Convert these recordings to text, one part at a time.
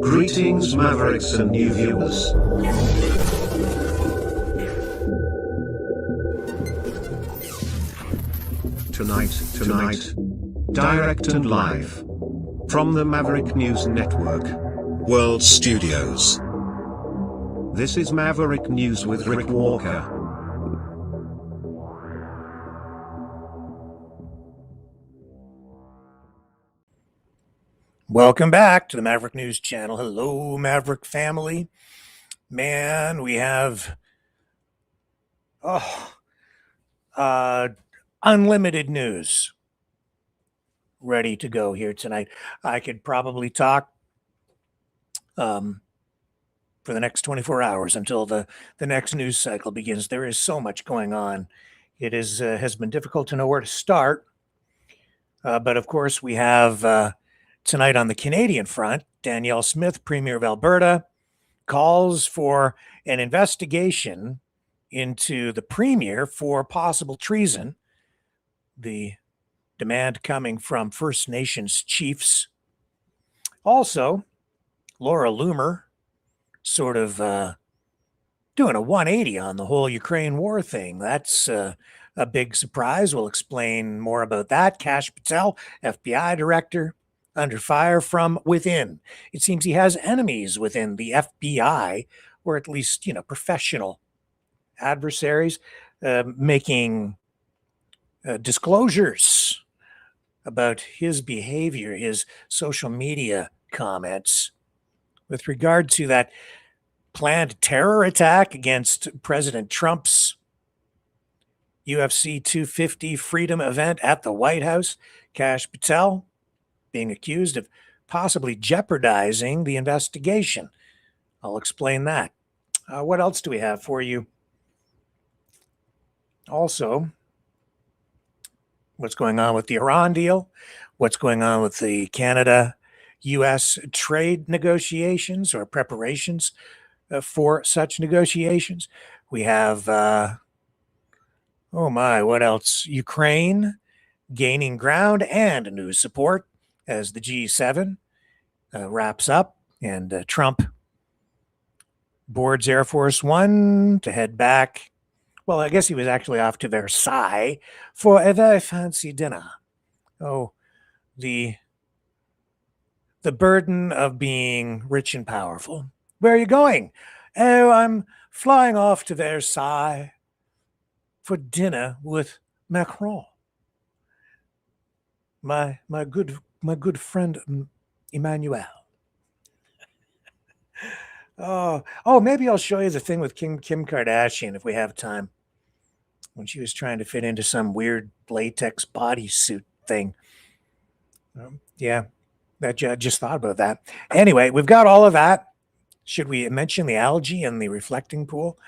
Greetings, Mavericks and new viewers. Tonight, direct and live from the Maverick News Network World Studios. This is Maverick News with Rick Walker. Welcome back to the Maverick News Channel. Hello, Maverick family. Man, we have unlimited news ready to go here tonight. I could probably talk for the next 24 hours until the next news cycle begins. There is so much going on. It is has been difficult to know where to start. But of course, we have tonight on the Canadian front, Danielle Smith, Premier of Alberta, calls for an investigation into the Premier for possible treason. The demand coming from First Nations chiefs. Also, Laura Loomer sort of doing a 180 on the whole Ukraine war thing. That's a big surprise. We'll explain more about that. Kash Patel, FBI director, under fire from within. It seems he has enemies within the FBI, or at least, professional adversaries, making disclosures about his behavior, his social media comments with regard to that planned terror attack against President Trump's UFC 250 Freedom event at the White House. Kash Patel being accused of possibly jeopardizing the investigation. I'll explain that. What else do we have for you? Also, what's going on with the Iran deal? What's going on with the Canada-U.S. trade negotiations or preparations for such negotiations? We have, what else? Ukraine gaining ground and new support as the G7 wraps up, and Trump boards Air Force One to head back. Well, I guess he was actually off to Versailles for a very fancy dinner. Oh, the burden of being rich and powerful. Where are you going? Oh, I'm flying off to Versailles for dinner with Macron. My good friend Emmanuel. Maybe I'll show you the thing with Kim Kardashian if we have time. When she was trying to fit into some weird latex bodysuit thing. I just thought about that. Anyway, we've got all of that. Should we mention the algae and the reflecting pool?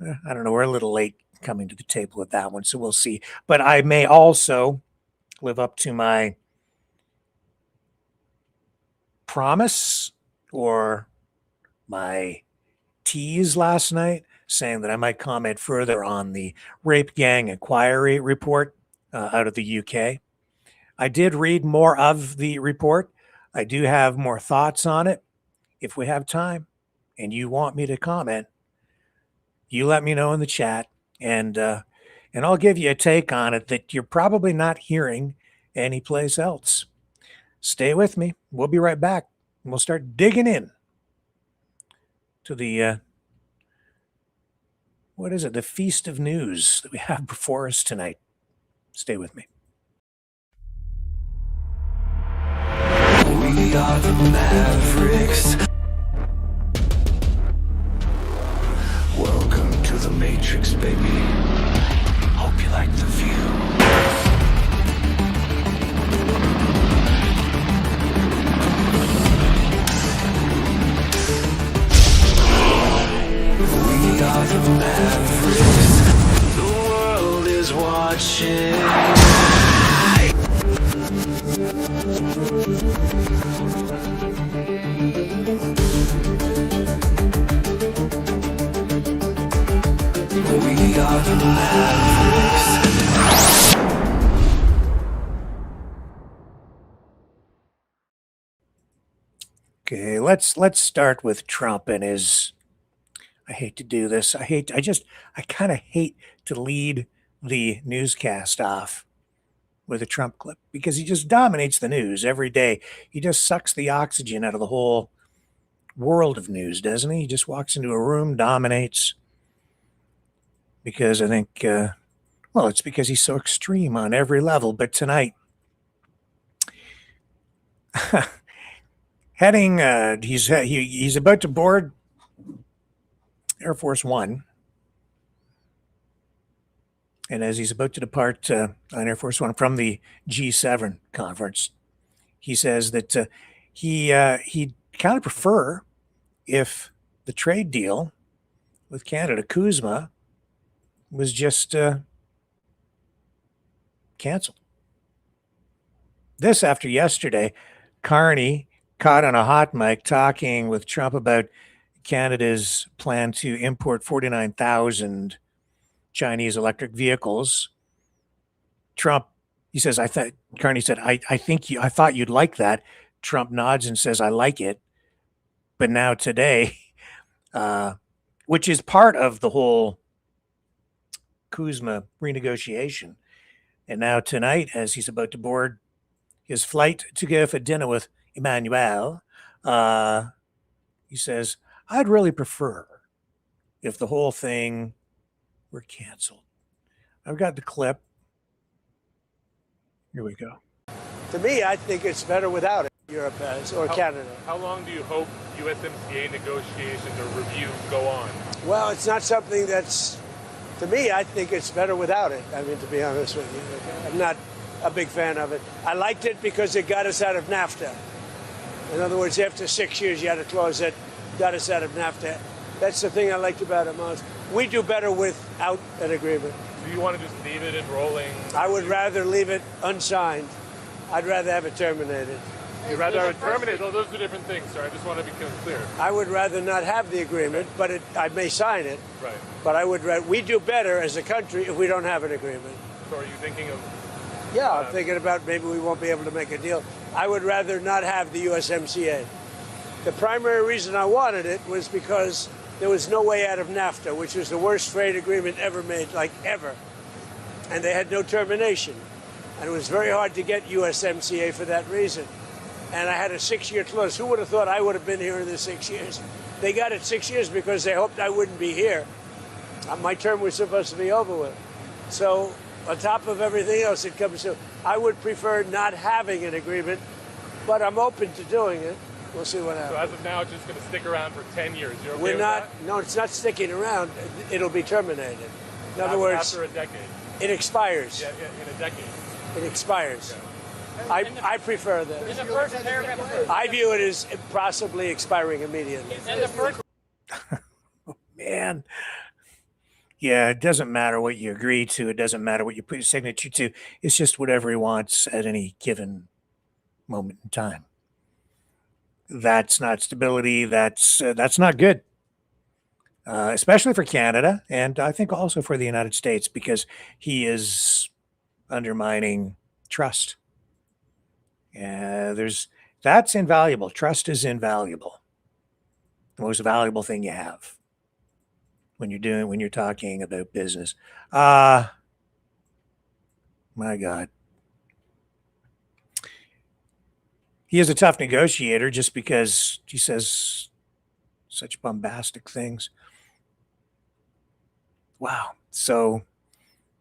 I don't know. We're a little late coming to the table with that one, so we'll see. But I may also live up to my promise or my tease last night, saying that I might comment further on the rape gang inquiry report out of the UK. I did read more of the report. I do have more thoughts on it. If we have time and you want me to comment, you let me know in the chat, and I'll give you a take on it that you're probably not hearing anyplace else. Stay with me. We'll be right back. And we'll start digging in to the, the feast of news that we have before us tonight. Stay with me. We are the Mavericks. Welcome to the Matrix, baby. Hope you like the view. We are the Mavericks. The world is watching. We are the Mavericks. Okay, let's start with Trump and his. I hate to do this. I kind of hate to lead the newscast off with a Trump clip because he just dominates the news every day. He just sucks the oxygen out of the whole world of news, doesn't he? He just walks into a room, dominates. Because I think, it's because he's so extreme on every level. But tonight, he's about to board Air Force One. And as he's about to depart on Air Force One from the G7 conference, he says that he'd kind of prefer if the trade deal with Canada, CUSMA, was just canceled. This after yesterday, Carney caught on a hot mic talking with Trump about Canada's plan to import 49,000 Chinese electric vehicles. Trump, he says, Carney said, I thought you'd like that. Trump nods and says, I like it. But now today, which is part of the whole CUSMA renegotiation. And now tonight, as he's about to board his flight to go for dinner with Emmanuel, he says, I'd really prefer if the whole thing were canceled. I've got the clip. Here we go. To me, I think it's better without it, Europe has, or Canada. How long do you hope USMCA negotiations or review go on? Well, it's not something that's, to me, I think it's better without it. I mean, to be honest with you, I'm not a big fan of it. I liked it because it got us out of NAFTA. In other words, after 6 years, you had a clause that got us out of NAFTA. That's the thing I liked about it most. We do better without an agreement. Do you want to just leave it enrolling? I would rather leave it unsigned. I'd rather have it terminated. You'd rather have it terminated? Oh, those are different things, sir. I just want to be clear. I would rather not have the agreement, but I may sign it. Right. But we do better as a country if we don't have an agreement. So are you thinking of... Yeah, I'm thinking about maybe we won't be able to make a deal. I would rather not have the USMCA. The primary reason I wanted it was because there was no way out of NAFTA, which was the worst trade agreement ever made, like ever. And they had no termination. And it was very hard to get USMCA for that reason. And I had a 6-year clause. Who would have thought I would have been here in the 6 years? They got it 6 years because they hoped I wouldn't be here. My term was supposed to be over with. So on top of everything else that comes to, I would prefer not having an agreement, but I'm open to doing it. We'll see what happens. So as of now, it's just going to stick around for 10 years. You're okay We're not, with that? no, it's not sticking around. It'll be terminated. In other words, after a decade. It expires. Yeah, in a decade. It expires. Okay. I prefer that. In the first paragraph, I view it as possibly expiring immediately. in the first Man. Yeah, it doesn't matter what you agree to. It doesn't matter what you put your signature to. It's just whatever he wants at any given moment in time. That's not stability. That's not good, especially for Canada, and I think also for the United States, because he is undermining trust. That's invaluable. Trust is invaluable. The most valuable thing you have when you're talking about business. My God. He is a tough negotiator just because he says such bombastic things. Wow. So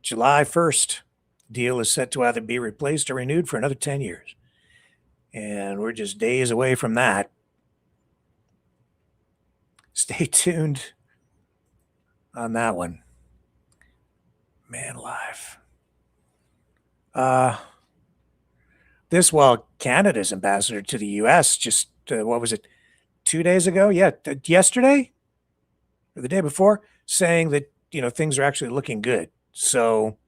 July 1st, deal is set to either be replaced or renewed for another 10 years. And we're just days away from that. Stay tuned on that one. Man alive. This while Canada's ambassador to the U.S. just, what was it, 2 days ago? Yeah, yesterday or the day before, saying that, things are actually looking good. So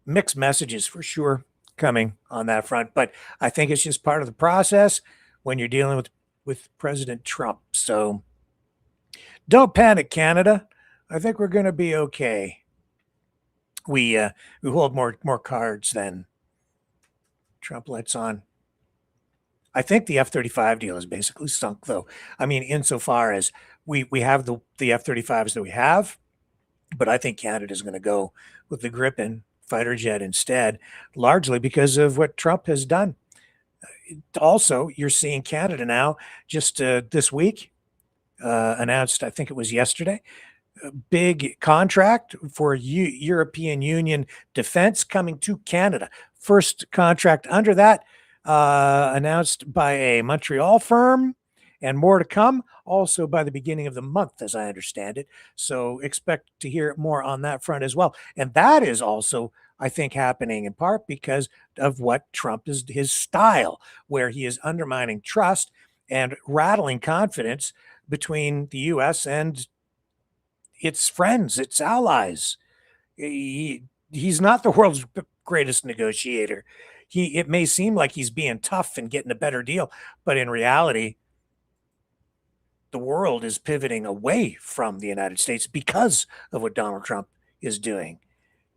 mixed messages for sure coming on that front. But I think it's just part of the process when you're dealing with President Trump. So don't panic, Canada. I think we're going to be okay. We hold more cards than Trump lets on. I think the F-35 deal is basically sunk, though. I mean, insofar as we have the F-35s that we have, but I think Canada is going to go with the Gripen fighter jet instead, largely because of what Trump has done. Also, you're seeing Canada now just this week announced, I think it was yesterday, a big contract for European Union defense coming to Canada. First contract under that, announced by a Montreal firm, and more to come also by the beginning of the month, as I understand it. So expect to hear more on that front as well. And that is also, I think, happening in part because of what Trump is, his style, where he is undermining trust and rattling confidence between the U.S. and its friends, its allies. He's not the world's greatest negotiator. It may seem like he's being tough and getting a better deal, but in reality, the world is pivoting away from the United States because of what Donald Trump is doing.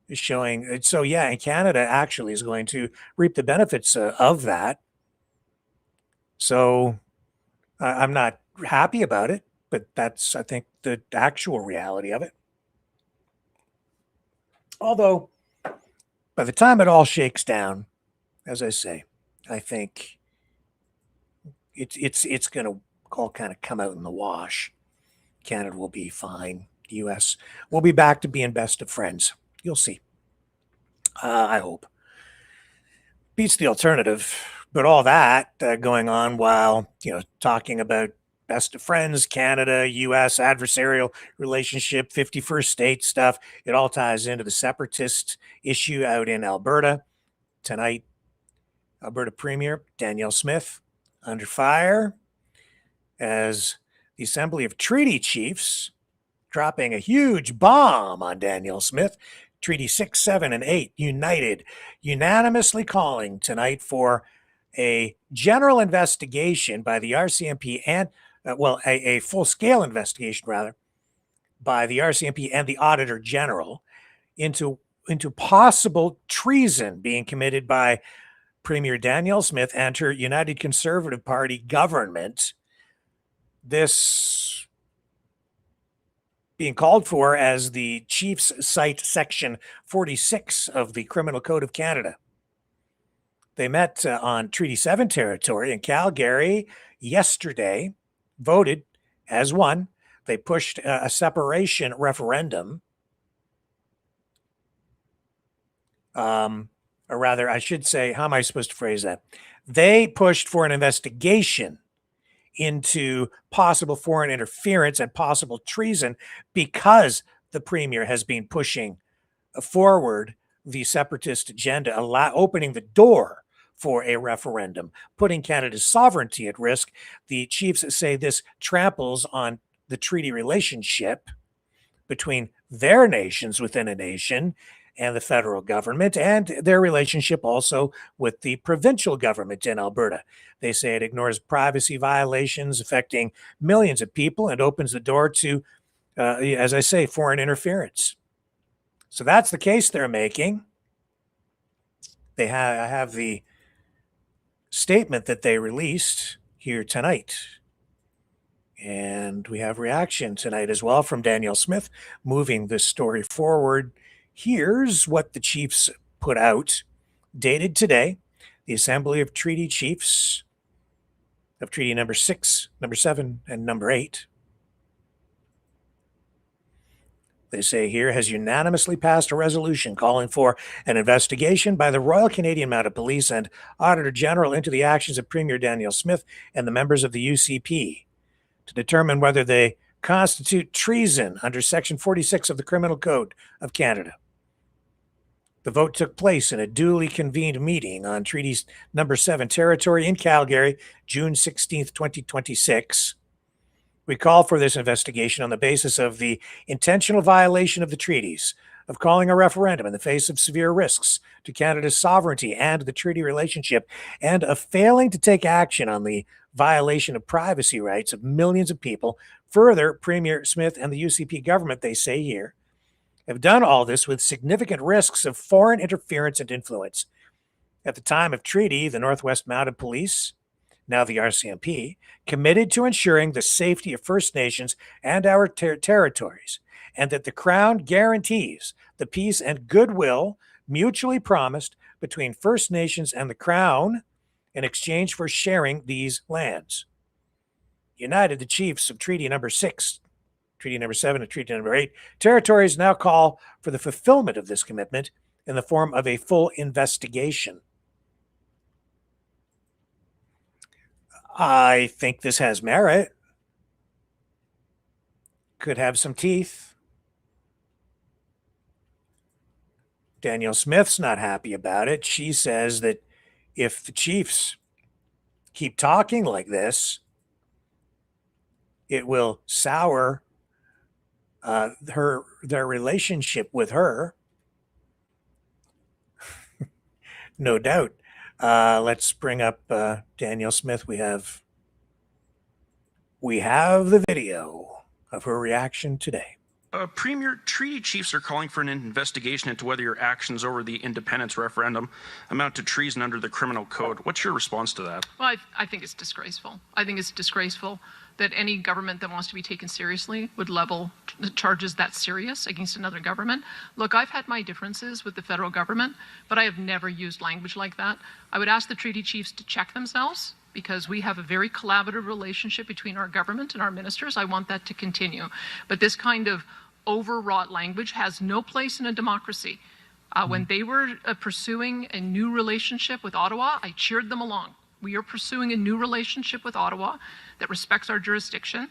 Is showing. So yeah, and Canada actually is going to reap the benefits of that. So I'm not happy about it, but that's, I think, the actual reality of it. Although, by the time it all shakes down, as I say, I think it's going to all kind of come out in the wash. Canada will be fine. The U.S. will be back to being best of friends. You'll see. I hope. Beats the alternative. But all that going on while, talking about best of friends, Canada, U.S., adversarial relationship, 51st state stuff, it all ties into the separatist issue out in Alberta. Tonight, Alberta Premier Danielle Smith under fire as the Assembly of Treaty Chiefs dropping a huge bomb on Danielle Smith. Treaty 6, 7, and 8 united, unanimously calling tonight for a general investigation by the RCMP and, a full-scale investigation, rather, by the RCMP and the Auditor General into possible treason being committed by Premier Danielle Smith and her United Conservative Party government. This being called for as the Chiefs cite Section 46 of the Criminal Code of Canada. They met on Treaty 7 territory in Calgary yesterday, voted as one. They pushed a separation referendum. Or rather, I should say, how am I supposed to phrase that? They pushed for an investigation into possible foreign interference and possible treason because the premier has been pushing forward the separatist agenda, opening the door for a referendum, putting Canada's sovereignty at risk. The Chiefs say this tramples on the treaty relationship between their nations within a nation and the federal government, and their relationship also with the provincial government in Alberta. They say it ignores privacy violations affecting millions of people and opens the door to, as I say, foreign interference. So that's the case they're making. I have the statement that they released here tonight. And we have reaction tonight as well from Danielle Smith, moving this story forward. Here's what the Chiefs put out, dated today. The Assembly of Treaty Chiefs of Treaty number 6, number 7, and number 8. They say here has unanimously passed a resolution calling for an investigation by the Royal Canadian Mounted Police and Auditor General into the actions of Premier Danielle Smith and the members of the UCP to determine whether they constitute treason under Section 46 of the Criminal Code of Canada. The vote took place in a duly convened meeting on Treaty number 7 territory in Calgary, June 16th, 2026. We call for this investigation on the basis of the intentional violation of the treaties, of calling a referendum in the face of severe risks to Canada's sovereignty and the treaty relationship, and of failing to take action on the violation of privacy rights of millions of people. Further, Premier Smith and the UCP government, they say here, have done all this with significant risks of foreign interference and influence. At the time of treaty, the Northwest Mounted Police now the RCMP, committed to ensuring the safety of First Nations and our territories, and that the Crown guarantees the peace and goodwill mutually promised between First Nations and the Crown in exchange for sharing these lands. United, the chiefs of Treaty Number 6, Treaty Number 7, and Treaty Number 8 territories now call for the fulfillment of this commitment in the form of a full investigation. I think this has merit. Could have some teeth. Danielle Smith's not happy about it. She says that if the chiefs keep talking like this, it will sour their relationship with her. No doubt. Let's bring up Danielle Smith. We have the video of her reaction today. Premier, treaty chiefs are calling for an investigation into whether your actions over the independence referendum amount to treason under the criminal code. What's your response to that? Well, I think it's disgraceful. I think it's disgraceful that any government that wants to be taken seriously would level charges that serious against another government. Look, I've had my differences with the federal government, but I have never used language like that. I would ask the treaty chiefs to check themselves, because we have a very collaborative relationship between our government and our ministers. I want that to continue. But this kind of overwrought language has no place in a democracy. When they were pursuing a new relationship with Ottawa, I cheered them along. We are pursuing a new relationship with Ottawa that respects our jurisdiction,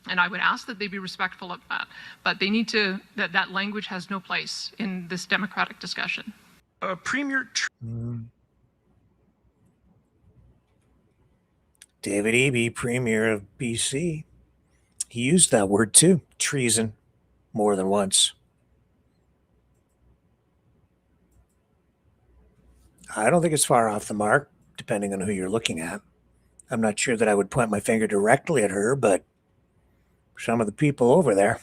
and I would ask that they be respectful of that. But they need to, that language has no place in this democratic discussion. Premier... David Eby, Premier of BC, he used that word too, treason, more than once. I don't think it's far off the mark, depending on who you're looking at. I'm not sure that I would point my finger directly at her, but some of the people over there,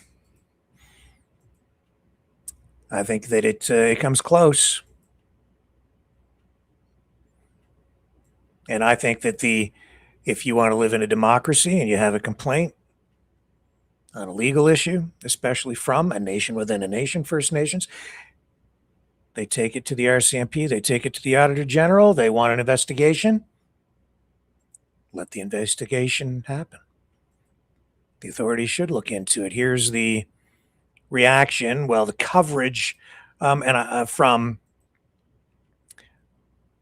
I think that it comes close. And I think that if you want to live in a democracy and you have a complaint on a legal issue, especially from a nation within a nation, First Nations, they take it to the RCMP, they take it to the Auditor General, they want an investigation. Let the investigation happen. The authorities should look into it. Here's the reaction, well, the coverage from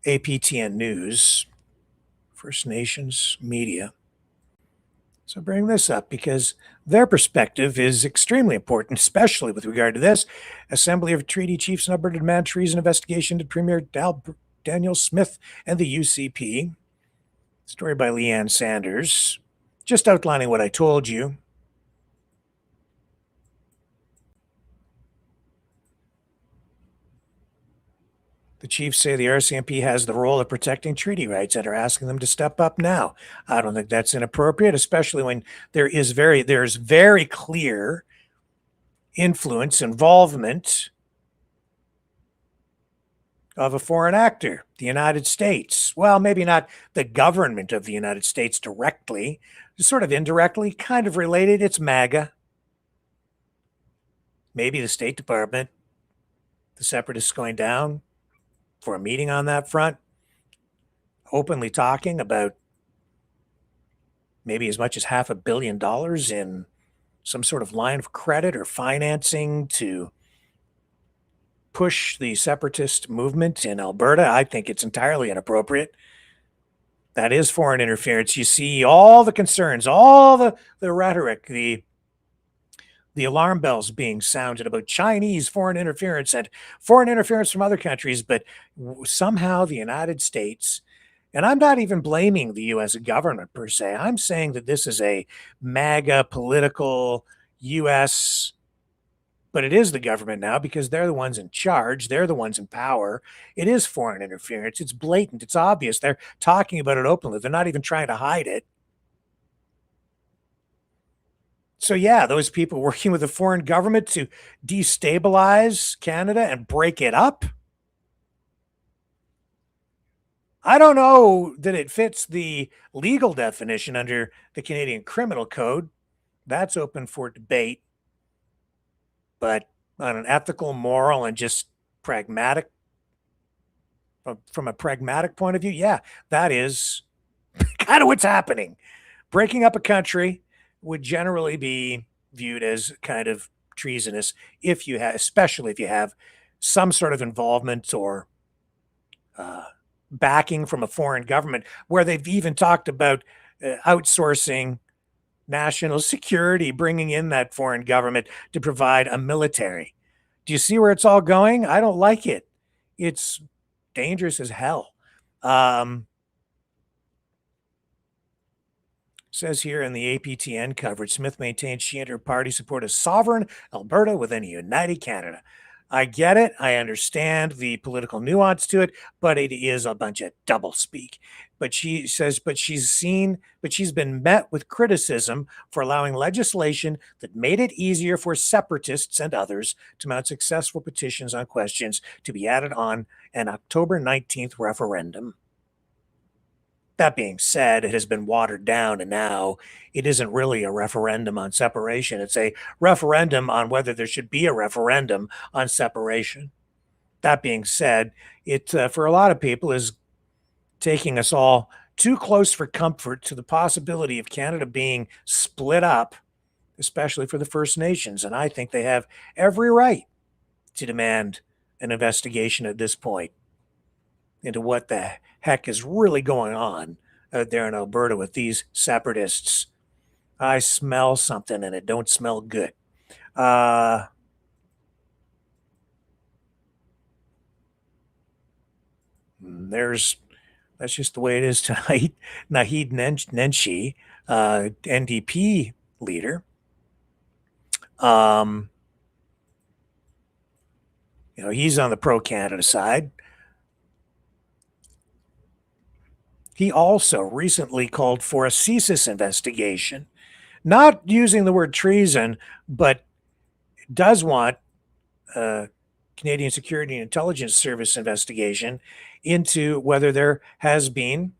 APTN News, First Nations media. So bring this up because their perspective is extremely important, especially with regard to this. Assembly of Treaty Chiefs in Alberta demand treason investigation to Premier Danielle Smith and the UCP. Story by Leanne Sanders. Just outlining what I told you. The chiefs say the RCMP has the role of protecting treaty rights and are asking them to step up now. I don't think that's inappropriate, especially when there's very clear influence, involvement of a foreign actor, the United States. Well, maybe not the government of the United States directly, sort of indirectly, kind of related. It's MAGA. Maybe the State Department, the Separatists going down for a meeting on that front, openly talking about maybe as much as $500 million in some sort of line of credit or financing to push the separatist movement in Alberta. I think it's entirely inappropriate. That is foreign interference. You see all the concerns, all the rhetoric, the alarm bells being sounded about Chinese foreign interference and foreign interference from other countries, but somehow the United States, and I'm not even blaming the U.S. government per se, I'm saying that this is a MAGA political U.S., but it is the government now because they're the ones in charge. They're the ones in power. It is foreign interference. It's blatant. It's obvious. They're talking about it openly. They're not even trying to hide it. So yeah, those people working with the foreign government to destabilize Canada and break it up. I don't know that it fits the legal definition under the Canadian Criminal Code. That's open for debate. But on an ethical, moral, and just pragmatic, from a pragmatic point of view, yeah, that is kind of what's happening. Breaking up a country would generally be viewed as kind of treasonous if you have, especially if you have some sort of involvement or backing from a foreign government, where they've even talked about outsourcing national security, bringing in that foreign government to provide a military. Do you see where it's all going? I don't like it. It's dangerous as hell. Says here in the APTN coverage, Smith maintains she and her party support a sovereign Alberta within a united Canada. I get it. I understand the political nuance to it, but it is a bunch of doublespeak. But she says, she's been met with criticism for allowing legislation that made it easier for separatists and others to mount successful petitions on questions to be added on an October 19th referendum. That being said, it has been watered down, and now it isn't really a referendum on separation. It's a referendum on whether there should be a referendum on separation. That being said, it for a lot of people is taking us all too close for comfort to the possibility of Canada being split up, especially for the First Nations. And I think they have every right to demand an investigation at this point into what the heck is really going on out there in Alberta with these separatists. I smell something and it don't smell good. That's just the way it is tonight. Naheed Nenshi, NDP leader, he's on the pro-Canada side. He also recently called for a CSIS investigation, not using the word treason, but does want a Canadian Security and Intelligence Service investigation into whether there has been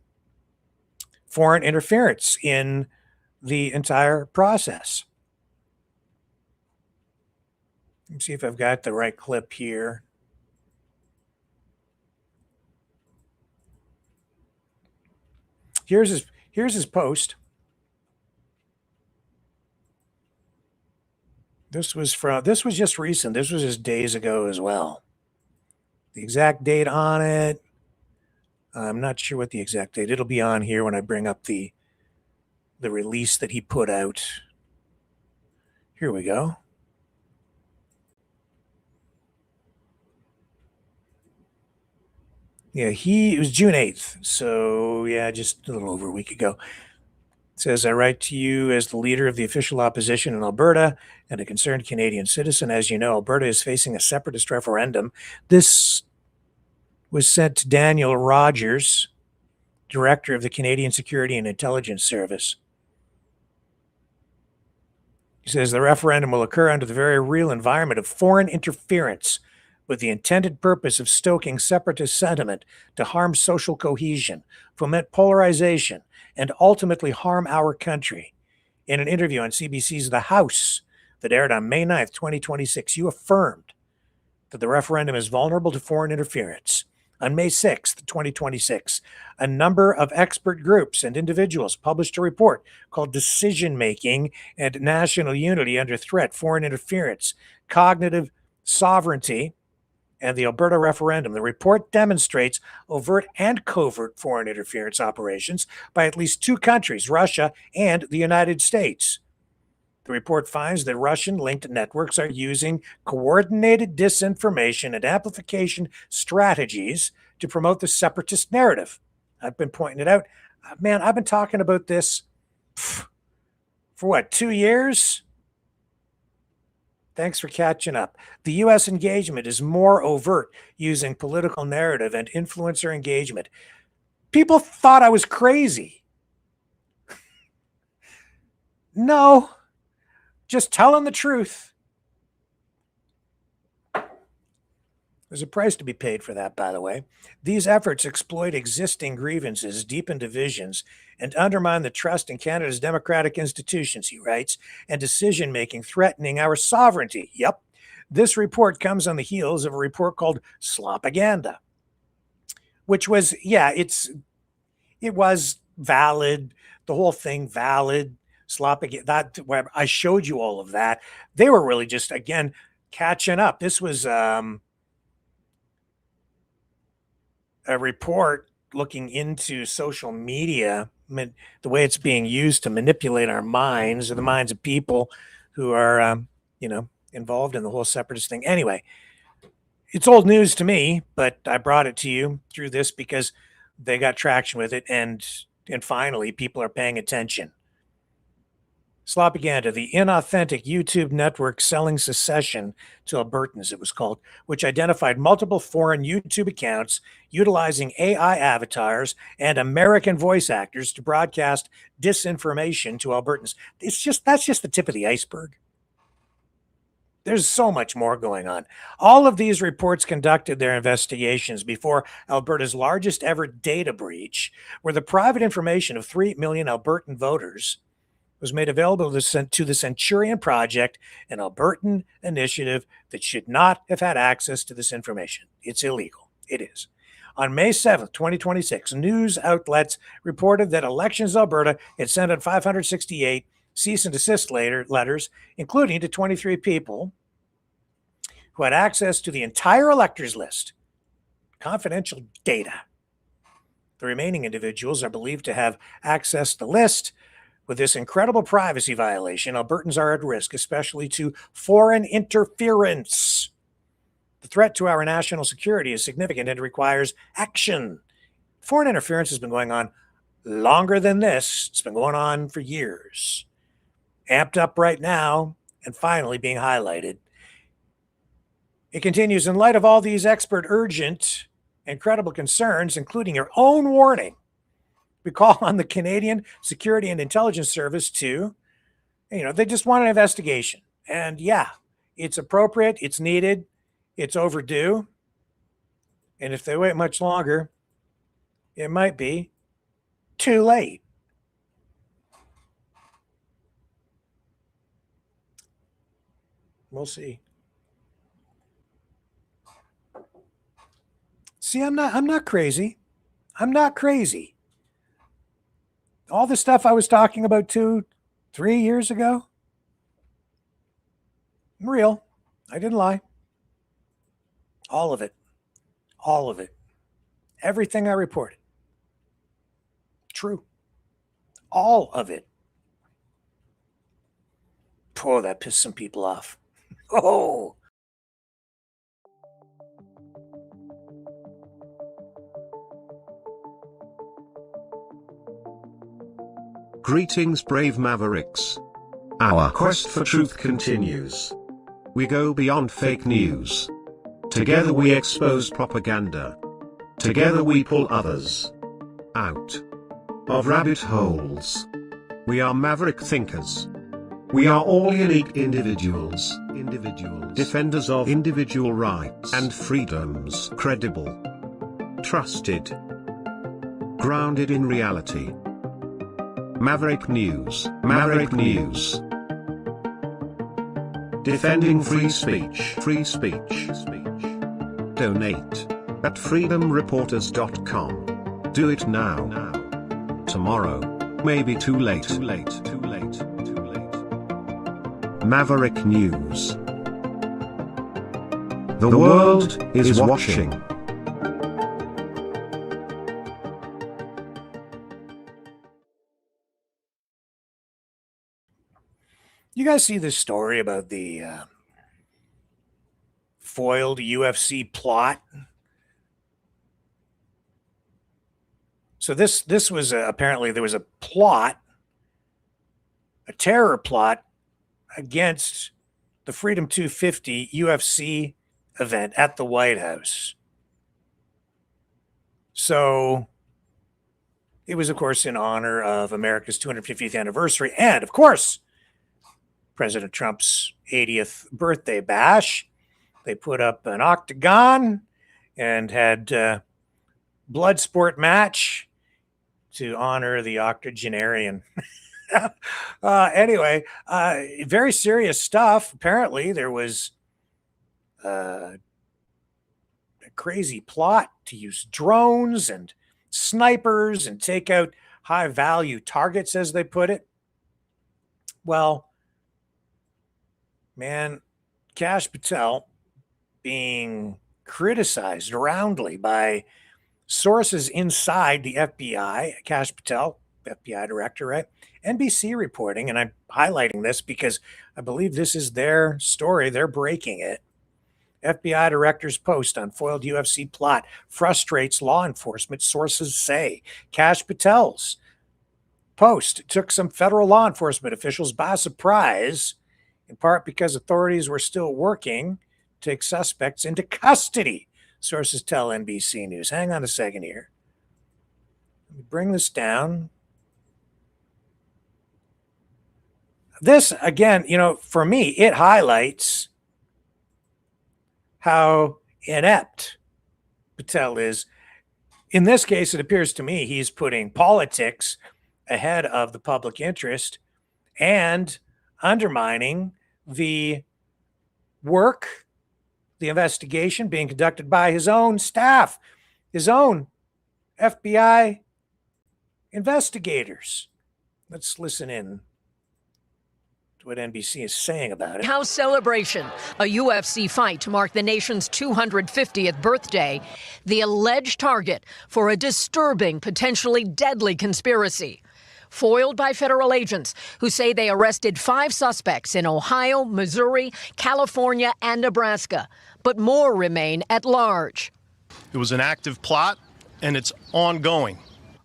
foreign interference in the entire process. Let me see if I've got the right clip here. Here's his post. This was just recent. This was just days ago as well. The exact date on it, I'm not sure what the exact date. It'll be on here when I bring up the release that he put out. Here we go. Yeah, it was June 8th. So yeah, just a little over a week ago. It says, I write to you as the leader of the official opposition in Alberta and a concerned Canadian citizen. As you know, Alberta is facing a separatist referendum. This was sent to Daniel Rogers, director of the Canadian Security and Intelligence Service. He says the referendum will occur under the very real environment of foreign interference with the intended purpose of stoking separatist sentiment to harm social cohesion, foment polarization, and ultimately harm our country. In an interview on CBC's The House that aired on May 9th, 2026, you affirmed that the referendum is vulnerable to foreign interference. On May 6th, 2026, a number of expert groups and individuals published a report called Decision Making and National Unity Under Threat, Foreign Interference, Cognitive Sovereignty, and the Alberta referendum. The report demonstrates overt and covert foreign interference operations by at least two countries, Russia and the United States. The report finds that Russian-linked networks are using coordinated disinformation and amplification strategies to promote the separatist narrative. I've been pointing it out. Man, I've been talking about this for what, 2 years? Thanks for catching up. The U.S. engagement is more overt, using political narrative and influencer engagement. People thought I was crazy. No, just telling the truth. There's a price to be paid for that, by the way. These efforts exploit existing grievances, deepen divisions, and undermine the trust in Canada's democratic institutions, he writes, and decision-making threatening our sovereignty. Yep. This report comes on the heels of a report called Slopaganda, which was, it was valid, the whole thing valid. Slopaganda, that I showed you all of that. They were really just, again, catching up. This was a report looking into social media, the way it's being used to manipulate our minds or the minds of people who are, involved in the whole separatist thing. Anyway, it's old news to me, but I brought it to you through this because they got traction with it, and finally people are paying attention. Slopaganda, the inauthentic YouTube network selling secession to Albertans, it was called, which identified multiple foreign YouTube accounts utilizing AI avatars and American voice actors to broadcast disinformation to Albertans. That's just the tip of the iceberg. There's so much more going on. All of these reports conducted their investigations before Alberta's largest ever data breach, where the private information of 3 million Albertan voters was made available to the Centurion Project, an Albertan initiative that should not have had access to this information. It's illegal. It is. On May 7th, 2026, news outlets reported that Elections Alberta had sent out 568 cease and desist letters, including to 23 people who had access to the entire electors list. Confidential data. The remaining individuals are believed to have accessed the list. With this incredible privacy violation, Albertans are at risk, especially to foreign interference. The threat to our national security is significant and requires action. Foreign interference has been going on longer than this. It's been going on for years. Amped up right now and finally being highlighted. It continues, in light of all these expert, urgent, and credible concerns, including your own warning, we call on the Canadian Security and Intelligence Service to, they just want an investigation. And yeah, it's appropriate, it's needed, it's overdue. And if they wait much longer, it might be too late. We'll see. See, I'm not crazy. I'm not crazy. All the stuff I was talking about 2-3 years ago, real. I didn't lie. All of it. All of it. Everything I reported. True. All of it. Oh, that pissed some people off. Oh. Greetings, brave mavericks. Our quest for truth continues. We go beyond fake news. Together we expose propaganda. Together we pull others out of rabbit holes. We are maverick thinkers. We are all unique individuals. Defenders of individual rights and freedoms. Credible. Trusted. Grounded in reality. Maverick News. Maverick News. Defending free speech. Free speech. Donate at freedomreporters.com. Do it now. Tomorrow may be too late. Maverick News. The world is watching. You guys see this story about the foiled UFC plot? So this was apparently there was a plot, a terror plot against the Freedom 250 UFC event at the White House. So it was, of course, in honor of America's 250th anniversary and, of course, President Trump's 80th birthday bash. They put up an octagon and had blood sport match to honor the octogenarian. Anyway, very serious stuff. Apparently, there was a crazy plot to use drones and snipers and take out high-value targets, as they put it. Well, man, Kash Patel being criticized roundly by sources inside the FBI, Kash Patel, FBI director, right? NBC reporting, and I'm highlighting this because I believe this is their story. They're breaking it. FBI director's post on foiled UFC plot frustrates law enforcement, sources say. Kash Patel's post took some federal law enforcement officials by surprise, in part because authorities were still working to take suspects into custody, sources tell NBC News. Hang on a second here. Let me bring this down. This, again, for me, it highlights how inept Patel is. In this case, it appears to me he's putting politics ahead of the public interest and undermining the work, the investigation being conducted by his own staff, his own FBI investigators. Let's listen in to what NBC is saying about it. House celebration, a UFC fight to mark the nation's 250th birthday, the alleged target for a disturbing, potentially deadly conspiracy. Foiled by federal agents who say they arrested 5 suspects in Ohio, Missouri, California, and Nebraska, but more remain at large. It was an active plot, and it's ongoing.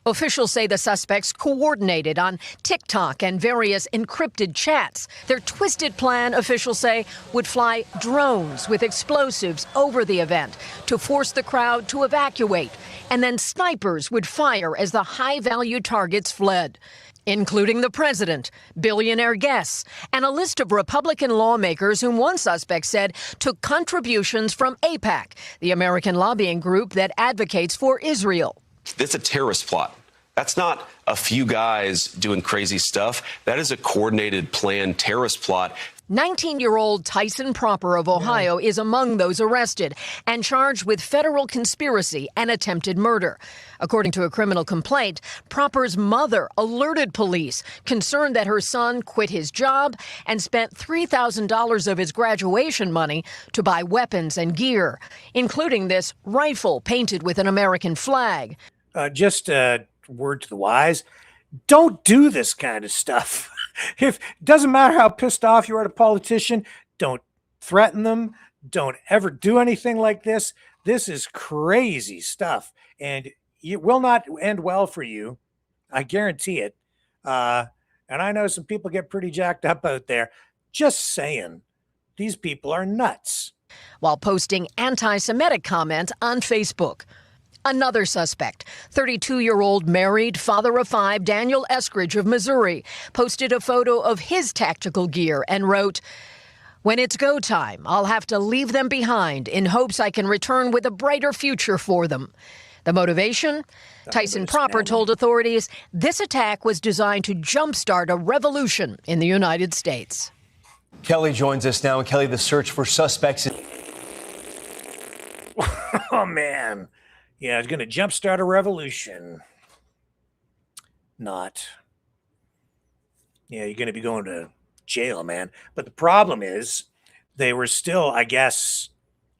Officials say the suspects coordinated on TikTok and various encrypted chats. Their twisted plan, officials say, would fly drones with explosives over the event to force the crowd to evacuate. And then snipers would fire as the high-value targets fled, including the president, billionaire guests, and a list of Republican lawmakers whom one suspect said took contributions from AIPAC, the American lobbying group that advocates for Israel. It's a terrorist plot. That's not a few guys doing crazy stuff. That is a coordinated, planned terrorist plot. 19-year-old Tyson Proper of Ohio is among those arrested and charged with federal conspiracy and attempted murder. According to a criminal complaint, Proper's mother alerted police, concerned that her son quit his job and spent $3,000 of his graduation money to buy weapons and gear, including this rifle painted with an American flag. Just a word to the wise, don't do this kind of stuff. If it doesn't matter how pissed off you are at a politician, don't threaten them. Don't ever do anything like this. This is crazy stuff, and it will not end well for you. I guarantee it. And I know some people get pretty jacked up out there. Just saying, these people are nuts. While posting anti-Semitic comments on Facebook. Another suspect, 32-year-old married father of 5 Daniel Eskridge of Missouri, posted a photo of his tactical gear and wrote, "When it's go time, I'll have to leave them behind in hopes I can return with a brighter future for them." The motivation? Tyson Proper told authorities this attack was designed to jumpstart a revolution in the United States. Kelly joins us now. Kelly, the search for suspects. Oh, man. Yeah, it's going to jumpstart a revolution. Not. Yeah, you're going to be going to jail, man. But the problem is they were still, I guess,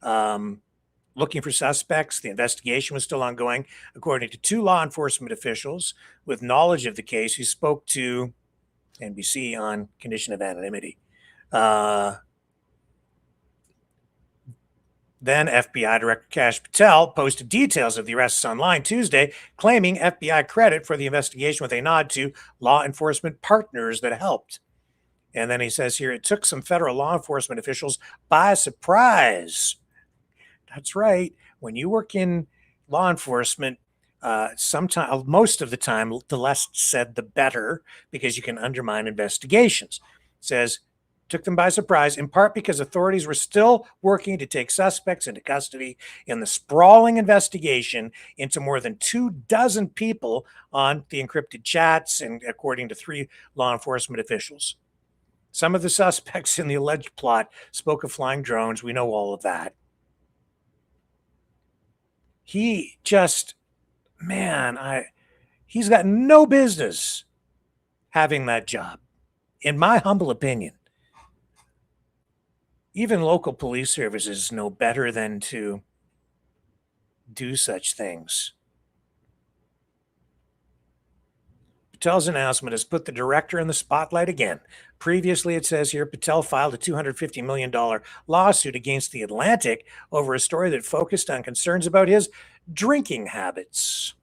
looking for suspects. The investigation was still ongoing, according to 2 law enforcement officials with knowledge of the case who spoke to NBC on condition of anonymity. Then FBI Director Kash Patel posted details of the arrests online Tuesday, claiming FBI credit for the investigation with a nod to law enforcement partners that helped. And then he says here, it took some federal law enforcement officials by surprise. That's right. When you work in law enforcement, sometimes, most of the time, the less said, the better, because you can undermine investigations. It says took them by surprise, in part because authorities were still working to take suspects into custody in the sprawling investigation into more than 24 people on the encrypted chats, and according to 3 law enforcement officials. Some of the suspects in the alleged plot spoke of flying drones. We know all of that. He just, he's got no business having that job, in my humble opinion. Even local police services know better than to do such things. Patel's announcement has put the director in the spotlight again. Previously, it says here, Patel filed a $250 million lawsuit against The Atlantic over a story that focused on concerns about his drinking habits.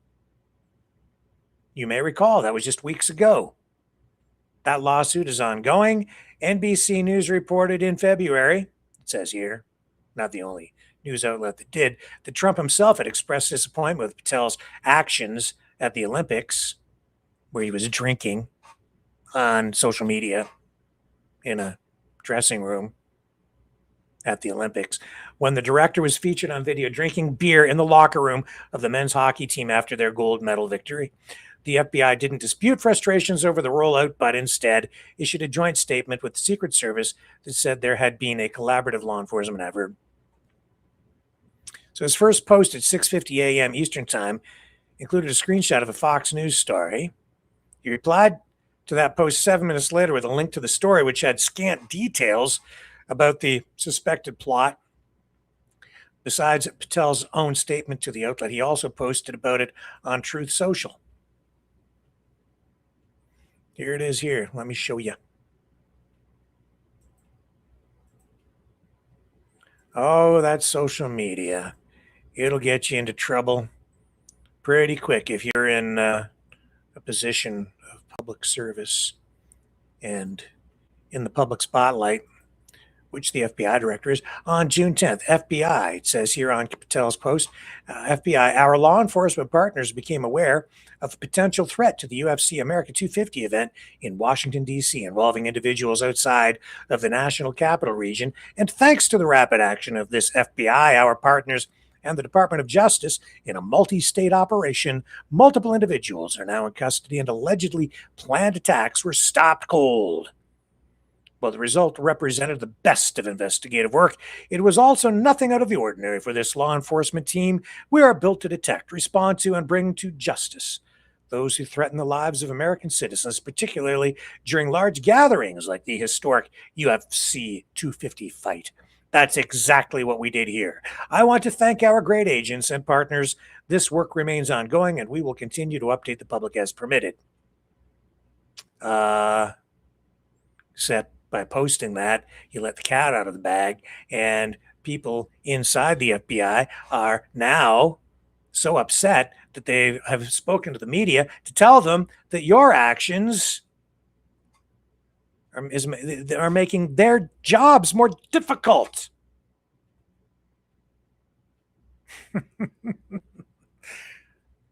You may recall that was just weeks ago. That lawsuit is ongoing. NBC News reported in February, it says here, not the only news outlet that did, that Trump himself had expressed disappointment with Patel's actions at the Olympics, where he was drinking on social media in a dressing room at the Olympics, when the director was featured on video drinking beer in the locker room of the men's hockey team after their gold medal victory. The FBI didn't dispute frustrations over the rollout, but instead issued a joint statement with the Secret Service that said there had been a collaborative law enforcement effort. So his first post at 6:50 a.m. Eastern Time included a screenshot of a Fox News story. He replied to that post 7 minutes later with a link to the story, which had scant details about the suspected plot. Besides Patel's own statement to the outlet, he also posted about it on Truth Social. Here it is here. Let me show you. Oh, that's social media. It'll get you into trouble pretty quick if you're in a position of public service and in the public spotlight, which the FBI director is. On June 10th, FBI, it says here on Patel's post, FBI, our law enforcement partners became aware of a potential threat to the UFC America 250 event in Washington, D.C., involving individuals outside of the national capital region. And thanks to the rapid action of this FBI, our partners, and the Department of Justice, in a multi-state operation, multiple individuals are now in custody, and allegedly planned attacks were stopped cold. While the result represented the best of investigative work, it was also nothing out of the ordinary for this law enforcement team. We are built to detect, respond to, and bring to justice those who threaten the lives of American citizens, particularly during large gatherings like the historic UFC 250 fight. That's exactly what we did here. I want to thank our great agents and partners. This work remains ongoing, and we will continue to update the public as permitted. Except by posting that, you let the cat out of the bag, and people inside the FBI are now so upset that they have spoken to the media to tell them that your actions are making their jobs more difficult.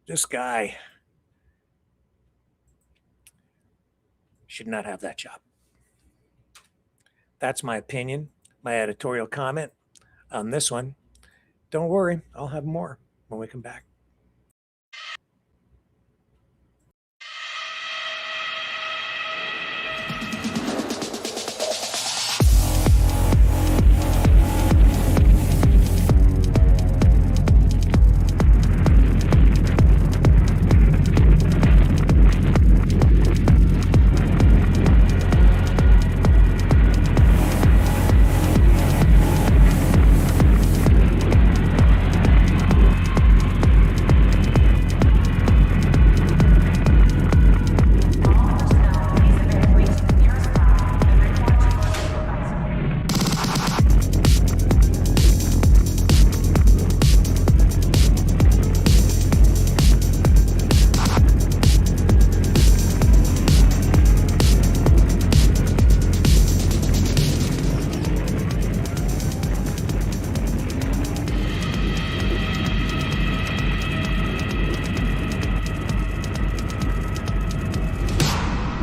This guy should not have that job. That's my opinion, my editorial comment on this one. Don't worry, I'll have more when we come back.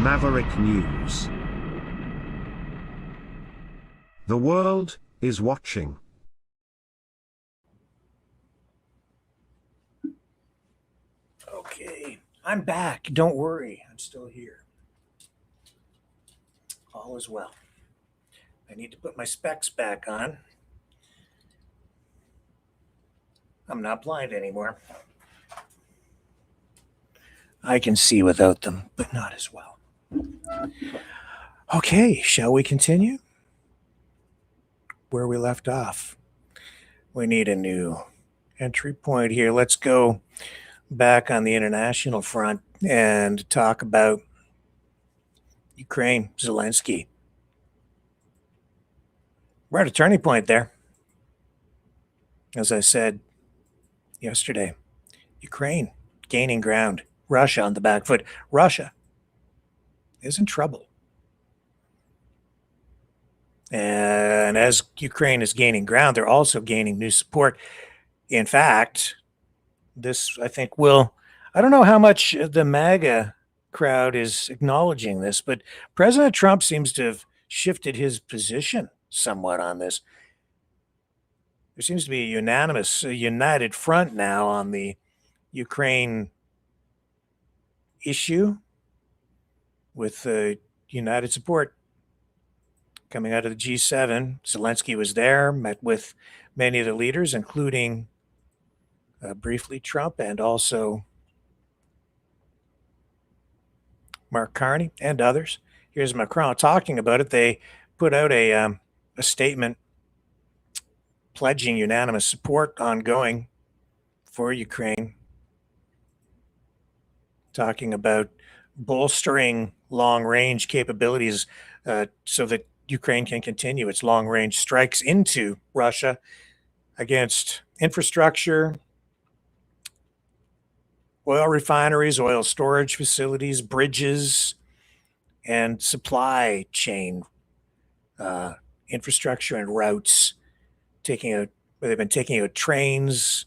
Maverick News. The world is watching. Okay, I'm back. Don't worry, I'm still here. All is well. I need to put my specs back on. I'm not blind anymore. I can see without them, but not as well. Okay, shall we continue? Where we left off. We need a new entry point here. Let's go back on the international front and talk about Ukraine, Zelensky. We're at a turning point there. As I said yesterday, Ukraine gaining ground, Russia on the back foot. Russia is in trouble. And as Ukraine is gaining ground, they're also gaining new support. In fact, this, I think, will, I don't know how much the MAGA crowd is acknowledging this, but President Trump seems to have shifted his position somewhat on this. There seems to be a united front now on the Ukraine issue with united support coming out of the G7. Zelensky was there, met with many of the leaders, including briefly Trump and also Mark Carney and others. Here's Macron talking about it. They put out a statement pledging unanimous support ongoing for Ukraine, talking about bolstering long-range capabilities so that Ukraine can continue its long-range strikes into Russia against infrastructure, oil refineries, oil storage facilities, bridges, and supply chain infrastructure and routes. They've been taking out trains,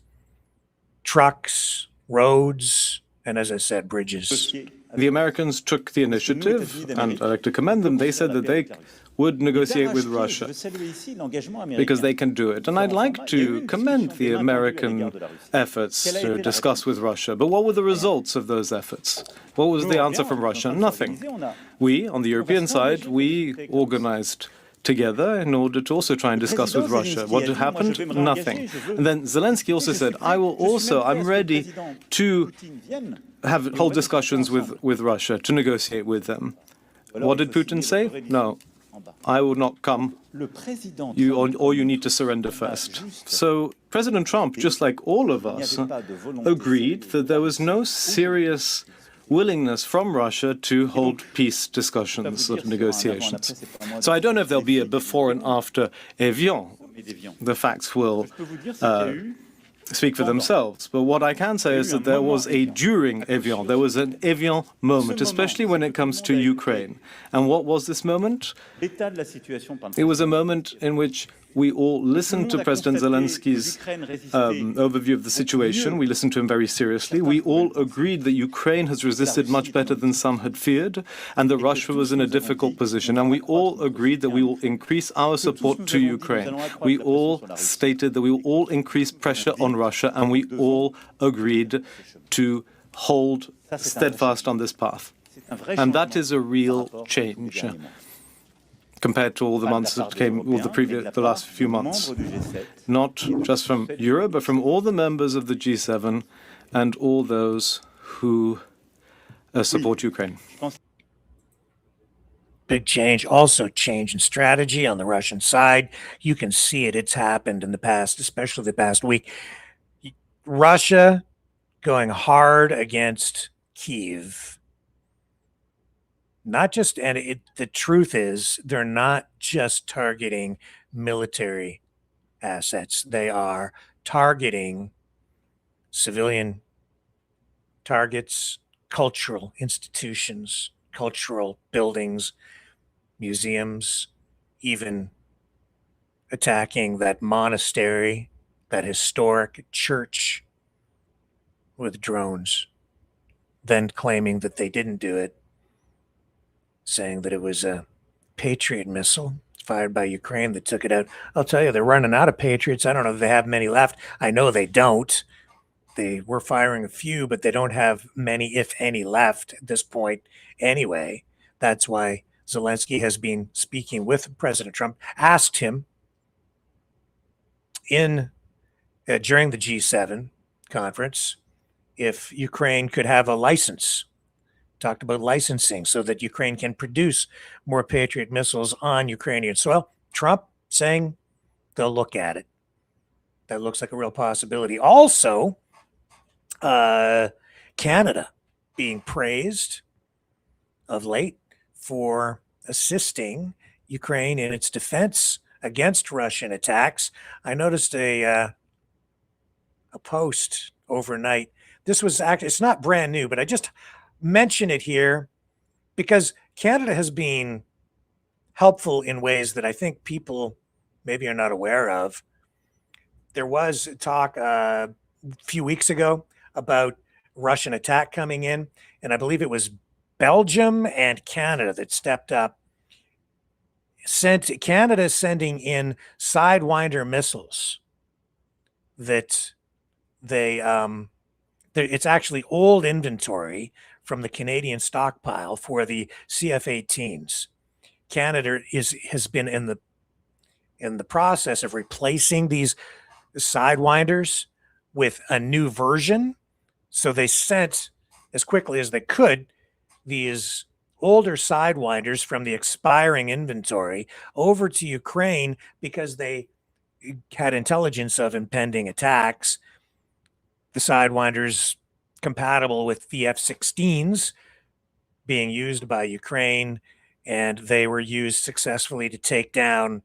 trucks, roads, and as I said, bridges. The Americans took the initiative, and I'd like to commend them. They said that they would negotiate with Russia because they can do it. And I'd like to commend the American efforts to discuss with Russia. But what were the results of those efforts? What was the answer from Russia? Nothing. We, on the European side, we organized together in order to also try and discuss with Russia. What happened? Nothing. And then Zelensky also said, I'm ready to hold discussions with Russia, to negotiate with them. What did Putin say? No, I will not come. You need to surrender first. So President Trump, just like all of us, agreed that there was no serious willingness from Russia to hold peace discussions or negotiations. So I don't know if there'll be a before and after Evian. The facts will speak for themselves. But what I can say is that there was a during Evian. There was an Evian moment, especially when it comes to Ukraine. And what was this moment? It was a moment in which we all listened to President Zelensky's overview of the situation. We listened to him very seriously. We all agreed that Ukraine has resisted much better than some had feared, and that Russia was in a difficult position. And we all agreed that we will increase our support to Ukraine. We all stated that we will all increase pressure on Russia, and we all agreed to hold steadfast on this path. And that is a real change compared to all the months that came, the last few months, not just from Europe, but from all the members of the G7 and all those who support Ukraine. Big change, also change in strategy on the Russian side. You can see it. It's happened in the past, especially the past week. Russia going hard against Kyiv. Not just, and the truth is, they're not just targeting military assets. They are targeting civilian targets, cultural institutions, cultural buildings, museums, even attacking that monastery, that historic church with drones, then claiming that they didn't do it, saying that it was a Patriot missile. fired by Ukraine that took it out. I'll tell you, they're running out of Patriots. I don't know if they have many left. I know they don't. They were firing a few, but they don't have many, if any, left at this point anyway. That's why Zelensky has been speaking with President Trump, asked him during the G7 conference if Ukraine could have a license. Talked about licensing so that Ukraine can produce more Patriot missiles on Ukrainian soil. Trump saying they'll look at it. That looks like a real possibility. Also, Canada being praised of late for assisting Ukraine in its defense against Russian attacks. I noticed a post overnight. This was actually, it's not brand new, but I just mention it here because Canada has been helpful in ways that I think people maybe are not aware of. There was talk a few weeks ago about Russian attack coming in, and I believe it was Belgium and Canada that stepped up. Canada sending in Sidewinder missiles that it's actually old inventory from the Canadian stockpile for the CF-18s. Canada has been in the process of replacing these Sidewinders with a new version. So they sent as quickly as they could these older Sidewinders from the expiring inventory over to Ukraine because they had intelligence of impending attacks. The Sidewinders compatible with the F-16s being used by Ukraine, and they were used successfully to take down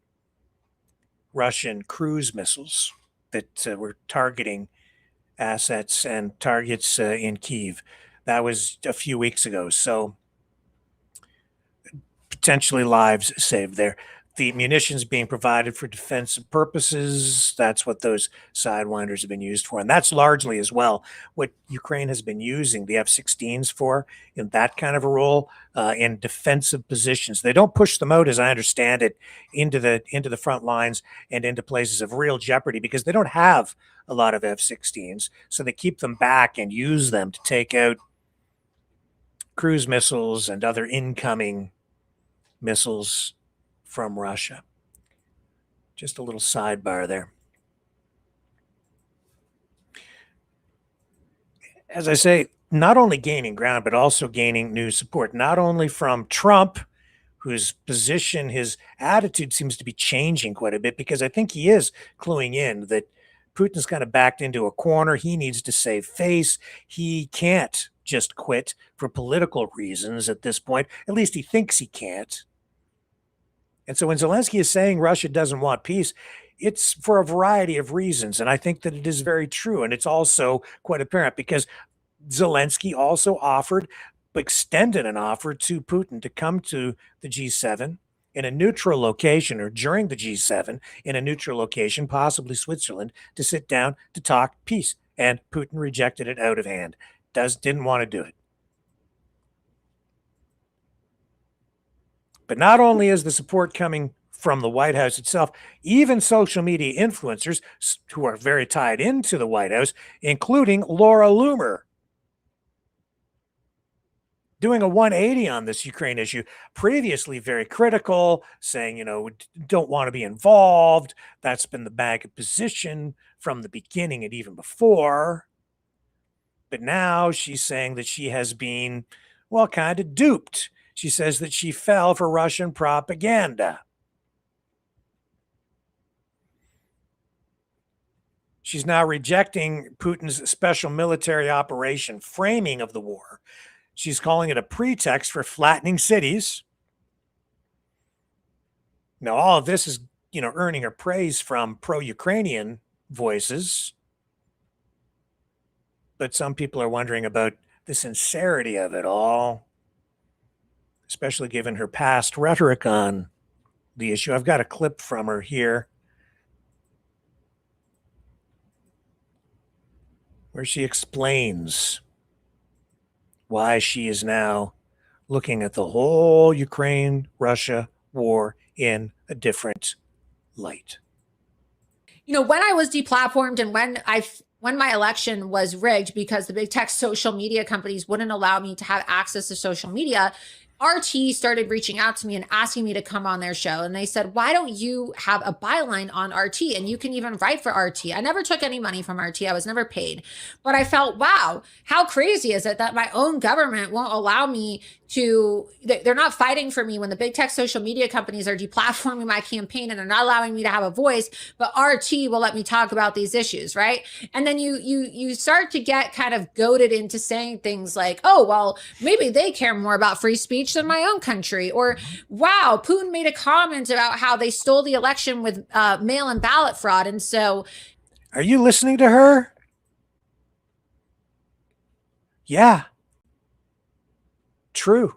Russian cruise missiles that were targeting assets and targets in Kyiv. That was a few weeks ago, so potentially lives saved there. The munitions being provided for defensive purposes, that's what those Sidewinders have been used for. And that's largely as well what Ukraine has been using the F-16s for in that kind of a role in defensive positions. They don't push them out, as I understand it, into the front lines and into places of real jeopardy because they don't have a lot of F-16s. So they keep them back and use them to take out cruise missiles and other incoming missiles from Russia. Just a little sidebar there. As I say, not only gaining ground, but also gaining new support, not only from Trump, whose position, his attitude seems to be changing quite a bit, because I think he is cluing in that Putin's kind of backed into a corner. He needs to save face. He can't just quit for political reasons at this point. At least he thinks he can't. And so when Zelensky is saying Russia doesn't want peace, it's for a variety of reasons. And I think that it is very true. And it's also quite apparent because Zelensky also extended an offer to Putin to come to the G7 in a neutral location, or during the G7 in a neutral location, possibly Switzerland, to sit down to talk peace. And Putin rejected it out of hand. Didn't want to do it. But not only is the support coming from the White House itself, even social media influencers who are very tied into the White House, including Laura Loomer, doing a 180 on this Ukraine issue, previously very critical, saying, don't want to be involved. That's been the MAGA position from the beginning and even before. But now she's saying that she has been, kind of duped. She says that she fell for Russian propaganda. She's now rejecting Putin's special military operation framing of the war. She's calling it a pretext for flattening cities. Now, all of this is, earning her praise from pro-Ukrainian voices. But some people are wondering about the sincerity of it all, especially given her past rhetoric on the issue. I've got a clip from her here where she explains why she is now looking at the whole Ukraine-Russia war in a different light. You know, when I was deplatformed and when my election was rigged because the big tech social media companies wouldn't allow me to have access to social media, RT started reaching out to me and asking me to come on their show. And they said, why don't you have a byline on RT? And you can even write for RT. I never took any money from RT. I was never paid. But I felt, wow, how crazy is it that my own government won't allow me to, they're not fighting for me when the big tech social media companies are deplatforming my campaign and they're not allowing me to have a voice, but RT will let me talk about these issues, right? And then you start to get kind of goaded into saying things like, oh, well, maybe they care more about free speech than my own country. Or, wow, Putin made a comment about how they stole the election with mail-in ballot fraud. And so... Are you listening to her? Yeah. True.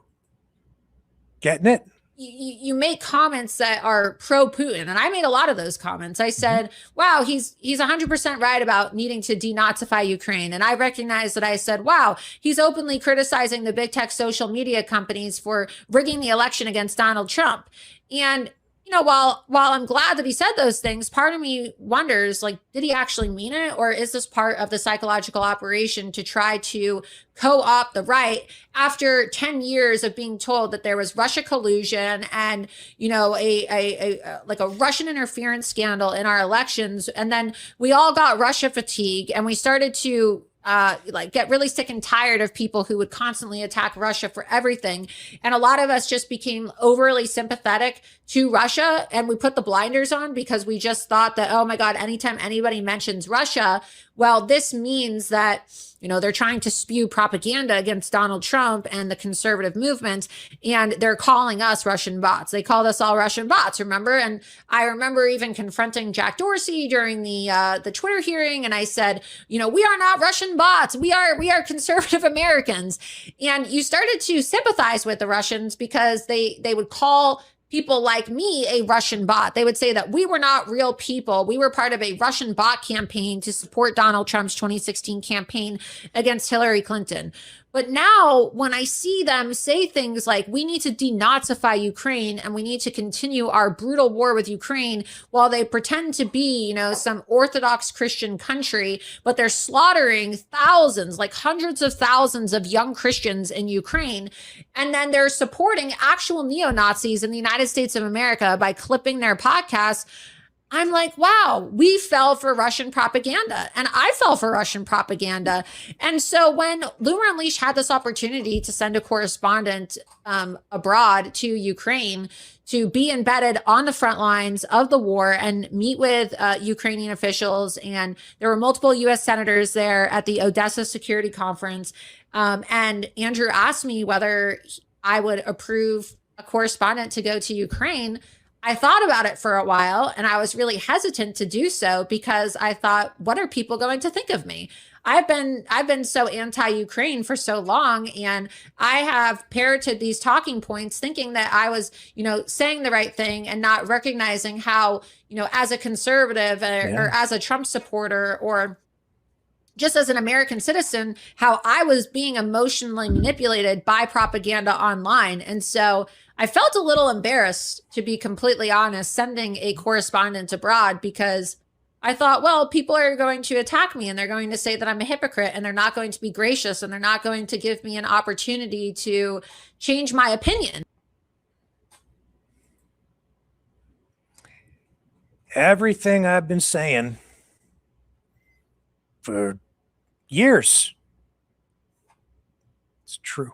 Getting it? You make comments that are pro-Putin. And I made a lot of those comments. I said, wow, he's 100% right about needing to denazify Ukraine. And I recognized that I said, wow, he's openly criticizing the big tech social media companies for rigging the election against Donald Trump. And you know, while I'm glad that he said those things, part of me wonders, like, did he actually mean it? Or is this part of the psychological operation to try to co-opt the right after 10 years of being told that there was Russia collusion and, you know, a Russian interference scandal in our elections? And then we all got Russia fatigue and we started to get really sick and tired of people who would constantly attack Russia for everything. And a lot of us just became overly sympathetic to Russia and we put the blinders on because we just thought that, oh my God, anytime anybody mentions Russia, well, this means that, you know, they're trying to spew propaganda against Donald Trump and the conservative movement, and they're calling us Russian bots. They called us all Russian bots, remember? And I remember even confronting Jack Dorsey during the Twitter hearing, and I said, you know, we are not Russian bots. We are conservative Americans. And you started to sympathize with the Russians because they would call people like me a Russian bot. They would say that we were not real people. We were part of a Russian bot campaign to support Donald Trump's 2016 campaign against Hillary Clinton. But now when I see them say things like we need to denazify Ukraine and we need to continue our brutal war with Ukraine while they pretend to be, you know, some Orthodox Christian country, but they're slaughtering thousands, like hundreds of thousands of young Christians in Ukraine. And then they're supporting actual neo-Nazis in the United States of America by clipping their podcasts. I'm like, wow, we fell for Russian propaganda. And I fell for Russian propaganda. And so when Loomer Unleashed had this opportunity to send a correspondent abroad to Ukraine to be embedded on the front lines of the war and meet with Ukrainian officials, and there were multiple U.S. senators there at the Odessa Security Conference, and Andrew asked me whether I would approve a correspondent to go to Ukraine, I thought about it for a while and I was really hesitant to do so because I thought, what are people going to think of me? I've been so anti-Ukraine for so long, and I have parroted these talking points thinking that I was, you know, saying the right thing and not recognizing how, you know, as a conservative or as a Trump supporter or just as an American citizen, how I was being emotionally manipulated by propaganda online. And so I felt a little embarrassed, to be completely honest, sending a correspondent abroad because I thought, well, people are going to attack me and they're going to say that I'm a hypocrite and they're not going to be gracious and they're not going to give me an opportunity to change my opinion. Everything I've been saying for years, it's true.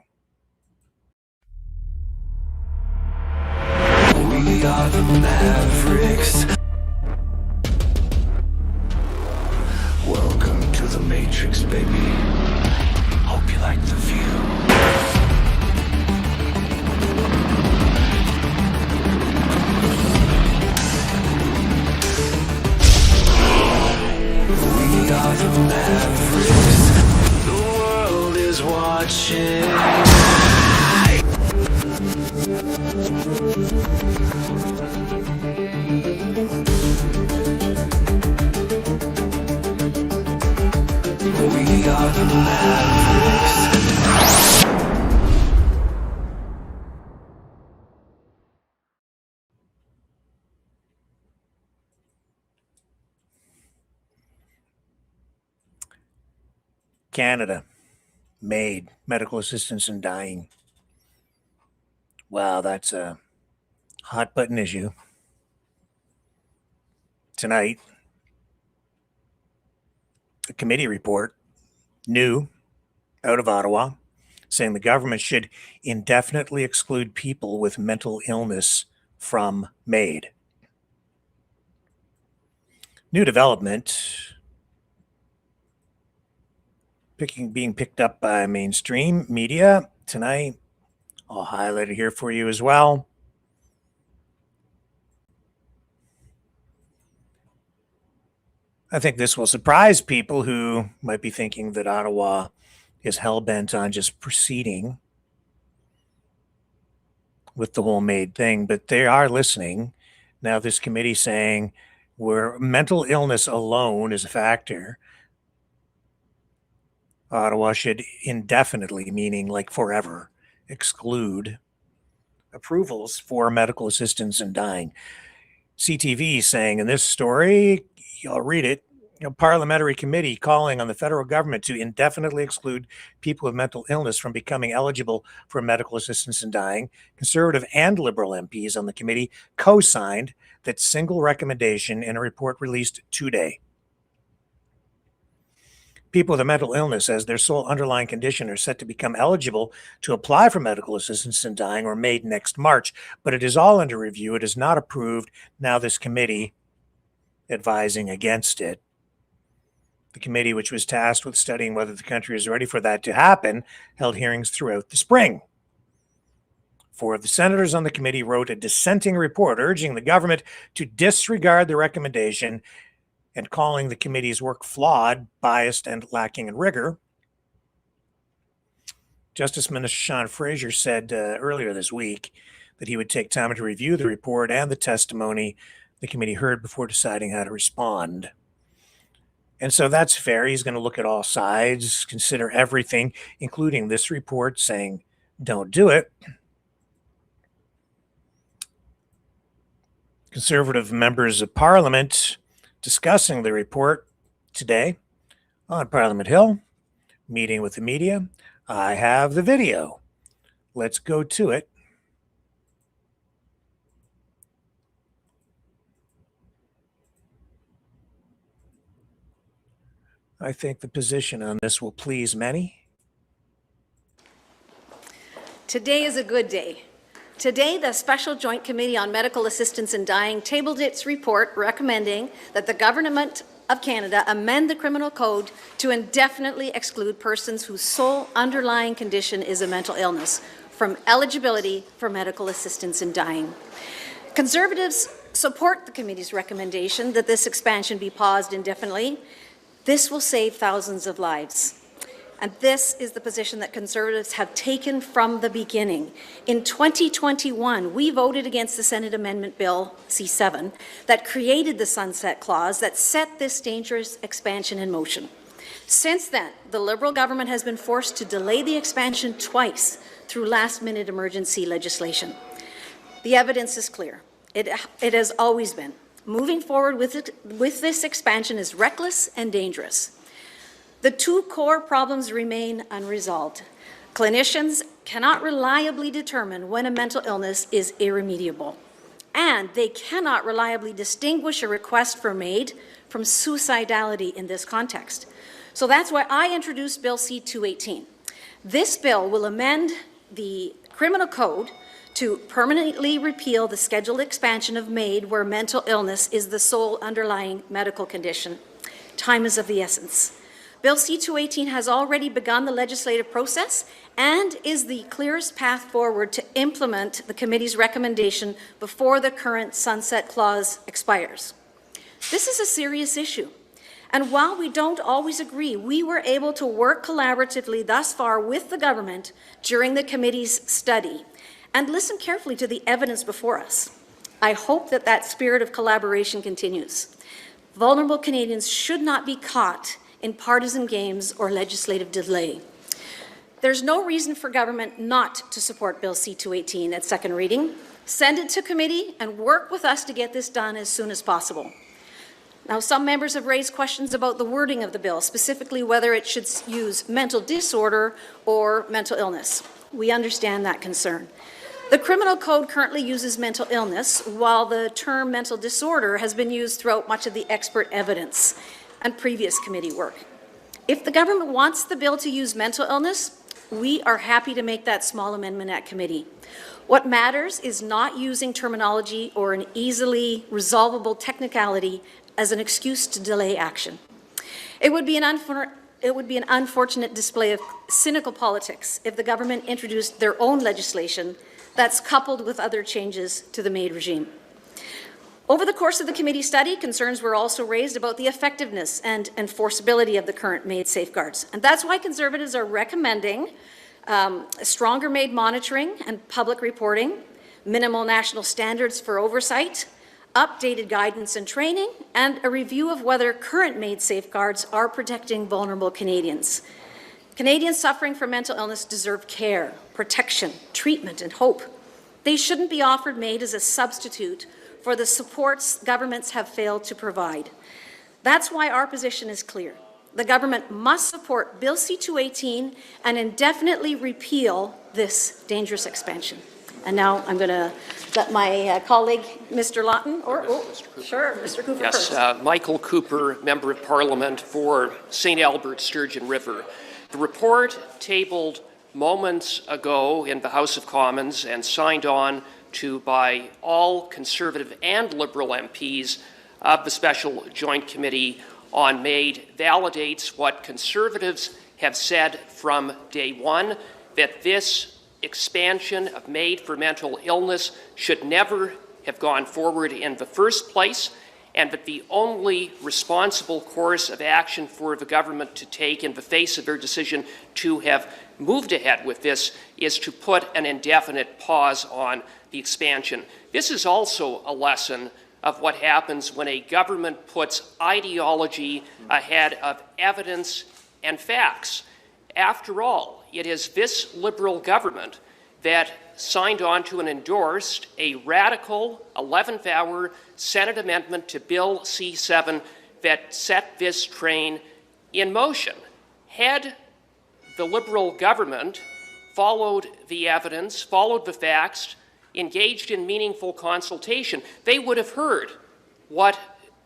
We are the Mavericks. Welcome to the Matrix, baby. Hope you like the view. We are the Mavericks. The world is watching. We are the Mavericks. Canada, MAID, medical assistance in dying. Wow, that's a hot button issue. Tonight, a committee report, new, out of Ottawa, saying the government should indefinitely exclude people with mental illness from MAID. New development being picked up by mainstream media tonight. I'll highlight it here for you as well. I think this will surprise people who might be thinking that Ottawa is hell-bent on just proceeding with the whole MAID thing, but they are listening. Now this committee saying where mental illness alone is a factor, Ottawa should indefinitely, meaning like forever, exclude approvals for medical assistance in dying. CTV saying in this story, I'll read it, parliamentary committee calling on the federal government to indefinitely exclude people with mental illness from becoming eligible for medical assistance in dying. Conservative and Liberal MPs on the committee co-signed that single recommendation in a report released today. People with a mental illness as their sole underlying condition are set to become eligible to apply for medical assistance in dying or MAID next March, but it is all under review. It is not approved. Now this committee advising against it. The committee, which was tasked with studying whether the country is ready for that to happen, held hearings throughout the spring. 4 of the senators on the committee wrote a dissenting report urging the government to disregard the recommendation and calling the committee's work flawed, biased, and lacking in rigor. Justice Minister Sean Fraser said earlier this week that he would take time to review the report and the testimony the committee heard before deciding how to respond. And so that's fair. He's going to look at all sides, consider everything, including this report saying, don't do it. Conservative members of Parliament discussing the report today on Parliament Hill, meeting with the media. I have the video. Let's go to it. I think the position on this will please many. Today is a good day. Today, the Special Joint Committee on Medical Assistance in Dying tabled its report recommending that the Government of Canada amend the Criminal Code to indefinitely exclude persons whose sole underlying condition is a mental illness from eligibility for medical assistance in dying. Conservatives support the committee's recommendation that this expansion be paused indefinitely. This will save thousands of lives. And this is the position that Conservatives have taken from the beginning. In 2021, we voted against the Senate Amendment Bill C7 that created the sunset clause that set this dangerous expansion in motion. Since then, the Liberal government has been forced to delay the expansion twice through last-minute emergency legislation. The evidence is clear. It has always been. Moving forward with this expansion is reckless and dangerous. The 2 core problems remain unresolved. Clinicians cannot reliably determine when a mental illness is irremediable, and they cannot reliably distinguish a request for MAID from suicidality in this context. So that's why I introduced Bill C-218. This bill will amend the Criminal Code to permanently repeal the scheduled expansion of MAID where mental illness is the sole underlying medical condition. Time is of the essence. Bill C-218 has already begun the legislative process and is the clearest path forward to implement the committee's recommendation before the current sunset clause expires. This is a serious issue, and while we don't always agree, we were able to work collaboratively thus far with the government during the committee's study and listen carefully to the evidence before us. I hope that that spirit of collaboration continues. Vulnerable Canadians should not be caught in partisan games or legislative delay. There's no reason for government not to support Bill C-218 at second reading. Send it to committee and work with us to get this done as soon as possible. Now, some members have raised questions about the wording of the bill, specifically whether it should use mental disorder or mental illness. We understand that concern. The Criminal Code currently uses mental illness, while the term mental disorder has been used throughout much of the expert evidence and previous committee work. If the government wants the bill to use mental illness, we are happy to make that small amendment at committee. What matters is not using terminology or an easily resolvable technicality as an excuse to delay action. It would be an unfortunate display of cynical politics if the government introduced their own legislation that's coupled with other changes to the MAID regime. Over the course of the committee study, concerns were also raised about the effectiveness and enforceability of the current MAID safeguards. And that's why Conservatives are recommending stronger MAID monitoring and public reporting, minimal national standards for oversight, updated guidance and training, and a review of whether current MAID safeguards are protecting vulnerable Canadians. Canadians suffering from mental illness deserve care, protection, treatment, and hope. They shouldn't be offered MAID as a substitute for the supports governments have failed to provide. That's why our position is clear. The government must support Bill C-218 and indefinitely repeal this dangerous expansion. And now I'm going to let my colleague, Mr. Lawton, Mr. Cooper yes, first. Michael Cooper, Member of Parliament for St. Albert, Sturgeon River. The report tabled moments ago in the House of Commons and signed on to by all Conservative and Liberal MPs of the Special Joint Committee on MAID validates what Conservatives have said from day one, that this expansion of MAID for mental illness should never have gone forward in the first place, and that the only responsible course of action for the government to take in the face of their decision to have moved ahead with this is to put an indefinite pause on the expansion. This is also a lesson of what happens when a government puts ideology ahead of evidence and facts. After all, it is this Liberal government that signed on to and endorsed a radical 11th-hour Senate amendment to Bill C-7 that set this train in motion. Had the Liberal government followed the evidence, followed the facts, engaged in meaningful consultation, they would have heard what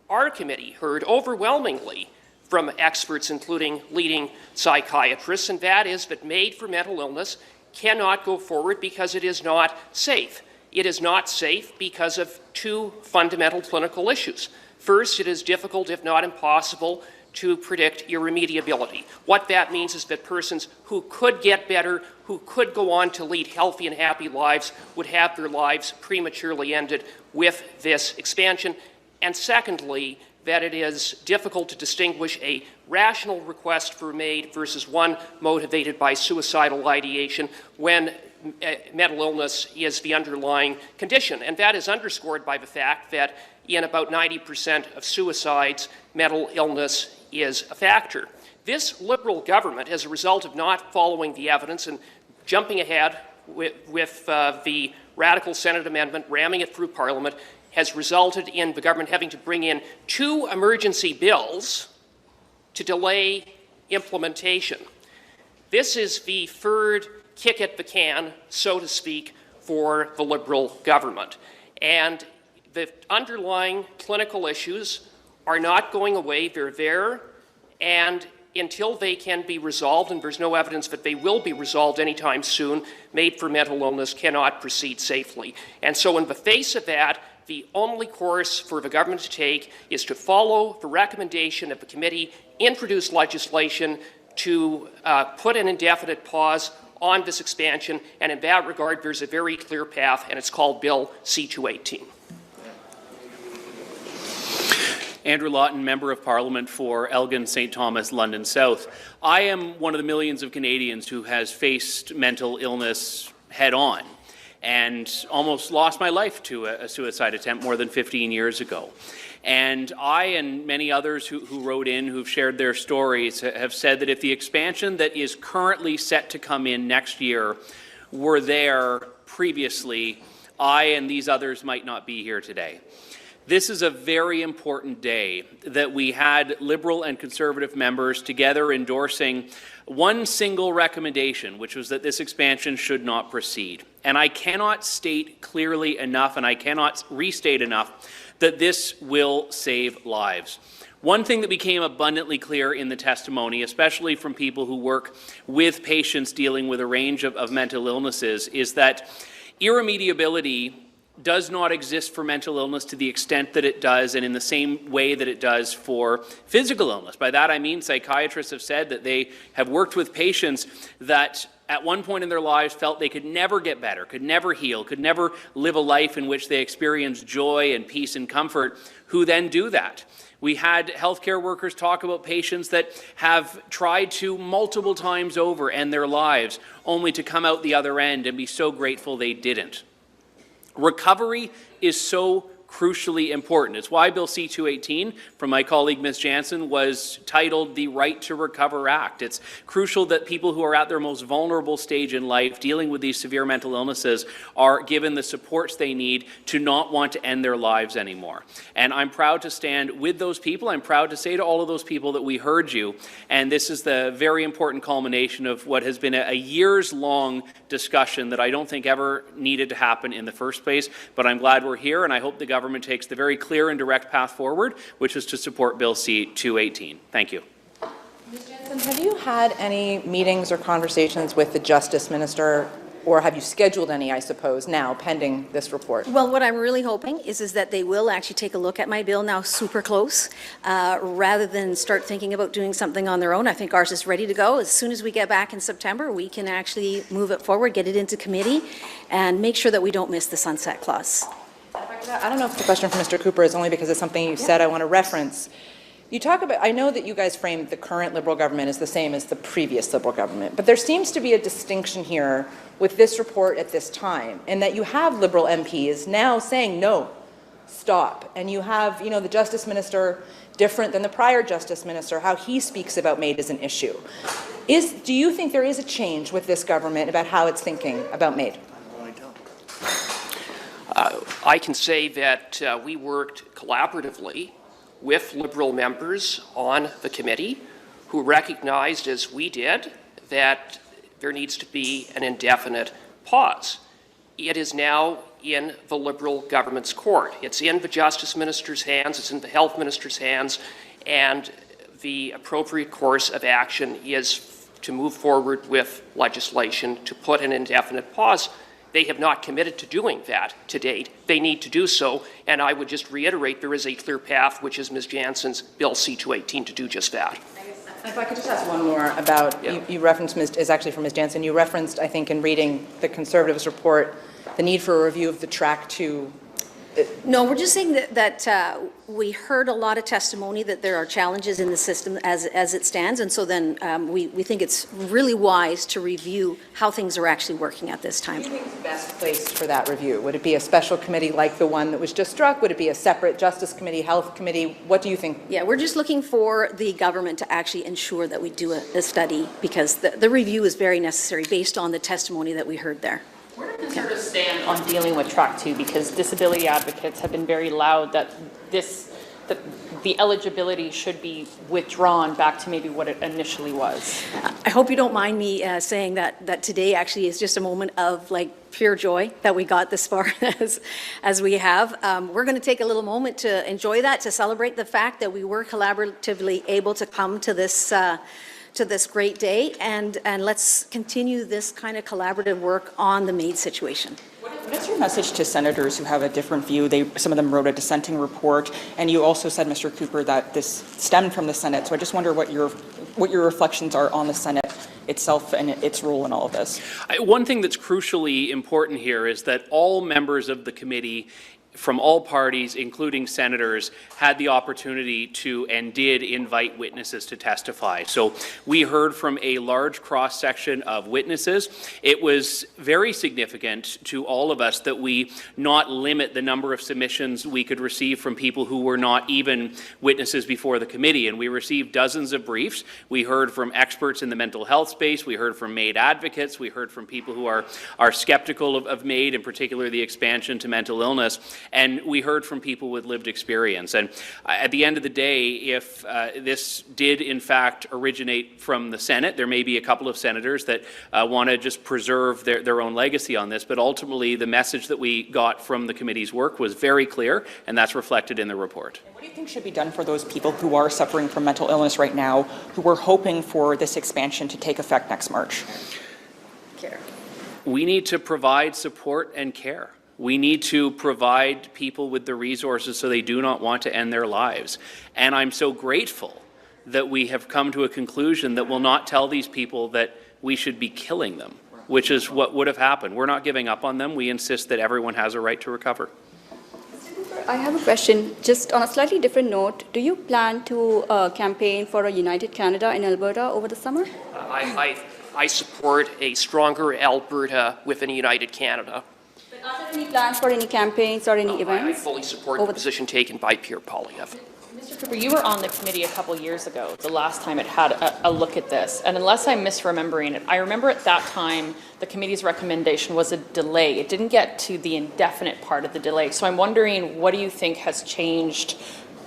our committee heard overwhelmingly from experts, including leading psychiatrists, and that is that MAID for mental illness cannot go forward because it is not safe. It is not safe because of two fundamental clinical issues. First, it is difficult, if not impossible, to predict irremediability. What that means is that persons who could get better, who could go on to lead healthy and happy lives, would have their lives prematurely ended with this expansion. And secondly, that it is difficult to distinguish a rational request for MAID versus one motivated by suicidal ideation when mental illness is the underlying condition. And that is underscored by the fact that in about 90% of suicides, mental illness is a factor. This Liberal government, as a result of not following the evidence and jumping ahead with the radical Senate amendment, ramming it through Parliament, has resulted in the government having to bring in 2 emergency bills to delay implementation. This is the third kick at the can, so to speak, for the Liberal government. And the underlying clinical issues are not going away. They're there, and until they can be resolved, and there's no evidence that they will be resolved anytime soon, MAID for mental illness cannot proceed safely. And so in the face of that, the only course for the government to take is to follow the recommendation of the committee, introduce legislation to put an indefinite pause on this expansion, and in that regard, there's a very clear path, and it's called Bill C-218. Andrew Lawton, Member of Parliament for Elgin, St. Thomas, London South. I am one of the millions of Canadians who has faced mental illness head-on and almost lost my life to a suicide attempt more than 15 years ago. And I and many others who wrote in, who've shared their stories, have said that if the expansion that is currently set to come in next year were there previously, I and these others might not be here today. This is a very important day that we had Liberal and Conservative members together endorsing one single recommendation, which was that this expansion should not proceed. And I cannot state clearly enough, and I cannot restate enough, that this will save lives. One thing that became abundantly clear in the testimony, especially from people who work with patients dealing with a range of mental illnesses, is that irremediability does not exist for mental illness to the extent that it does and in the same way that it does for physical illness. By that I mean psychiatrists have said that they have worked with patients that at one point in their lives felt they could never get better, could never heal, could never live a life in which they experienced joy and peace and comfort, who then do that. We had healthcare workers talk about patients that have tried to multiple times over end their lives only to come out the other end and be so grateful they didn't. Recovery is so crucially important. It's why Bill C-218 from my colleague Ms. Jansen was titled the Right to Recover Act. It's crucial that people who are at their most vulnerable stage in life dealing with these severe mental illnesses are given the supports they need to not want to end their lives anymore. And I'm proud to stand with those people. I'm proud to say to all of those people that we heard you, and this is the very important culmination of what has been a years-long discussion that I don't think ever needed to happen in the first place, but I'm glad we're here, and I hope the government takes the very clear and direct path forward, which is to support Bill C-218. Thank you. Ms. Jansen, have you had any meetings or conversations with the Justice Minister, or have you scheduled any, I suppose, now, pending this report? Well, what I'm really hoping is that they will actually take a look at my bill now super close, rather than start thinking about doing something on their own. I think ours is ready to go. As soon as we get back in September, we can actually move it forward, get it into committee, and make sure that we don't miss the sunset clause. I don't know if the question for Mr. Cooper is only because it's something you said I want to reference. You talk about, I know that you guys framed the current Liberal government as the same as the previous Liberal government, but there seems to be a distinction here with this report at this time, in that you have Liberal MPs now saying, no, stop. And you have, the Justice Minister, different than the prior Justice Minister, how he speaks about MAID as an issue. Do you think there is a change with this government about how it's thinking about MAID? I can say that we worked collaboratively with Liberal members on the committee who recognized, as we did, that there needs to be an indefinite pause. It is now in the Liberal government's court. It's in the Justice Minister's hands, it's in the Health Minister's hands, and the appropriate course of action is to move forward with legislation to put an indefinite pause. They have not committed to doing that to date. They need to do so, and I would just reiterate there is a clear path, which is Ms. Jansen's Bill C-218, to do just that. If I could just ask one more about, you referenced, is actually from Ms. Jansen, you referenced, I think, in reading the Conservatives' report, the need for a review of the Track 2. No, we're just saying that we heard a lot of testimony that there are challenges in the system as it stands, and so then we think it's really wise to review how things are actually working at this time. What do you think is best placed for that review? Would it be a special committee like the one that was just struck? Would it be a separate Justice Committee, Health Committee? What do you think? Yeah, we're just looking for the government to actually ensure that we do a study, because the review is very necessary based on the testimony that we heard there. Where do Conservatives stand on dealing with Track 2? Because disability advocates have been very loud that the eligibility should be withdrawn back to maybe what it initially was. I hope you don't mind me saying that today actually is just a moment of pure joy that we got this far as we have. We're going to take a little moment to enjoy that, to celebrate the fact that we were collaboratively able to come to this great day, and let's continue this kind of collaborative work on the MAID situation. What is your message to senators who have a different view? Some of them wrote a dissenting report, and you also said, Mr. Cooper, that this stemmed from the Senate. So I just wonder what your reflections are on the Senate itself and its role in all of this. One thing that's crucially important here is that all members of the committee from all parties, including senators, had the opportunity to and did invite witnesses to testify. So we heard from a large cross-section of witnesses. It was very significant to all of us that we not limit the number of submissions we could receive from people who were not even witnesses before the committee. And we received dozens of briefs. We heard from experts in the mental health space. We heard from MAID advocates. We heard from people who are skeptical of MAID, in particular the expansion to mental illness. And we heard from people with lived experience. And at the end of the day, if this did in fact originate from the Senate, there may be a couple of senators that want to just preserve their own legacy on this, but ultimately the message that we got from the committee's work was very clear, and that's reflected in the report. What do you think should be done for those people who are suffering from mental illness right now, who are hoping for this expansion to take effect next March? We need to provide support and care. We need to provide people with the resources so they do not want to end their lives. And I'm so grateful that we have come to a conclusion that will not tell these people that we should be killing them, which is what would have happened. We're not giving up on them. We insist that everyone has a right to recover. I have a question, just on a slightly different note. Do you plan to campaign for a United Canada in Alberta over the summer? I support a stronger Alberta with a united Canada. But are there any plans for any campaigns or any events? I fully support the position taken by Pierre Poilievre. Mr. Cooper, you were on the committee a couple years ago, the last time it had a look at this. And unless I'm misremembering it, I remember at that time the committee's recommendation was a delay. It didn't get to the indefinite part of the delay. So I'm wondering, what do you think has changed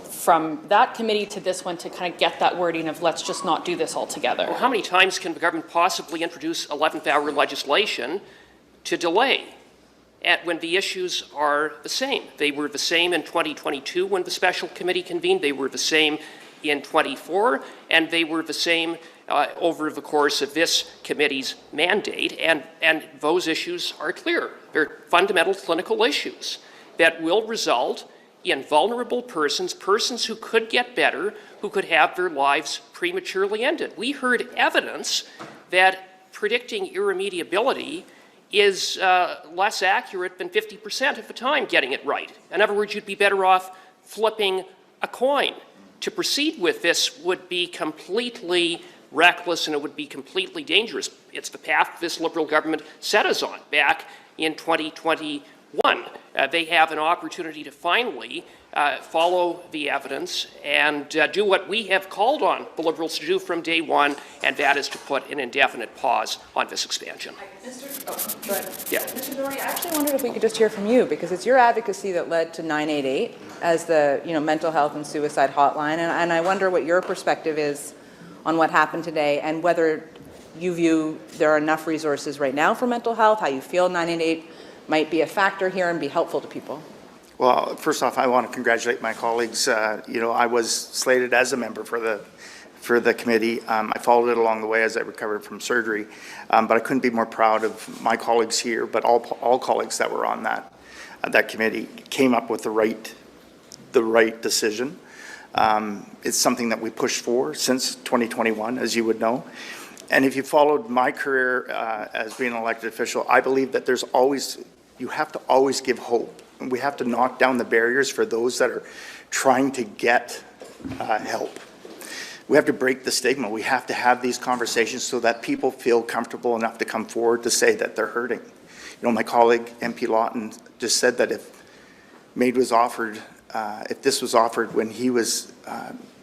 from that committee to this one to kind of get that wording of let's just not do this altogether? Well, how many times can the government possibly introduce 11th hour legislation to delay when the issues are the same? They were the same in 2022 when the special committee convened. They were the same in 24, and they were the same over the course of this committee's mandate. And those issues are clear. They're fundamental clinical issues that will result in vulnerable persons who could get better, who could have their lives prematurely ended. We heard evidence that predicting irremediability is less accurate than 50% of the time getting it right. In other words, you'd be better off flipping a coin. To proceed with this would be completely reckless, and it would be completely dangerous. It's the path this Liberal government set us on back in 2021. They have an opportunity to finally follow the evidence and do what we have called on the Liberals to do from day one, and that is to put an indefinite pause on this expansion. Go ahead. Yeah. Mr. Doherty, I actually wondered if we could just hear from you, because it's your advocacy that led to 988 as the mental health and suicide hotline, and I wonder what your perspective is on what happened today and whether you view there are enough resources right now for mental health, how you feel 988 might be a factor here and be helpful to people. Well, first off, I want to congratulate my colleagues. I was slated as a member for the committee. I followed it along the way as I recovered from surgery, but I couldn't be more proud of my colleagues here, but all colleagues that were on that committee came up with the right decision. It's something that we pushed for since 2021, as you would know. And if you followed my career as being an elected official, I believe that you have to always give hope. And we have to knock down the barriers for those that are trying to get help. We have to break the stigma. We have to have these conversations so that people feel comfortable enough to come forward to say that they're hurting. My colleague, MP Lawton, just said that if this was offered when he was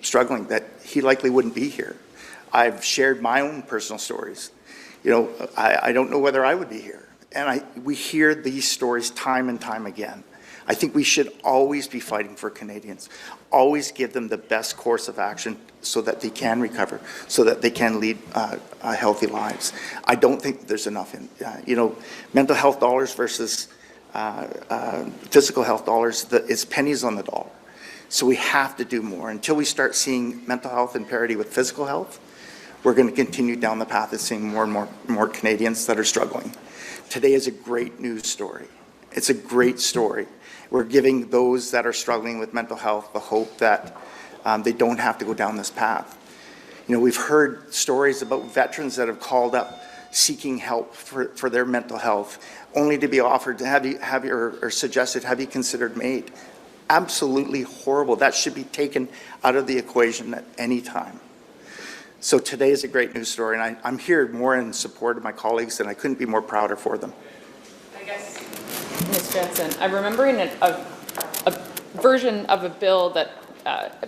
struggling, that he likely wouldn't be here. I've shared my own personal stories. I don't know whether I would be here. And we hear these stories time and time again. I think we should always be fighting for Canadians, always give them the best course of action so that they can recover, so that they can lead healthy lives. I don't think there's enough mental health dollars versus physical health dollars, it's pennies on the dollar. So we have to do more. Until we start seeing mental health in parity with physical health, we're going to continue down the path of seeing more and more Canadians that are struggling. Today is a great news story. It's a great story. We're giving those that are struggling with mental health the hope that they don't have to go down this path. We've heard stories about veterans that have called up seeking help for their mental health, only to be offered to or suggested, have you considered MAID? Absolutely horrible. That should be taken out of the equation at any time. So today is a great news story, and I'm here more in support of my colleagues, and I couldn't be more prouder for them. I guess, Ms. Jensen, I'm remembering a version of a bill that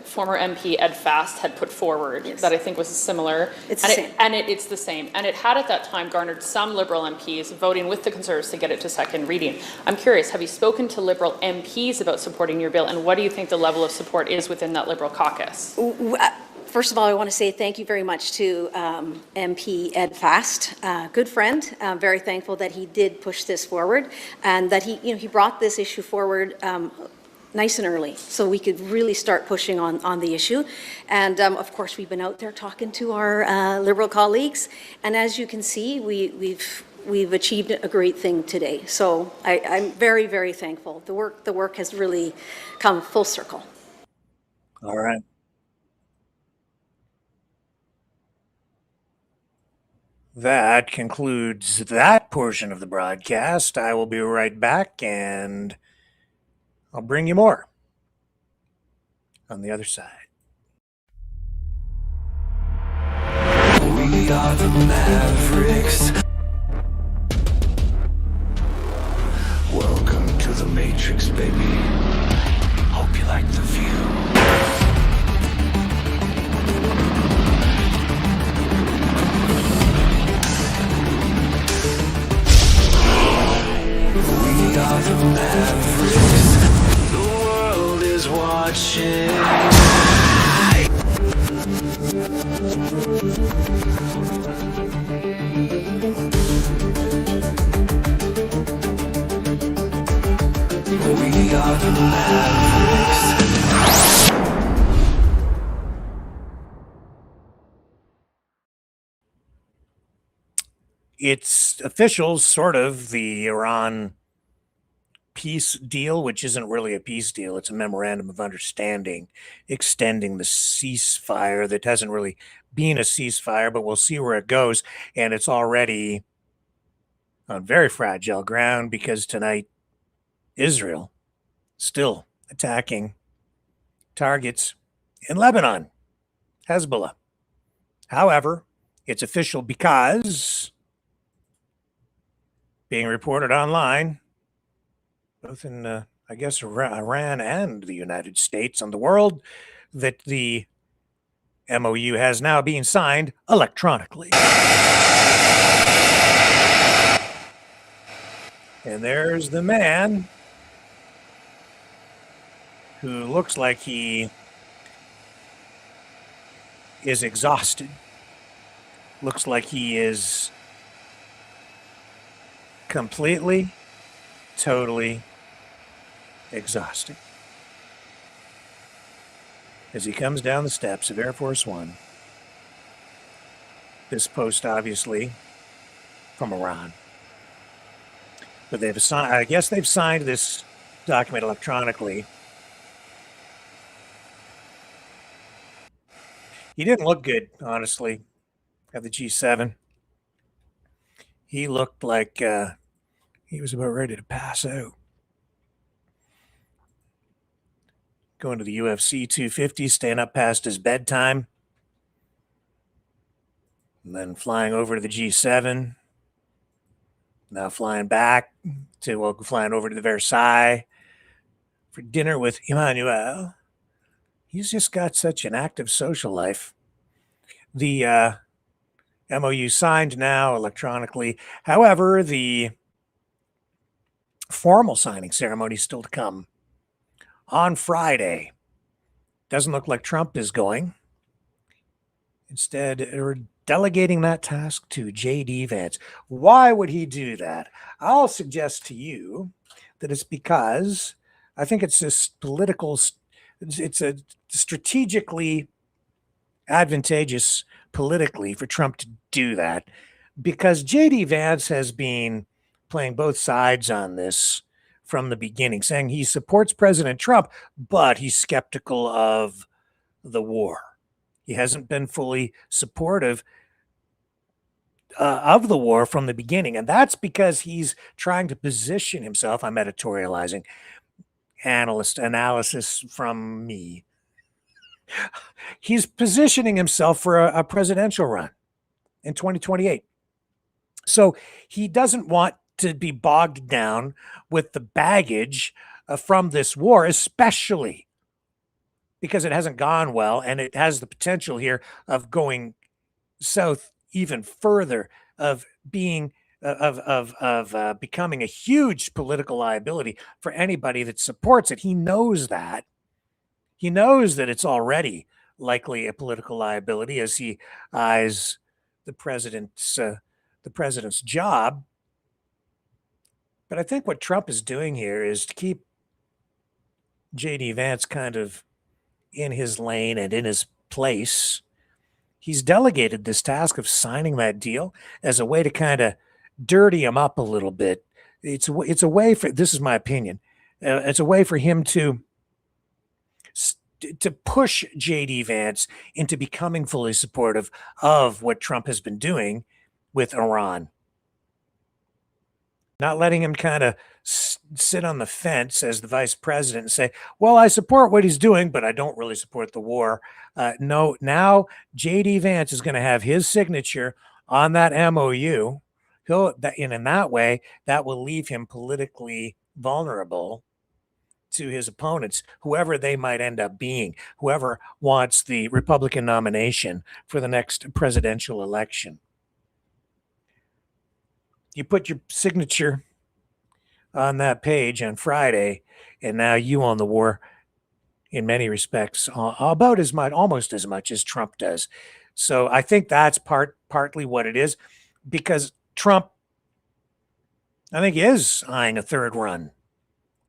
former MP Ed Fast had put forward that I think was similar. It's the same. It's the same. And it had at that time garnered some Liberal MPs voting with the Conservatives to get it to second reading. I'm curious, have you spoken to Liberal MPs about supporting your bill, and what do you think the level of support is within that Liberal caucus? First of all, I want to say thank you very much to MP Ed Fast, good friend. I'm very thankful that he did push this forward, and that he brought this issue forward nice and early, so we could really start pushing on the issue. And of course, we've been out there talking to our Liberal colleagues, and as you can see, we've achieved a great thing today. So I'm very, very thankful. The work has really come full circle. All right. That concludes that portion of the broadcast. I will be right back, and I'll bring you more on the other side. We are the Mavericks. Welcome to the Matrix, baby. Hope you like the view. We are the Mavericks. The world is watching. We are the Mavericks. It's official, sort of, the Iran peace deal, which isn't really a peace deal. It's a memorandum of understanding extending the ceasefire that hasn't really been a ceasefire, but we'll see where it goes. And it's already on very fragile ground because tonight Israel still attacking targets in Lebanon, Hezbollah. However, it's official because being reported online, both in, I guess, Iran and the United States and the world, that the MOU has now been signed electronically. And there's the man who looks like he is exhausted. Looks like he is completely, totally exhausted as he comes down the steps of Air Force One. This post, obviously, from Iran. But they've signed, I guess they've signed this document electronically. He didn't look good, honestly, at the G7. He looked like he was about ready to pass out. Going to the UFC 250, staying up past his bedtime. And then flying over to the G7. Now flying back to, well, flying over to the Versailles for dinner with Emmanuel. He's just got such an active social life. The MOU signed now electronically. However, the formal signing ceremony is still to come on Friday. Doesn't look like Trump is going. Instead, we're delegating that task to J.D. Vance. Why would he do that? I'll suggest to you that it's because I think it's this political, it's a strategically advantageous politically for Trump to do that, because J.D. Vance has been playing both sides on this from the beginning, saying he supports President Trump, but he's skeptical of the war. He hasn't been fully supportive of the war from the beginning, and that's because he's trying to position himself. I'm editorializing, analysis from me. He's positioning himself for a presidential run in 2028. So he doesn't want to be bogged down with the baggage from this war, especially because it hasn't gone well, and it has the potential here of going south even further, of being becoming a huge political liability for anybody that supports it. He knows that. He knows that it's already likely a political liability as he eyes the president's job. But I think what Trump is doing here is to keep J.D. Vance kind of in his lane and in his place. He's delegated this task of signing that deal as a way to kind of dirty him up a little bit. It's a way for, this is my opinion, it's a way for him to push J.D. Vance into becoming fully supportive of what Trump has been doing with Iran. Not letting him kind of sit on the fence as the vice president and say, well, I support what he's doing, but I don't really support the war. No, now J.D. Vance is going to have his signature on that MOU. In that way, that will leave him politically vulnerable to his opponents, whoever they might end up being, whoever wants the Republican nomination for the next presidential election. You put your signature on that page on Friday, and now you own the war in many respects, about as much, almost as much as Trump does. So I think that's partly what it is, because Trump, I think, is eyeing a third run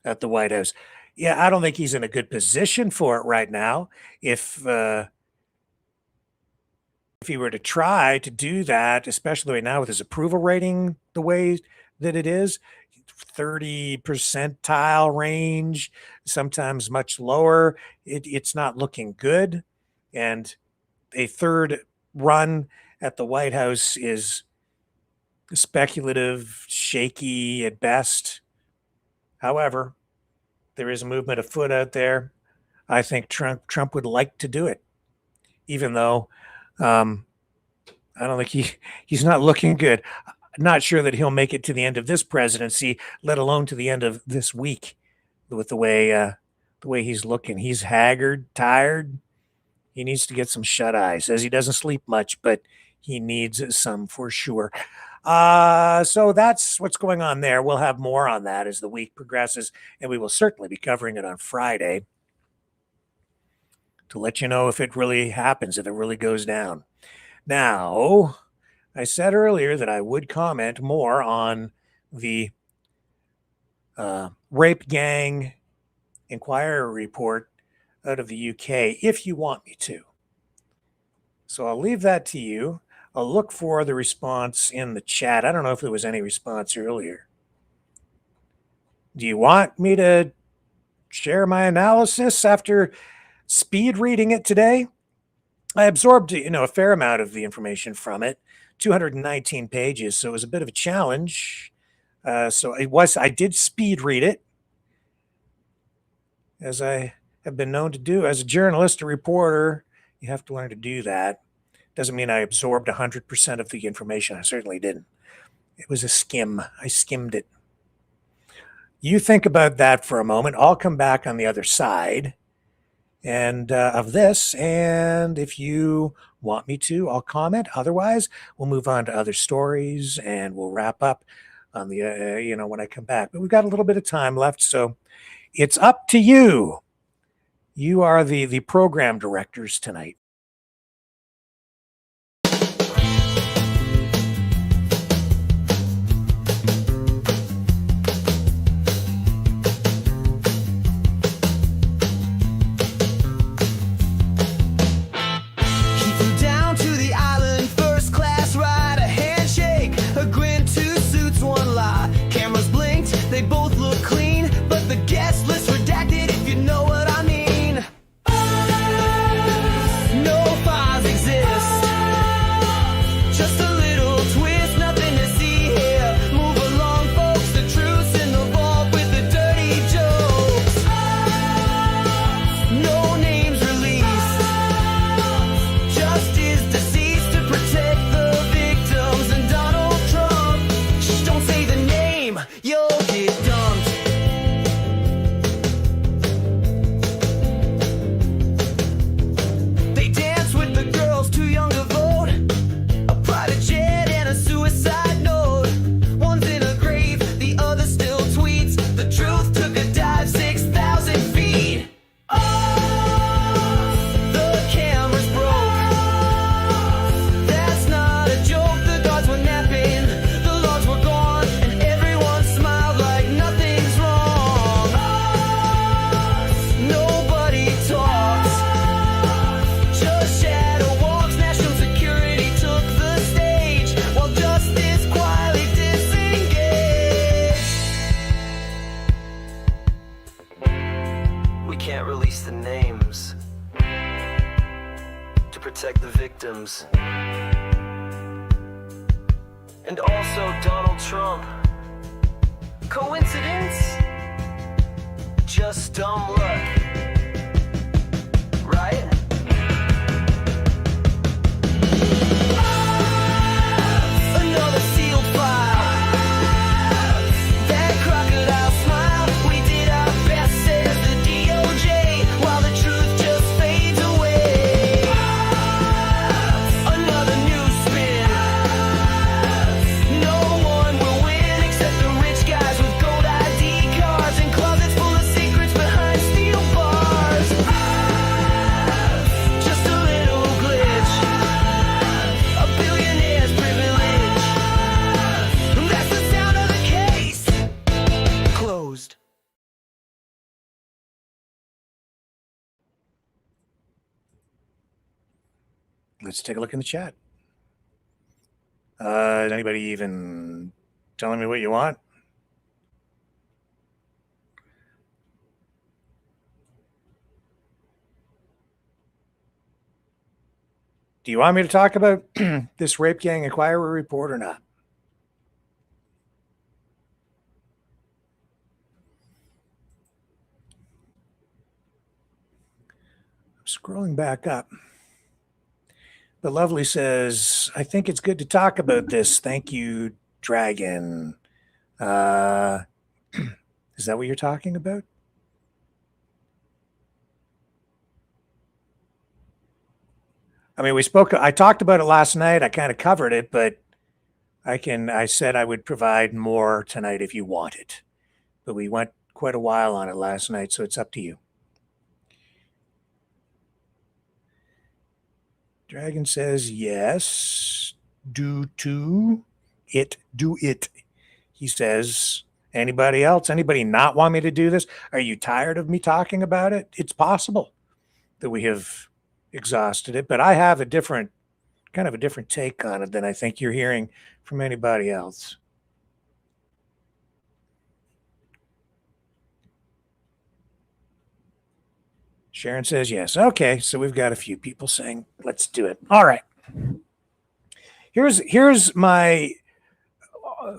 at the White House. Yeah, I don't think he's in a good position for it right now. If he were to try to do that, especially right now with his approval rating the way that it is, 30 percentile range, sometimes much lower, it's not looking good. And a third run at the White House is speculative, shaky at best. However, there is a movement afoot out there. I think Trump would like to do it, even though I don't think he's not looking good. Not sure that he'll make it to the end of this presidency, let alone to the end of this week, with the way he's looking. He's haggard, tired. He needs to get some shut-eye. Says he doesn't sleep much, but he needs some for sure. So that's what's going on there. We'll have more on that as the week progresses, and we will certainly be covering it on Friday to let you know if it really happens, if it really goes down. Now, I said earlier that I would comment more on the rape gang inquiry report out of the UK if you want me to. So I'll leave that to you. I'll look for the response in the chat. I don't know if there was any response earlier. Do you want me to share my analysis after speed reading it today? I absorbed, a fair amount of the information from it, 219 pages, so it was a bit of a challenge. I did speed read it, as I have been known to do. As a journalist, a reporter, you have to learn to do that. Doesn't mean I absorbed 100% of the information. I certainly didn't. It was a skim. I skimmed it. You think about that for a moment. I'll come back on the other side of this, and if you want me to, I'll comment. Otherwise, we'll move on to other stories, and we'll wrap up on the when I come back. But we've got a little bit of time left, so it's up to you. You are the program directors tonight. They both look clean, but the guest list redacted, if you know what I mean. can't release the names to protect the victims. And also Donald Trump. Coincidence? Just dumb luck. Right? Another sealed file. That crocodile smile. We did our best, says the DOJ, while the truth just fades away. Another new spin. No one will win except the rich guys with gold ID cards and closets full of secrets behind steel bars. Just a little glitch. A billionaire's privilege. That's the sound of the case. Closed. Let's take a look in the chat. Is anybody even telling me what you want? Do you want me to talk about this rape gang inquiry report or not? I'm scrolling back up. But Lovely says, I think it's good to talk about this. Thank you, Dragon. Is that what you're talking about? I mean, I talked about it last night. I kind of covered it, but I said I would provide more tonight if you want it. But we went quite a while on it last night, so it's up to you. Dragon says, yes, do it. He says, anybody else? Anybody not want me to do this? Are you tired of me talking about it? It's possible that we have exhausted it, but I have a different take on it than I think you're hearing from anybody else. Sharon says yes. Okay, so we've got a few people saying let's do it. All right. Here's my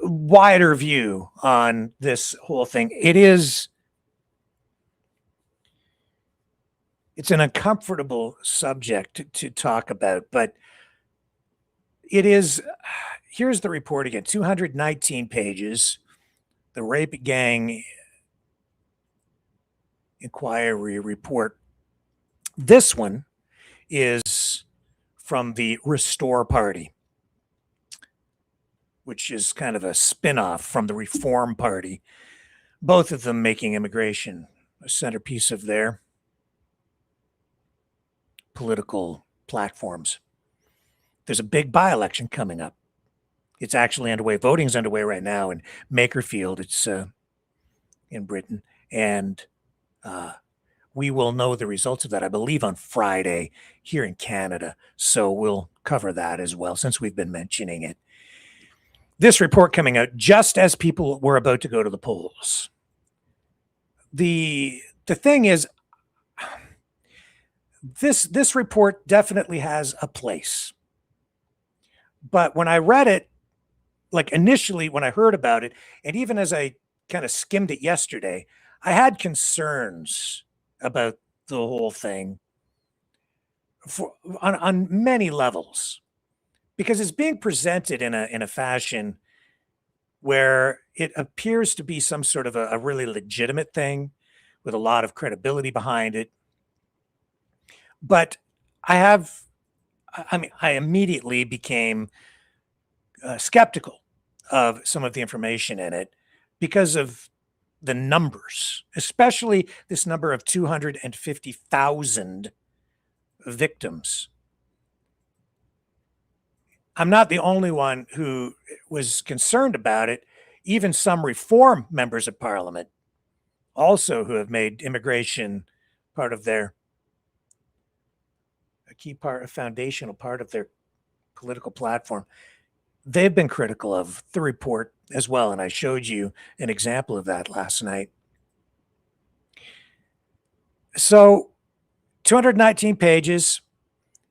wider view on this whole thing. It's an uncomfortable subject to talk about, but here's the report again, 219 pages, the rape gang inquiry report. This one is from the Restore Party, which is kind of a spin-off from the Reform Party, both of them making immigration a centerpiece of their political platforms. There's a big by-election coming up. It's actually underway. Voting's underway right now in Makerfield. It's in Britain. And we will know the results of that, I believe, on Friday here in Canada. So we'll cover that as well, since we've been mentioning it. This report coming out just as people were about to go to the polls. The thing is, this report definitely has a place. But when I read it, like initially when I heard about it, and even as I kind of skimmed it yesterday, I had concerns about the whole thing on many levels, because it's being presented in a fashion where it appears to be some sort of a really legitimate thing with a lot of credibility behind it. But I immediately became skeptical of some of the information in it because of the numbers, especially this number of 250,000 victims. I'm not the only one who was concerned about it. Even some Reform members of Parliament also, who have made immigration part of a foundational part of their political platform, they've been critical of the report as well. And I showed you an example of that last night. So 219 pages.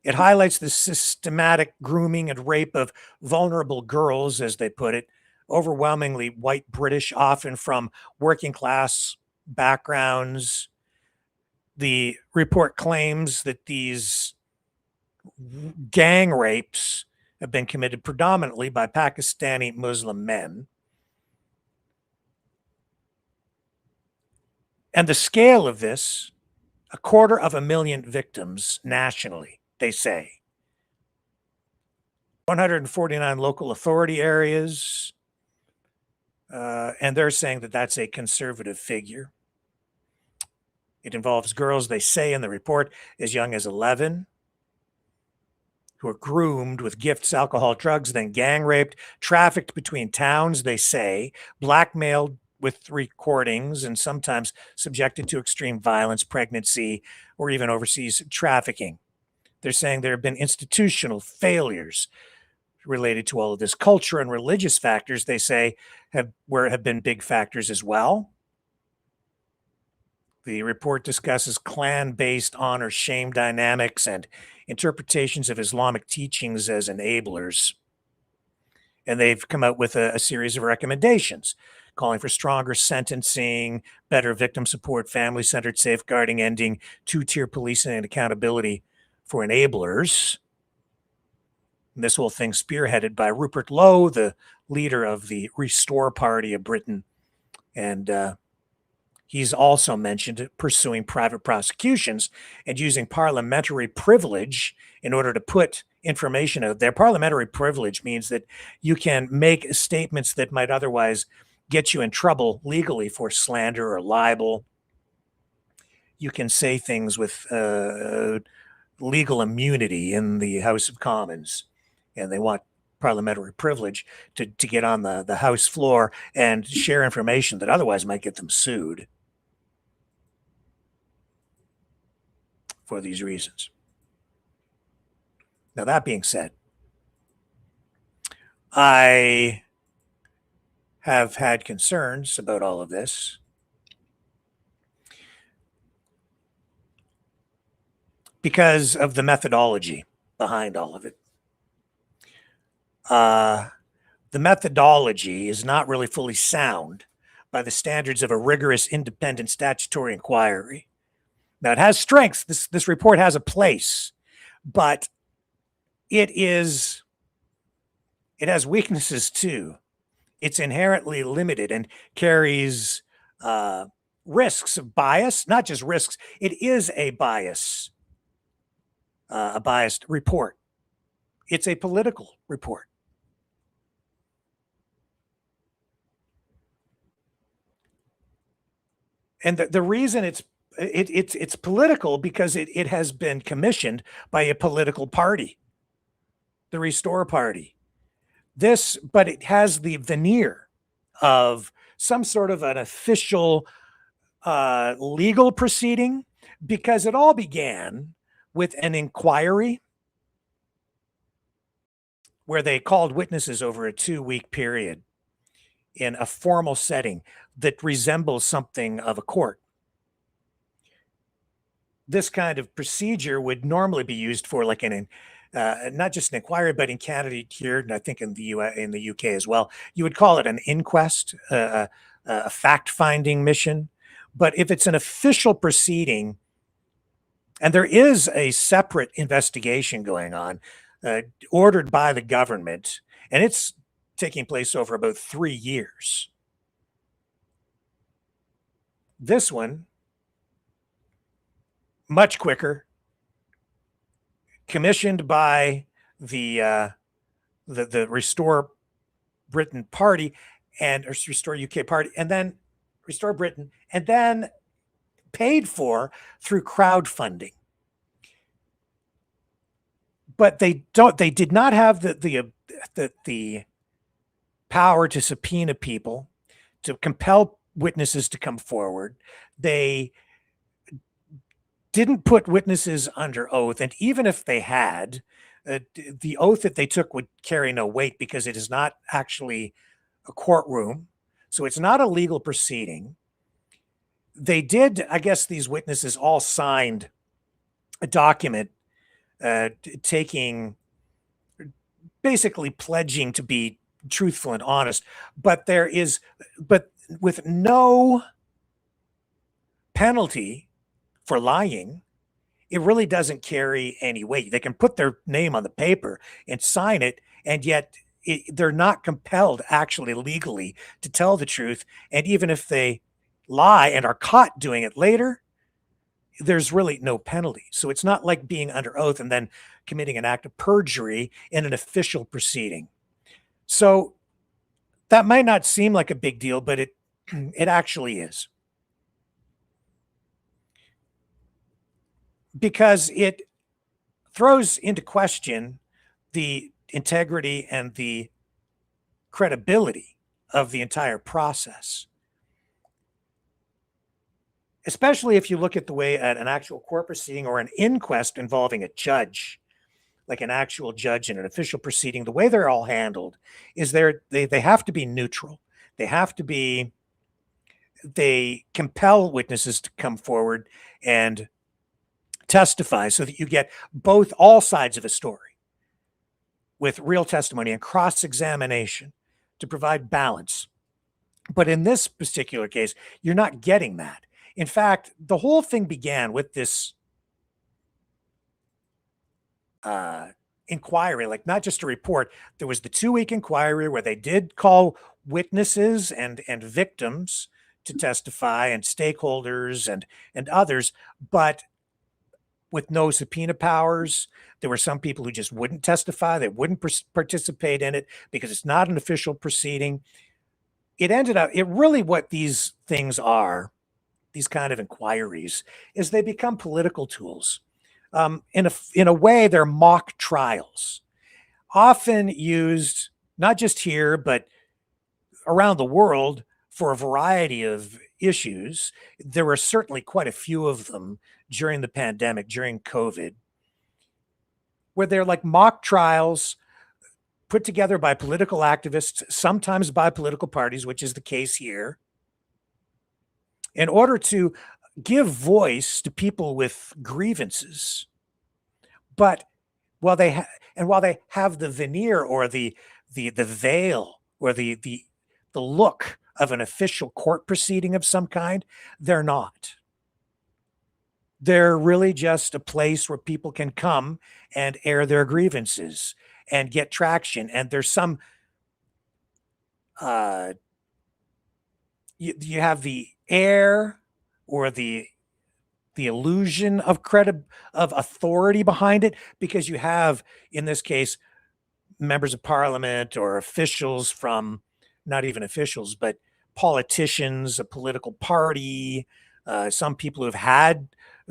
It highlights the systematic grooming and rape of vulnerable girls, as they put it, overwhelmingly white British, often from working class backgrounds. The report claims that these gang rapes have been committed predominantly by Pakistani Muslim men. And the scale of this, 250,000 victims nationally, they say. 149 local authority areas. And they're saying that that's a conservative figure. It involves girls, they say in the report, as young as 11, who are groomed with gifts, alcohol, drugs, then gang raped, trafficked between towns, they say, blackmailed with recordings, and sometimes subjected to extreme violence, pregnancy, or even overseas trafficking. They're saying there have been institutional failures related to all of this. Culture and religious factors, they say, have been big factors as well. The report discusses clan-based honor-shame dynamics and interpretations of Islamic teachings as enablers. And they've come out with a series of recommendations, calling for stronger sentencing, better victim support, family-centered safeguarding, ending two-tier policing and accountability for enablers. And this whole thing spearheaded by Rupert Lowe, the leader of the Restore Party of Britain. And he's also mentioned pursuing private prosecutions and using parliamentary privilege in order to put information out there. Parliamentary privilege means that you can make statements that might otherwise get you in trouble legally for slander or libel. You can say things with legal immunity in the House of Commons, and they want parliamentary privilege to get on the House floor and share information that otherwise might get them sued for these reasons. Now, that being said, I have had concerns about all of this because of the methodology behind all of it. The methodology is not really fully sound by the standards of a rigorous independent statutory inquiry. Now, it has strengths. This report has a place, but it has weaknesses too. It's inherently limited and carries risks of bias, not just risks. It is a biased report. It's a political report. And the reason it's political because it has been commissioned by a political party, the Restore Party. But it has the veneer of some sort of an official legal proceeding, because it all began with an inquiry where they called witnesses over a 2-week period in a formal setting that resembles something of a court. This kind of procedure would normally be used for like not just an inquiry, but in Canada here, and I think in the UK as well, you would call it an inquest, a fact-finding mission. But if it's an official proceeding, and there is a separate investigation going on, ordered by the government, and it's taking place over about 3 years. This one, much quicker, commissioned by the Restore Britain Party and Restore UK Party, and then Restore Britain, and then paid for through crowdfunding. But they did not have the power to subpoena people, to compel witnesses to come forward. They didn't put witnesses under oath, and even if they had, the oath that they took would carry no weight because it is not actually a courtroom, so it's not a legal proceeding. they did, I guess these witnesses all signed a document basically pledging to be truthful and honest, but with no penalty for lying, it really doesn't carry any weight. They can put their name on the paper and sign it, and yet they're not compelled actually legally to tell the truth. And even if they lie and are caught doing it later, there's really no penalty. So it's not like being under oath and then committing an act of perjury in an official proceeding. So that might not seem like a big deal, but it actually is. Because it throws into question the integrity and the credibility of the entire process. Especially if you look at the way at an actual court proceeding or an inquest involving a judge, like an actual judge in an official proceeding, the way they're all handled is they have to be neutral. They compel witnesses to come forward and testify so that you get all sides of a story with real testimony and cross-examination to provide balance. But in this particular case, you're not getting that. In fact, the whole thing began with this inquiry, like not just a report. There was the 2-week inquiry where they did call witnesses and victims to testify, and stakeholders and others, but with no subpoena powers. There were some people who just wouldn't testify. They wouldn't participate in it because it's not an official proceeding. It really what these things are, these kind of inquiries, is they become political tools. In a way, they're mock trials, often used not just here, but around the world for a variety of issues. There were certainly quite a few of them during the pandemic, during COVID, where they're like mock trials put together by political activists, sometimes by political parties, which is the case here, in order to give voice to people with grievances. But while they have the veneer or the veil or the look of an official court proceeding of some kind, they're not. They're really just a place where people can come and air their grievances and get traction. And there's some, you have the air or the illusion of authority behind it, because you have, in this case, members of parliament or officials from, not even officials, but politicians, a political party, some people who've had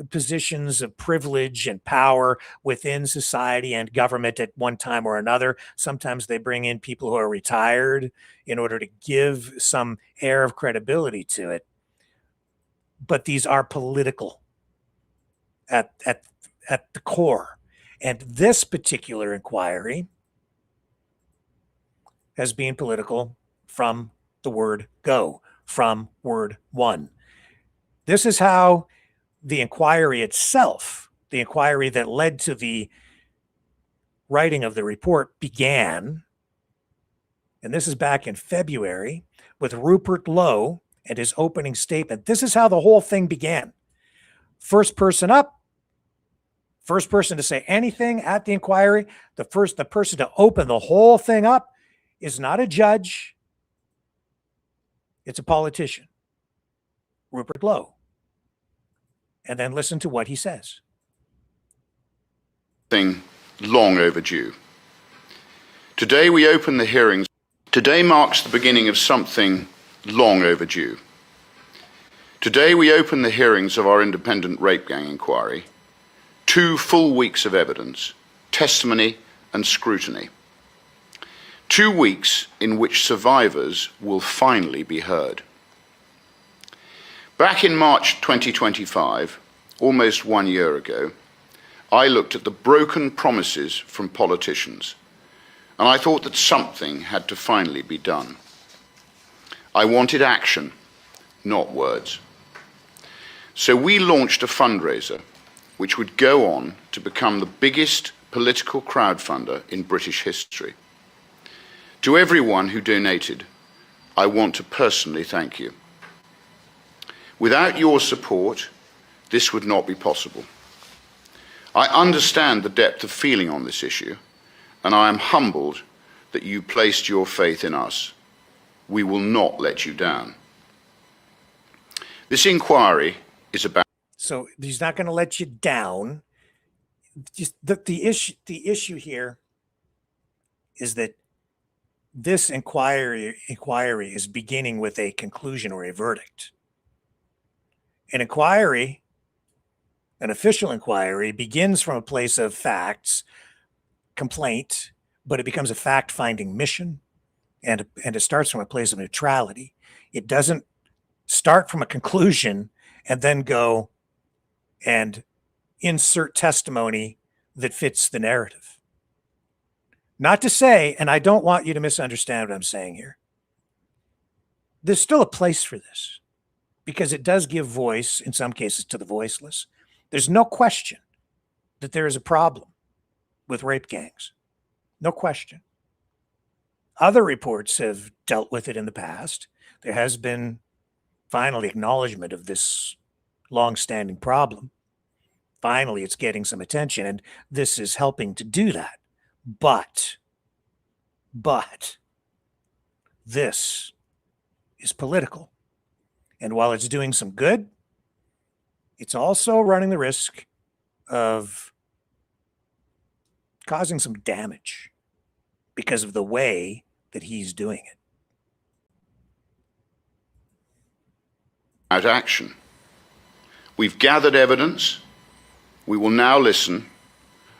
positions of privilege and power within society and government at one time or another. Sometimes they bring in people who are retired in order to give some air of credibility to it. But these are political at the core. And this particular inquiry has been political from the word go, from word one. This is how the inquiry itself, the inquiry that led to the writing of the report, began. And this is back in February with Rupert Lowe and his opening statement. This is how the whole thing began. First person up, first person to say anything at the inquiry, the person to open the whole thing up is not a judge. It's a politician, Rupert Lowe. And then listen to what he says. Long overdue. Today we open the hearings. Today marks the beginning of something long overdue. Today we open the hearings of our independent rape gang inquiry. 2 full weeks of evidence, testimony and scrutiny. 2 weeks in which survivors will finally be heard. Back in March 2025, almost 1 year ago, I looked at the broken promises from politicians, and I thought that something had to finally be done. I wanted action, not words. So we launched a fundraiser which would go on to become the biggest political crowdfunder in British history. To everyone who donated, I want to personally thank you. Without your support, this would not be possible. I understand the depth of feeling on this issue, and I am humbled that you placed your faith in us. We will not let you down. This inquiry is about... So he's not going to let you down. Just the issue here is that this inquiry is beginning with a conclusion or a verdict. An inquiry, an official inquiry, begins from a place of facts, complaint, but it becomes a fact-finding mission, and it starts from a place of neutrality. It doesn't start from a conclusion and then go and insert testimony that fits the narrative. Not to say, and I don't want you to misunderstand what I'm saying here, there's still a place for this because it does give voice, in some cases, to the voiceless. There's no question that there is a problem with rape gangs. No question. Other reports have dealt with it in the past. There has been finally acknowledgement of this long-standing problem. Finally, it's getting some attention, and this is helping to do that. But this is political. And while it's doing some good, it's also running the risk of causing some damage because of the way that he's doing it. About action. We've gathered evidence, we will now listen,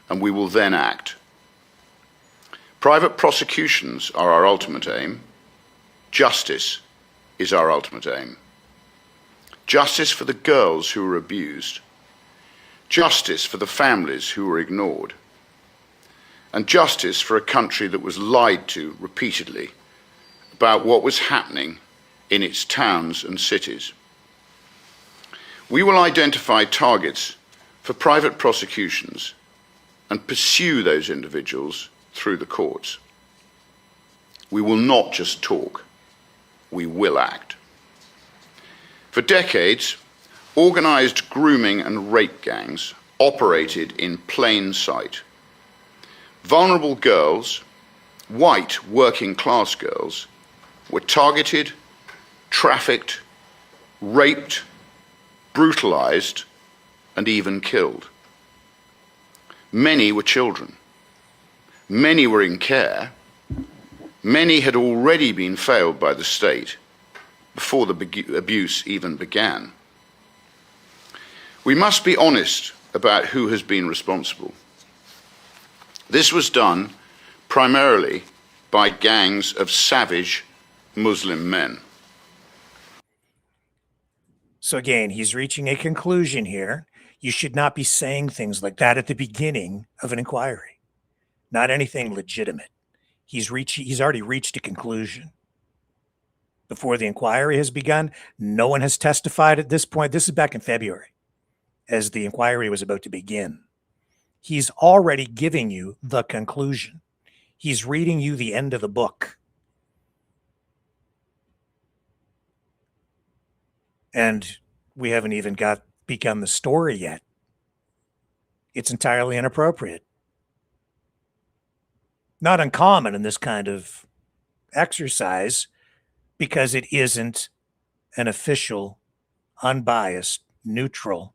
and we will then act. Private prosecutions are our ultimate aim. Justice is our ultimate aim. Justice for the girls who were abused. Justice for the families who were ignored. And justice for a country that was lied to repeatedly about what was happening in its towns and cities. We will identify targets for private prosecutions and pursue those individuals through the courts. We will not just talk, we will act. For decades, organized grooming and rape gangs operated in plain sight. Vulnerable girls, white working-class girls, were targeted, trafficked, raped, brutalized, and even killed. Many were children. Many were in care. Many had already been failed by the state before the abuse even began. We must be honest about who has been responsible. This was done primarily by gangs of savage Muslim men. So again, he's reaching a conclusion here. You should not be saying things like that at the beginning of an inquiry. Not anything legitimate. He's already reached a conclusion. Before the inquiry has begun, no one has testified at this point. This is back in February, as the inquiry was about to begin. He's already giving you the conclusion. He's reading you the end of the book. And we haven't even begun the story yet. It's entirely inappropriate. Not uncommon in this kind of exercise because it isn't an official, unbiased, neutral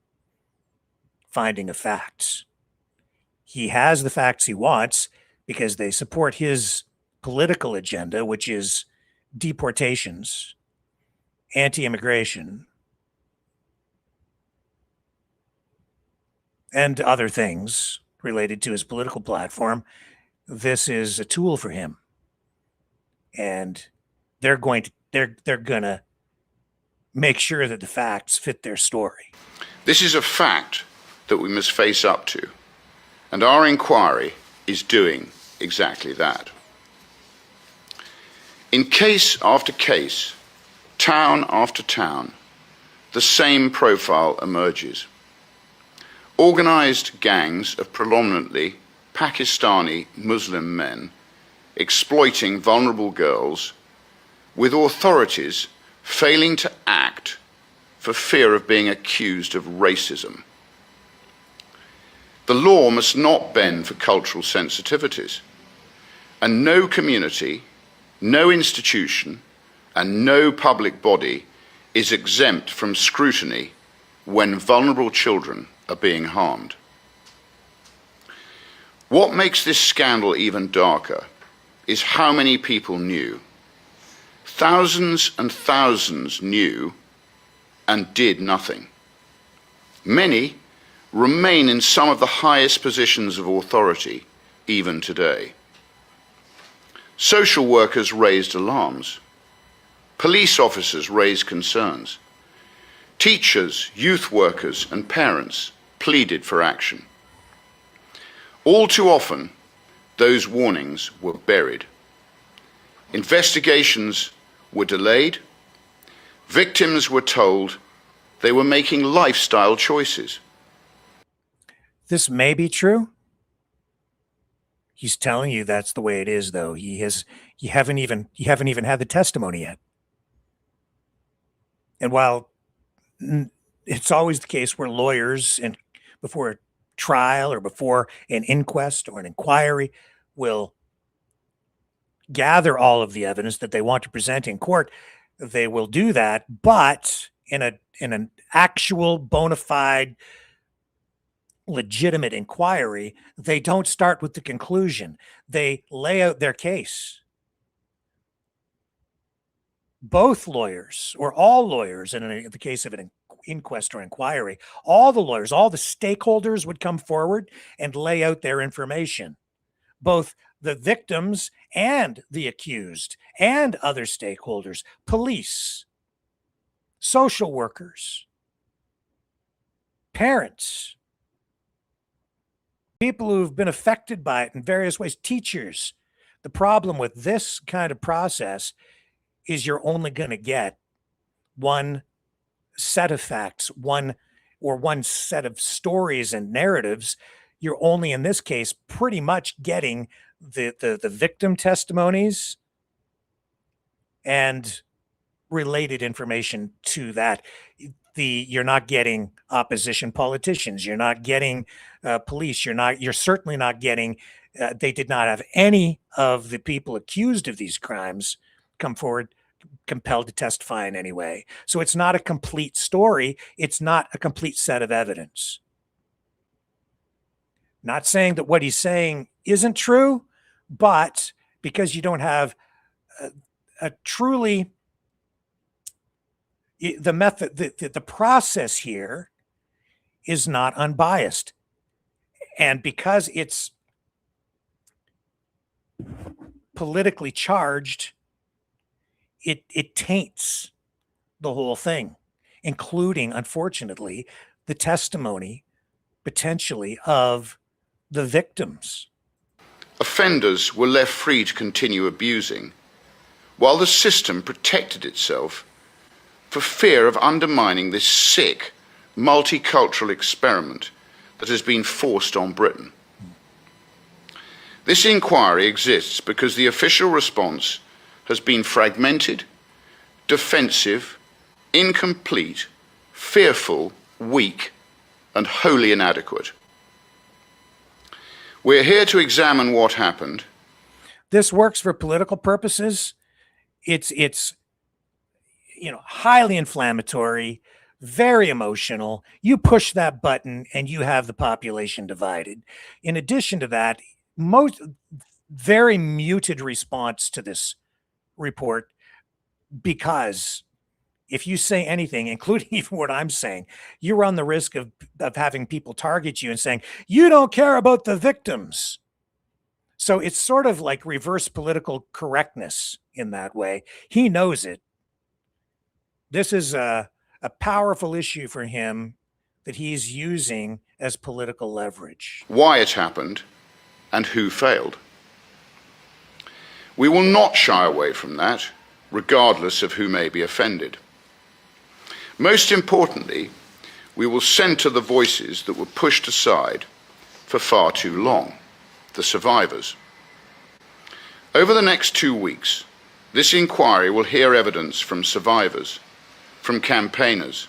finding of facts. He has the facts he wants because they support his political agenda, which is deportations, anti-immigration, and other things related to his political platform. This is a tool for him. And they're gonna make sure that the facts fit their story. This is a fact that we must face up to, and our inquiry is doing exactly that. In case after case, town after town, the same profile emerges. Organized gangs of predominantly Pakistani Muslim men exploiting vulnerable girls, with authorities failing to act for fear of being accused of racism. The law must not bend for cultural sensitivities, and no community, no institution, and no public body is exempt from scrutiny when vulnerable children are being harmed. What makes this scandal even darker is how many people knew. Thousands and thousands knew and did nothing. Many remain in some of the highest positions of authority even today. Social workers raised alarms. Police officers raised concerns. Teachers, youth workers, and parents pleaded for action. All too often, those warnings were buried. Investigations were delayed. Victims were told they were making lifestyle choices. This may be true. He's telling you that's the way it is, though. You haven't even had the testimony yet. And while it's always the case where lawyers, and before a trial or before an inquest or an inquiry, will gather all of the evidence that they want to present in court, they will do that, but in an actual bona fide legitimate inquiry, they don't start with the conclusion. They lay out their case. Both lawyers, or all lawyers, in the case of an inquest or inquiry, all the lawyers, all the stakeholders would come forward and lay out their information. Both the victims and the accused and other stakeholders, police, social workers, parents, people who've been affected by it in various ways, teachers. The problem with this kind of process is you're only going to get one set of facts, one set of stories and narratives. You're only, in this case, pretty much getting the victim testimonies and related information to that. You're not getting opposition politicians. You're not getting police. You're certainly not getting. They did not have any of the people accused of these crimes come forward compelled to testify in any way. So it's not a complete story. It's not a complete set of evidence. Not saying that what he's saying isn't true, but because you don't have a truly the method, the process here is not unbiased. And because it's politically charged, it taints the whole thing, including, unfortunately, the testimony potentially of the victims. Offenders were left free to continue abusing, while the system protected itself for fear of undermining this sick, multicultural experiment that has been forced on Britain. This inquiry exists because the official response has been fragmented, defensive, incomplete, fearful, weak, and wholly inadequate. We're here to examine what happened. This works for political purposes. It's highly inflammatory, very emotional. You push that button and you have the population divided. In addition to that, very muted response to this report, because if you say anything, including even what I'm saying, you run the risk of having people target you and saying, you don't care about the victims. So it's sort of like reverse political correctness in that way. He knows it. This is a powerful issue for him that he's using as political leverage. Why it happened and who failed. We will not shy away from that, regardless of who may be offended. Most importantly, we will centre the voices that were pushed aside for far too long, the survivors. Over the next 2 weeks, this inquiry will hear evidence from survivors, from campaigners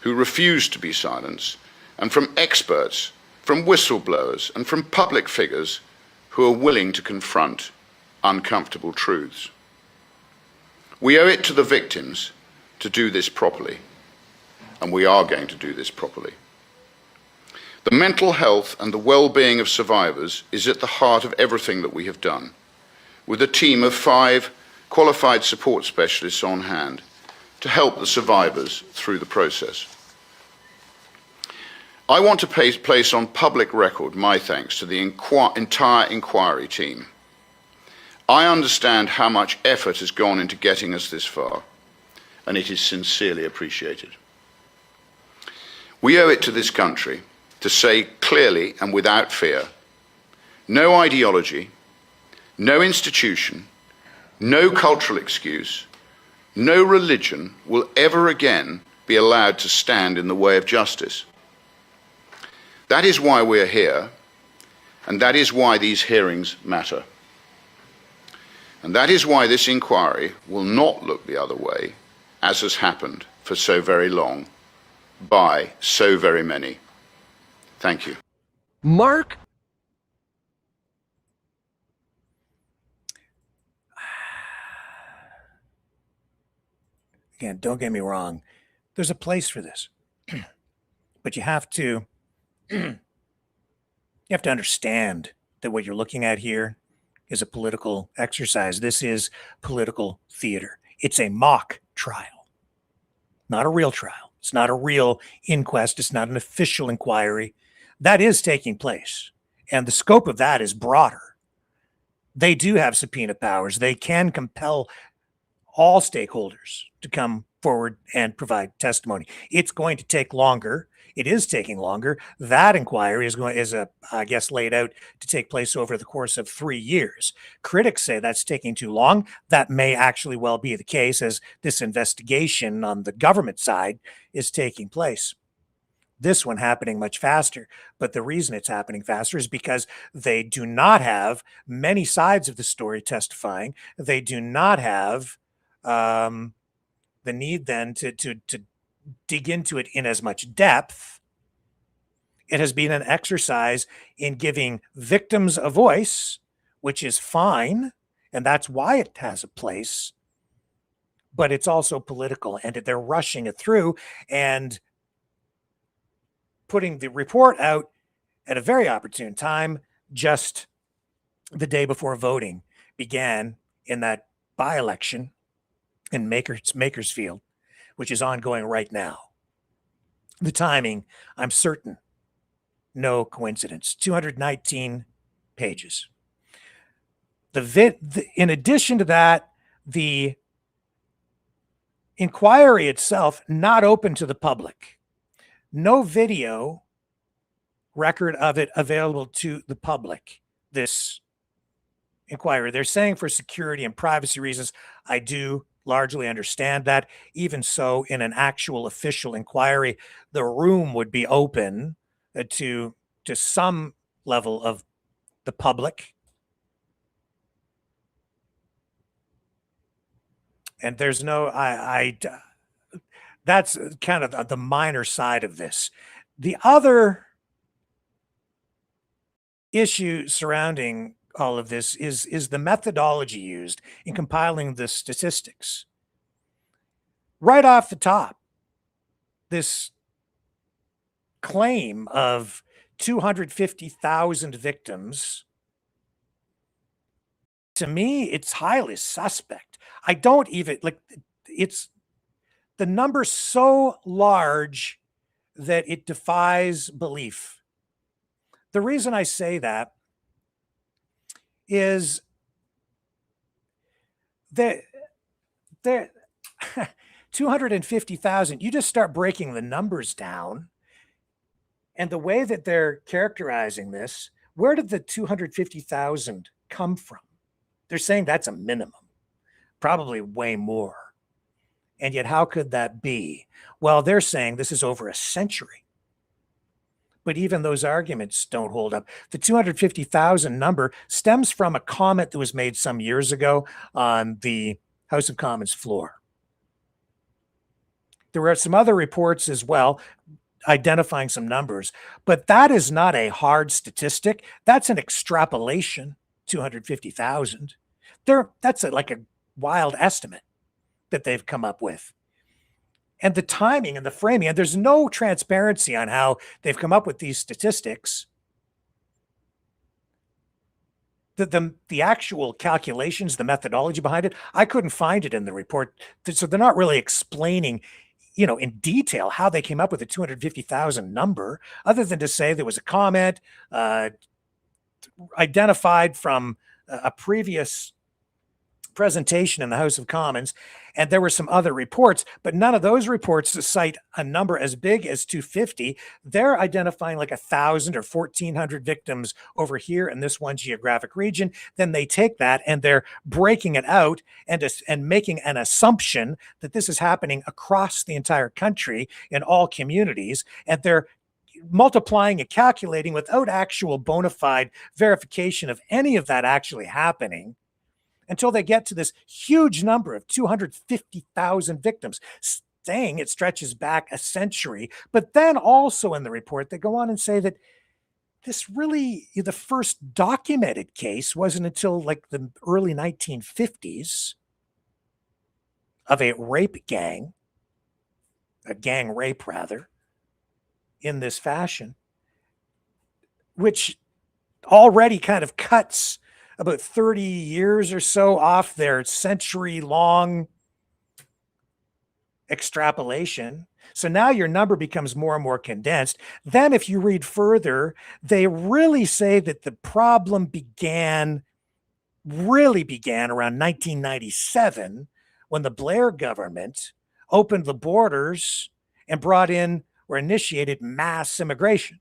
who refused to be silenced, and from experts, from whistleblowers, and from public figures who are willing to confront uncomfortable truths. We owe it to the victims to do this properly, and we are going to do this properly. The mental health and the well-being of survivors is at the heart of everything that we have done, with a team of 5 qualified support specialists on hand to help the survivors through the process. I want to place on public record my thanks to the entire inquiry team. I understand how much effort has gone into getting us this far, and it is sincerely appreciated. We owe it to this country to say clearly and without fear, no ideology, no institution, no cultural excuse, no religion will ever again be allowed to stand in the way of justice. That is why we are here, and that is why these hearings matter. And that is why this inquiry will not look the other way, as has happened for so very long, by so very many. Thank you. Mark? Again, don't get me wrong. There's a place for this. But you have to understand that what you're looking at here is a political exercise. This is political theater. It's a mock trial, not a real trial. It's not a real inquest. It's not an official inquiry. That is taking place. And the scope of that is broader. They do have subpoena powers. They can compel all stakeholders to come forward and provide testimony. It's going to take longer. It is taking longer. That inquiry is laid out to take place over the course of 3 years. Critics say that's taking too long. That may actually well be the case, as this investigation on the government side is taking place. This one happening much faster. But the reason it's happening faster is because they do not have many sides of the story testifying. They do not have the need then to dig into it in as much depth. It has been an exercise in giving victims a voice, which is fine, and that's why it has a place, but it's also political, and they're rushing it through and putting the report out at a very opportune time, just the day before voting began in that by-election in Makersfield, which is ongoing right now. The timing, I'm certain, no coincidence. 219 pages. In addition to that, the inquiry itself not open to the public. No video record of it available to the public. This inquiry, they're saying for security and privacy reasons. I do largely understand that. Even so, in an actual official inquiry, the room would be open to some level of the public. And there's no, that's kind of the minor side of this. The other issue surrounding all of this is the methodology used in compiling the statistics. Right off the top, this claim of 250,000 victims, to me, it's highly suspect. I don't even, it's the number so large that it defies belief. The reason I say that is that 250,000, you just start breaking the numbers down, and the way that they're characterizing this, where did the 250,000 come from? They're saying that's a minimum, probably way more. And yet, how could that be? Well, they're saying this is over a century. But even those arguments don't hold up. The 250,000 number stems from a comment that was made some years ago on the House of Commons floor. There were some other reports as well identifying some numbers, but that is not a hard statistic. That's an extrapolation, 250,000. That's like a wild estimate that they've come up with. And the timing and the framing, and there's no transparency on how they've come up with these statistics. The actual calculations, the methodology behind it, I couldn't find it in the report. So they're not really explaining, in detail how they came up with the 250,000 number, other than to say there was a comment identified from a previous presentation in the House of Commons, and there were some other reports, but none of those reports cite a number as big as 250. They're identifying like 1,000 or 1,400 victims over here in this one geographic region. Then they take that and they're breaking it out and making an assumption that this is happening across the entire country in all communities, and they're multiplying and calculating without actual bona fide verification of any of that actually happening, until they get to this huge number of 250,000 victims, saying it stretches back a century. But then also in the report, they go on and say that this really, the first documented case wasn't until like the early 1950s of a rape gang, a gang rape rather, in this fashion, which already kind of cuts about 30 years or so off their century-long extrapolation. So now your number becomes more and more condensed. Then if you read further, they really say that the problem really began around 1997, when the Blair government opened the borders and brought in or initiated mass immigration.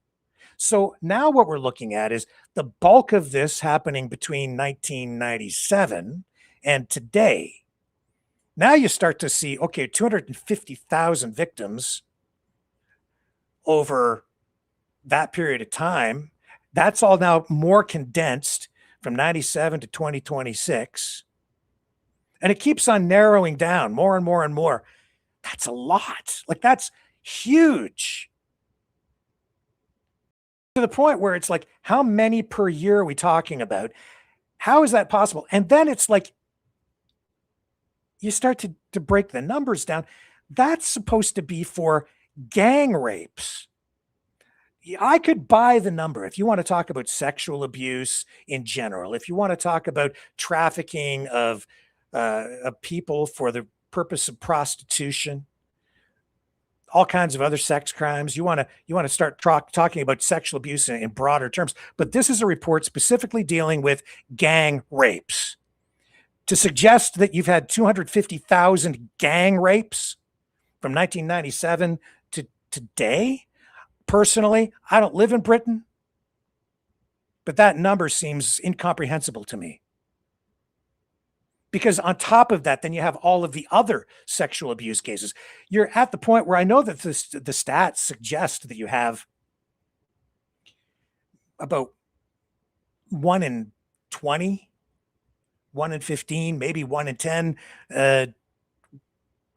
So now what we're looking at is the bulk of this happening between 1997 and today. Now you start to see, okay, 250,000 victims over that period of time. That's all now more condensed from 97 to 2026. And it keeps on narrowing down more and more and more. That's a lot. Like, that's huge. To the point where it's like, how many per year are we talking about? How is that possible? And then it's like, you start to break the numbers down. That's supposed to be for gang rapes. I could buy the number if you want to talk about sexual abuse in general, if you want to talk about trafficking of people for the purpose of prostitution, all kinds of other sex crimes. You want to start talking about sexual abuse in broader terms. But this is a report specifically dealing with gang rapes. To suggest that you've had 250,000 gang rapes from 1997 to today, personally, I don't live in Britain, but that number seems incomprehensible to me. Because on top of that, then you have all of the other sexual abuse cases. You're at the point where I know that the stats suggest that you have about 1 in 20, 1 in 15, maybe 1 in 10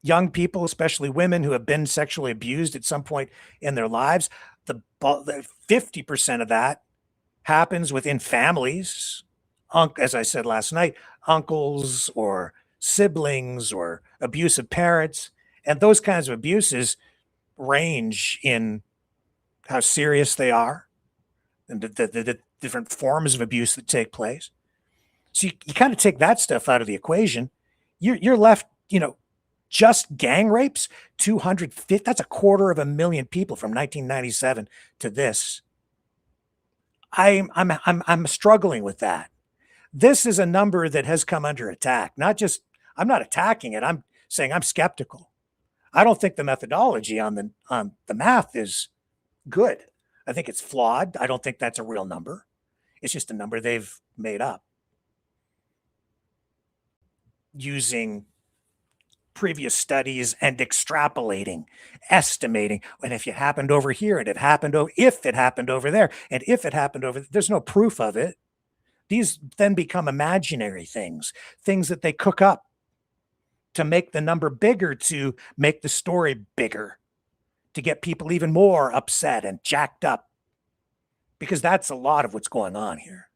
young people, especially women, who have been sexually abused at some point in their lives. The 50% of that happens within families. As I said last night, uncles or siblings or abusive parents. And those kinds of abuses range in how serious they are and the different forms of abuse that take place. So you kind of take that stuff out of the equation. You're left, just gang rapes, 250, that's 250,000 people from 1997 to this. I'm struggling with that. This is a number that has come under attack. I'm not attacking it. I'm saying I'm skeptical. I don't think the methodology on the math is good. I think it's flawed. I don't think that's a real number. It's just a number they've made up using previous studies and extrapolating, estimating. And if it happened over here, and it happened if it happened over there, and if it happened over, there's no proof of it. These then become imaginary things that they cook up to make the number bigger, to make the story bigger, to get people even more upset and jacked up. Because that's a lot of what's going on here.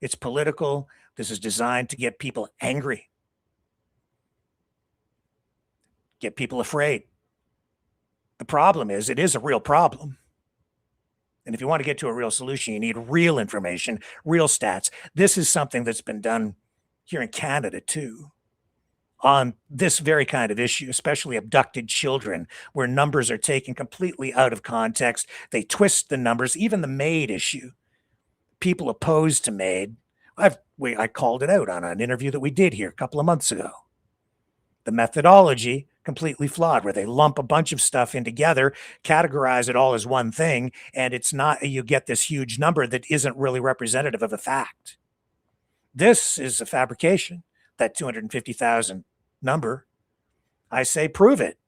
It's political. This is designed to get people angry, get people afraid. The problem is, it is a real problem. And if you want to get to a real solution, you need real information, real stats. This is something that's been done here in Canada too, on this very kind of issue, especially abducted children, where numbers are taken completely out of context. They twist the numbers, even the MAID issue. People opposed to MAID. I called it out on an interview that we did here a couple of months ago. The methodology, completely flawed, where they lump a bunch of stuff in together, categorize it all as one thing, and it's not, you get this huge number that isn't really representative of a fact. This is a fabrication, that 250,000 number. I say prove it.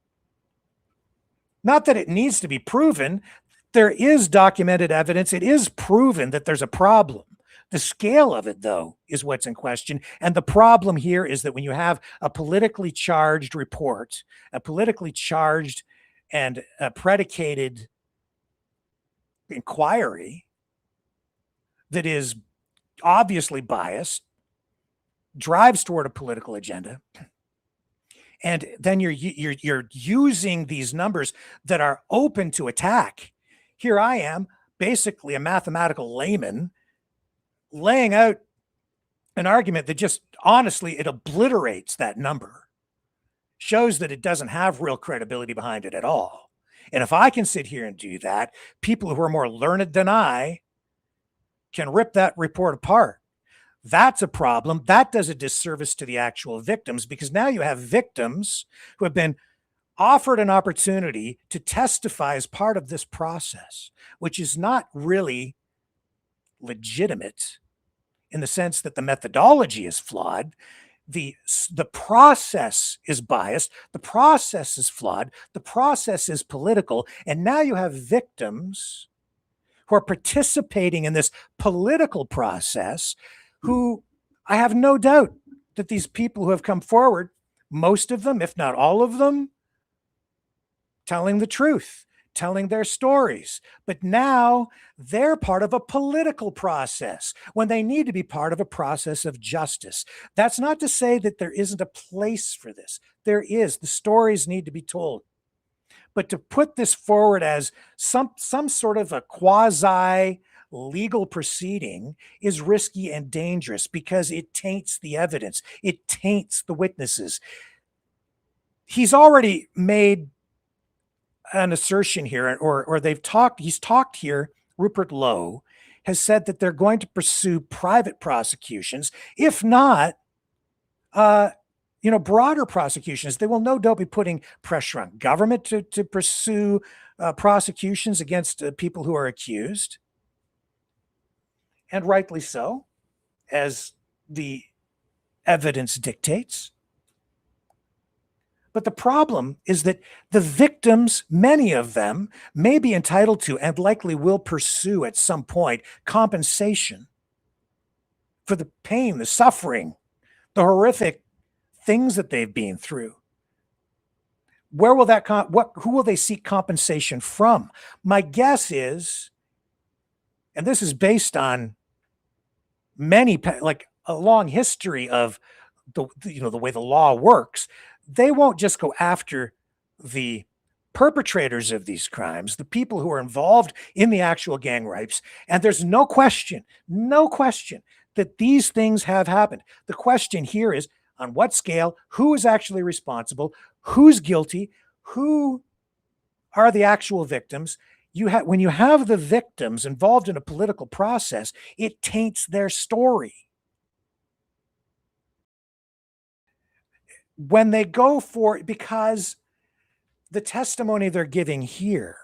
Not that it needs to be proven. There is documented evidence. It is proven that there's a problem. The scale of it, though, is what's in question. And the problem here is that when you have a politically charged report, a politically charged and a predicated inquiry that is obviously biased, drives toward a political agenda, and then you're using these numbers that are open to attack. Here I am, basically a mathematical layman, laying out an argument that just, honestly, it obliterates that number, shows that it doesn't have real credibility behind it at all. And if I can sit here and do that, people who are more learned than I can rip that report apart. That's a problem. That does a disservice to the actual victims, because now you have victims who have been offered an opportunity to testify as part of this process, which is not really legitimate, in the sense that the methodology is flawed. The process is biased. The process is flawed. The process is political. And now you have victims who are participating in this political process, who I have no doubt that these people who have come forward, most of them, if not all of them, telling the truth, telling their stories. But now they're part of a political process when they need to be part of a process of justice. That's not to say that there isn't a place for this. There is. The stories need to be told. But to put this forward as some sort of a quasi legal proceeding is risky and dangerous, because it taints the evidence. It taints the witnesses. He's already made an assertion here, or he's talked here, Rupert Lowe has said that they're going to pursue private prosecutions, if not, broader prosecutions. They will no doubt be putting pressure on government to pursue prosecutions against people who are accused. And rightly so, as the evidence dictates. But the problem is that the victims, many of them, may be entitled to, and likely will pursue at some point, compensation for the pain, the suffering, the horrific things that they've been through. Where will who will they seek compensation from? My guess is, and this is based on like a long history of the way the law works, they won't just go after the perpetrators of these crimes, the people who are involved in the actual gang rapes. And there's no question that these things have happened. The question here is, on what scale, who is actually responsible, who's guilty, who are the actual victims. When you have the victims involved in a political process, it taints their story. When they go for, because the testimony they're giving here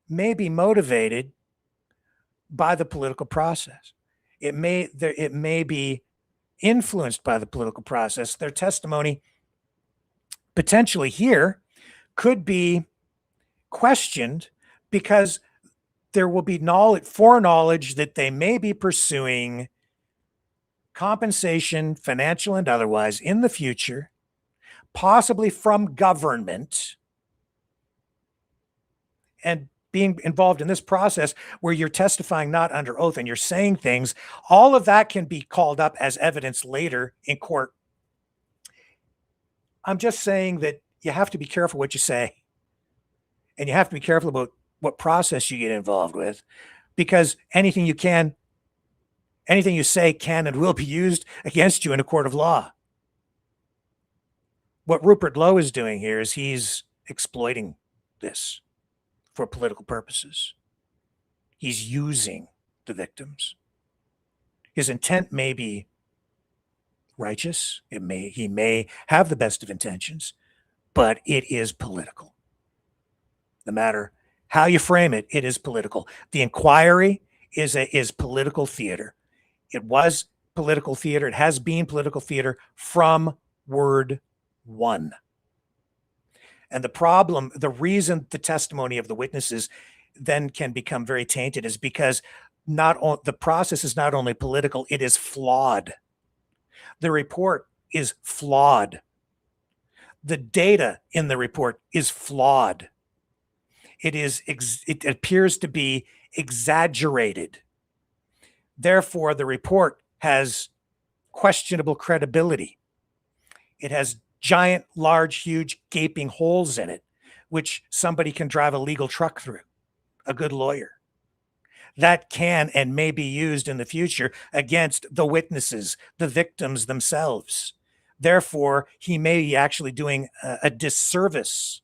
may be motivated by the political process. It may be influenced by the political process. Their testimony potentially here could be questioned because there will be foreknowledge that they may be pursuing compensation, financial and otherwise, in the future, possibly from government, and being involved in this process where you're testifying not under oath and you're saying things. All of that can be called up as evidence later in court. I'm just saying that you have to be careful what you say, and you have to be careful about what process you get involved with, because anything you say can and will be used against you in a court of law. What Rupert Lowe is doing here is he's exploiting this for political purposes. He's using the victims. His intent may be righteous. He may have the best of intentions, but it is political. No matter how you frame it, it is political. The inquiry is political theater. It was political theater. It has been political theater from word one. And the reason the testimony of the witnesses then can become very tainted is because the process is not only political, it is flawed. The report is flawed. The data in the report is flawed. It appears to be exaggerated. Therefore, the report has questionable credibility. It has giant, large, huge, gaping holes in it, which somebody can drive a legal truck through, a good lawyer. That can and may be used in the future against the witnesses, the victims themselves. Therefore, he may be actually doing a disservice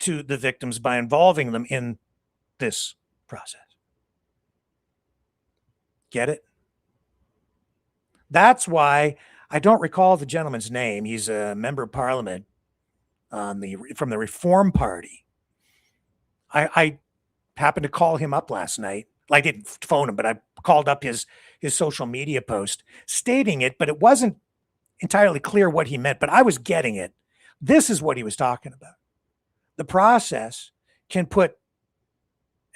to the victims by involving them in this process. Get it? That's why I don't recall the gentleman's name. He's a member of parliament from the Reform Party. I happened to call him up last night. I didn't phone him, but I called up his social media post stating it, but it wasn't entirely clear what he meant, but I was getting it. This is what he was talking about. The process can put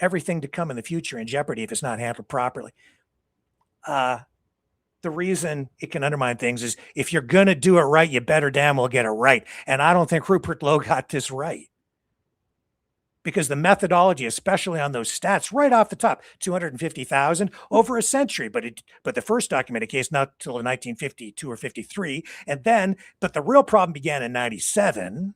everything to come in the future in jeopardy if it's not handled properly. The reason it can undermine things is if you're going to do it right, you better damn well get it right. And I don't think Rupert Lowe got this right. Because the methodology, especially on those stats, right off the top, 250,000 over a century. But the first documented case, not till 1952 or 53. But the real problem began in 97.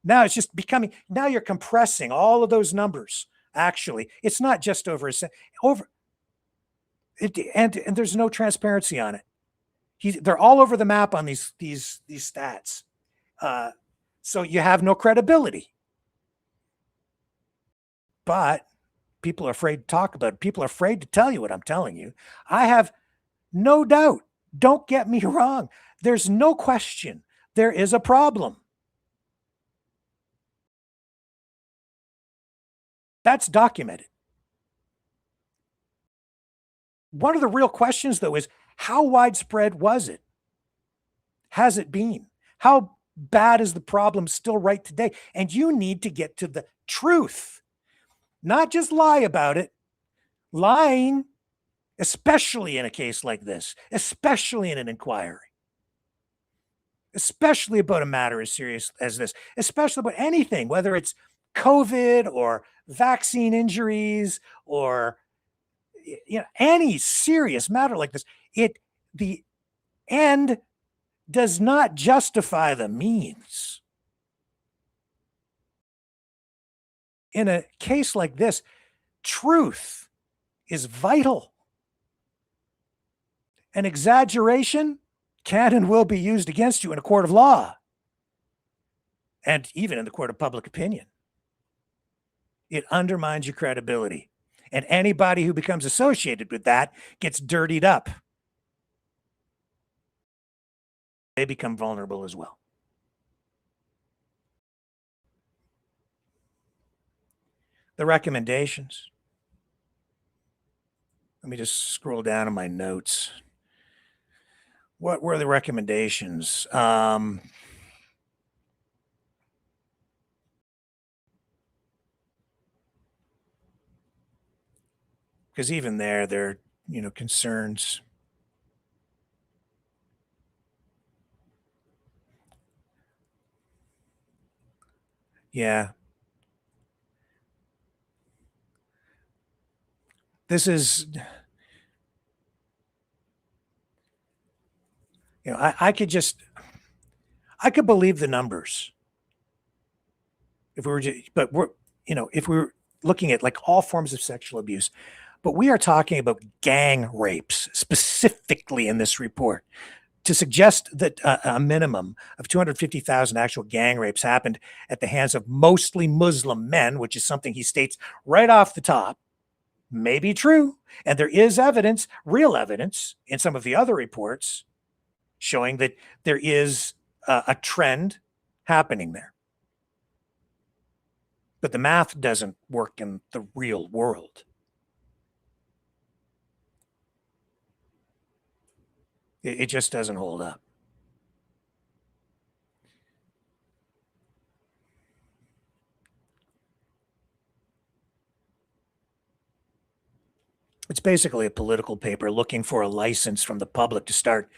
Now it's just becoming, now you're compressing all of those numbers. Actually, it's not just over a and there's no transparency on it. They're all over the map on these stats. So you have no credibility. But people are afraid to talk about it. People are afraid to tell you what I'm telling you. I have no doubt. Don't get me wrong. There's no question. There is a problem. That's documented. One of the real questions, though, is how widespread was it? Has it been? How bad is the problem still right today? And you need to get to the truth, not just lie about it. Lying, especially in a case like this, especially in an inquiry, especially about a matter as serious as this, especially about anything, whether it's COVID or vaccine injuries or any serious matter like this, the end does not justify the means. In a case like this, truth is vital. An exaggeration can and will be used against you in a court of law, and even in the court of public opinion. It undermines your credibility. And anybody who becomes associated with that gets dirtied up. They become vulnerable as well. The recommendations. Let me just scroll down to my notes. What were the recommendations? Because even there are, concerns. Yeah. This is, I could believe the numbers if we were but if we were looking at like all forms of sexual abuse, but we are talking about gang rapes specifically in this report. To suggest that a minimum of 250,000 actual gang rapes happened at the hands of mostly Muslim men, which is something he states right off the top, may be true. And there is evidence, real evidence, in some of the other reports showing that there is a trend happening there. But the math doesn't work in the real world. It just doesn't hold up. It's basically a political paper looking for a license from the public to start.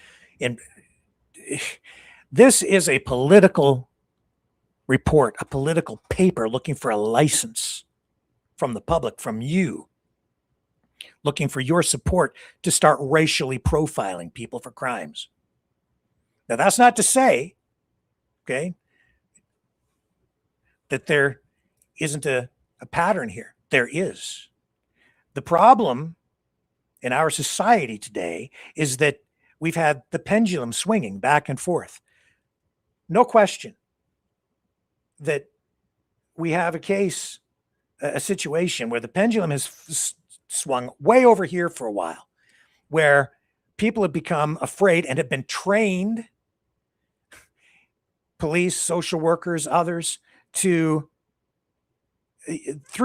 This is a political report, a political paper looking for a license from the public, from you, looking for your support to start racially profiling people for crimes. Now, that's not to say, okay, that there isn't a pattern here. There is. The problem in our society today is that we've had the pendulum swinging back and forth. No question that we have a situation where the pendulum has swung way over here for a while, where people have become afraid and have been trained, police, social workers, others, through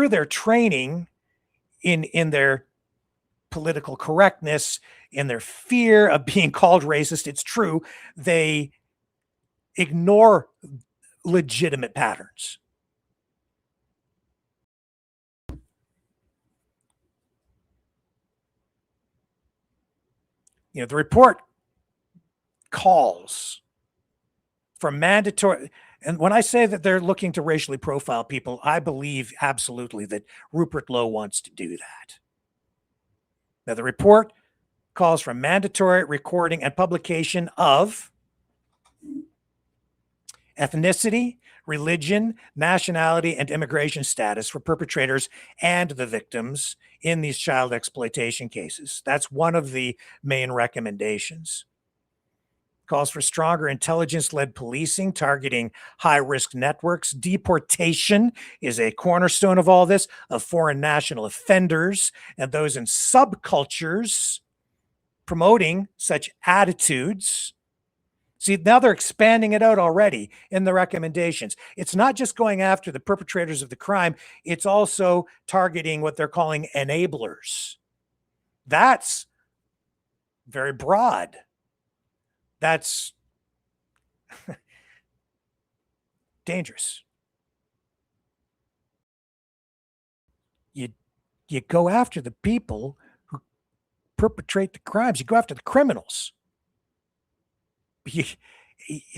their training in their political correctness, in their fear of being called racist. It's true. They ignore legitimate patterns. The report calls for mandatory, and when I say that they're looking to racially profile people, I believe absolutely that Rupert Lowe wants to do that. Now, the report calls for mandatory recording and publication of ethnicity, religion, nationality, and immigration status for perpetrators and the victims in these child exploitation cases. That's one of the main recommendations. Calls for stronger intelligence-led policing targeting high-risk networks. Deportation is a cornerstone of all this, of foreign national offenders and those in subcultures promoting such attitudes. See, now they're expanding it out already in the recommendations. It's not just going after the perpetrators of the crime, it's also targeting what they're calling enablers. That's very broad. That's dangerous. You go after the people who perpetrate the crimes. You go after the criminals.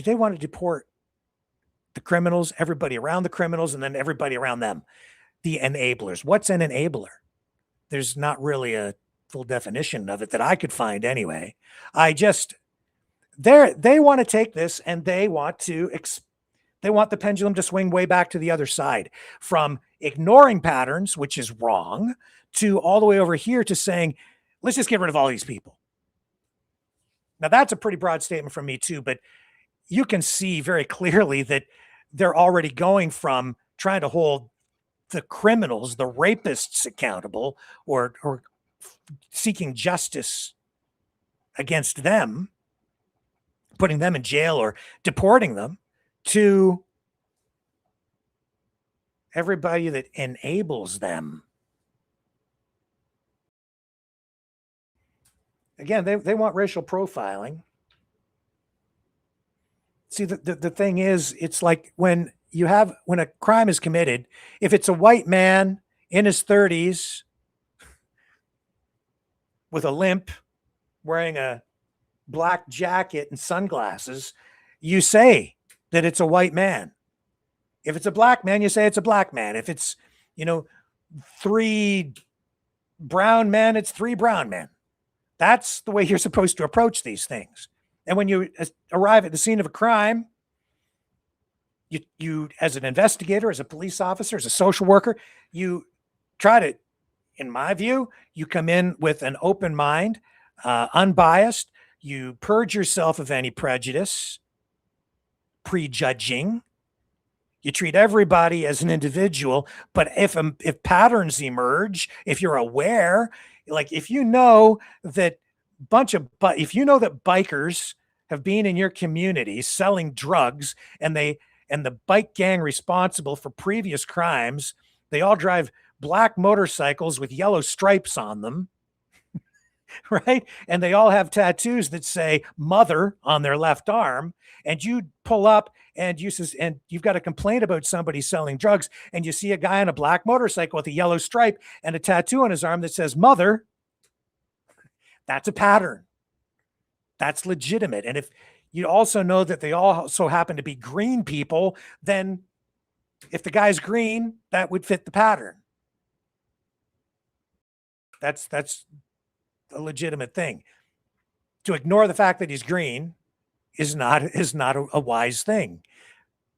They want to deport the criminals, everybody around the criminals, and then everybody around them. The enablers. What's an enabler? There's not really a full definition of it that I could find anyway. They want to take this and they want the pendulum to swing way back to the other side, from ignoring patterns, which is wrong, to all the way over here to saying, let's just get rid of all these people. Now, that's a pretty broad statement from me too, but you can see very clearly that they're already going from trying to hold the criminals, the rapists, accountable, or seeking justice against them, putting them in jail or deporting them, to everybody that enables them. Again, they want racial profiling. See, the thing is, it's like when a crime is committed, if it's a white man in his 30s with a limp, wearing a black jacket and sunglasses, you say that it's a white man. If it's a black man, you say it's a black man. If it's, 3 brown men, it's 3 brown men. That's the way you're supposed to approach these things. And when you arrive at the scene of a crime, you as an investigator, as a police officer, as a social worker, you try to, in my view, you come in with an open mind, unbiased. You purge yourself of any prejudice, prejudging. You treat everybody as an individual. But if patterns emerge, if you're aware, like if you know that bikers have been in your community selling drugs, and the bike gang responsible for previous crimes, they all drive black motorcycles with yellow stripes on them, right? And they all have tattoos that say mother on their left arm. And you pull up and you've got a complaint about somebody selling drugs, and you see a guy on a black motorcycle with a yellow stripe and a tattoo on his arm that says mother. That's a pattern. That's legitimate. And if you also know that they also happen to be green people, then if the guy's green, that would fit the pattern. That's a legitimate thing. To ignore the fact that he's green is not a wise thing.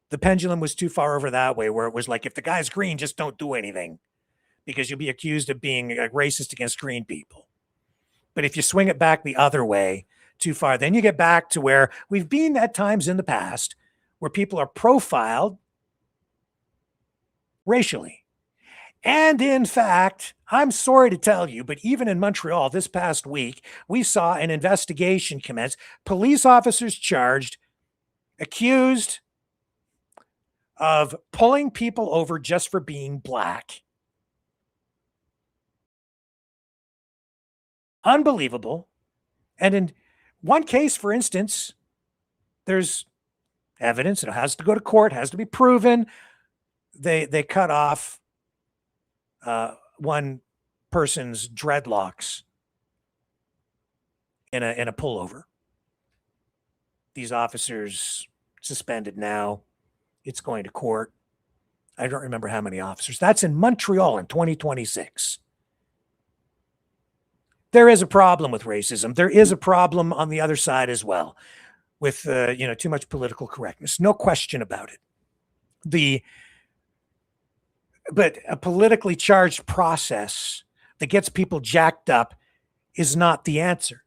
The pendulum was too far over that way, where it was like, if the guy's green, just don't do anything, because you'll be accused of being a racist against green people. But if you swing it back the other way too far, then you get back to where we've been at times in the past, where people are profiled racially. And in fact, I'm sorry to tell you, but even in Montreal this past week, we saw an investigation commence. Police officers charged, accused of pulling people over just for being black. Unbelievable. And in one case, for instance, there's evidence. It has to go to court, has to be proven. They cut off one person's dreadlocks in a pullover. These officers suspended now. It's going to court. I don't remember how many officers. That's in Montreal in 2026. There is a problem with racism. There is a problem on the other side as well, with too much political correctness. No question about it. But a politically charged process that gets people jacked up is not the answer.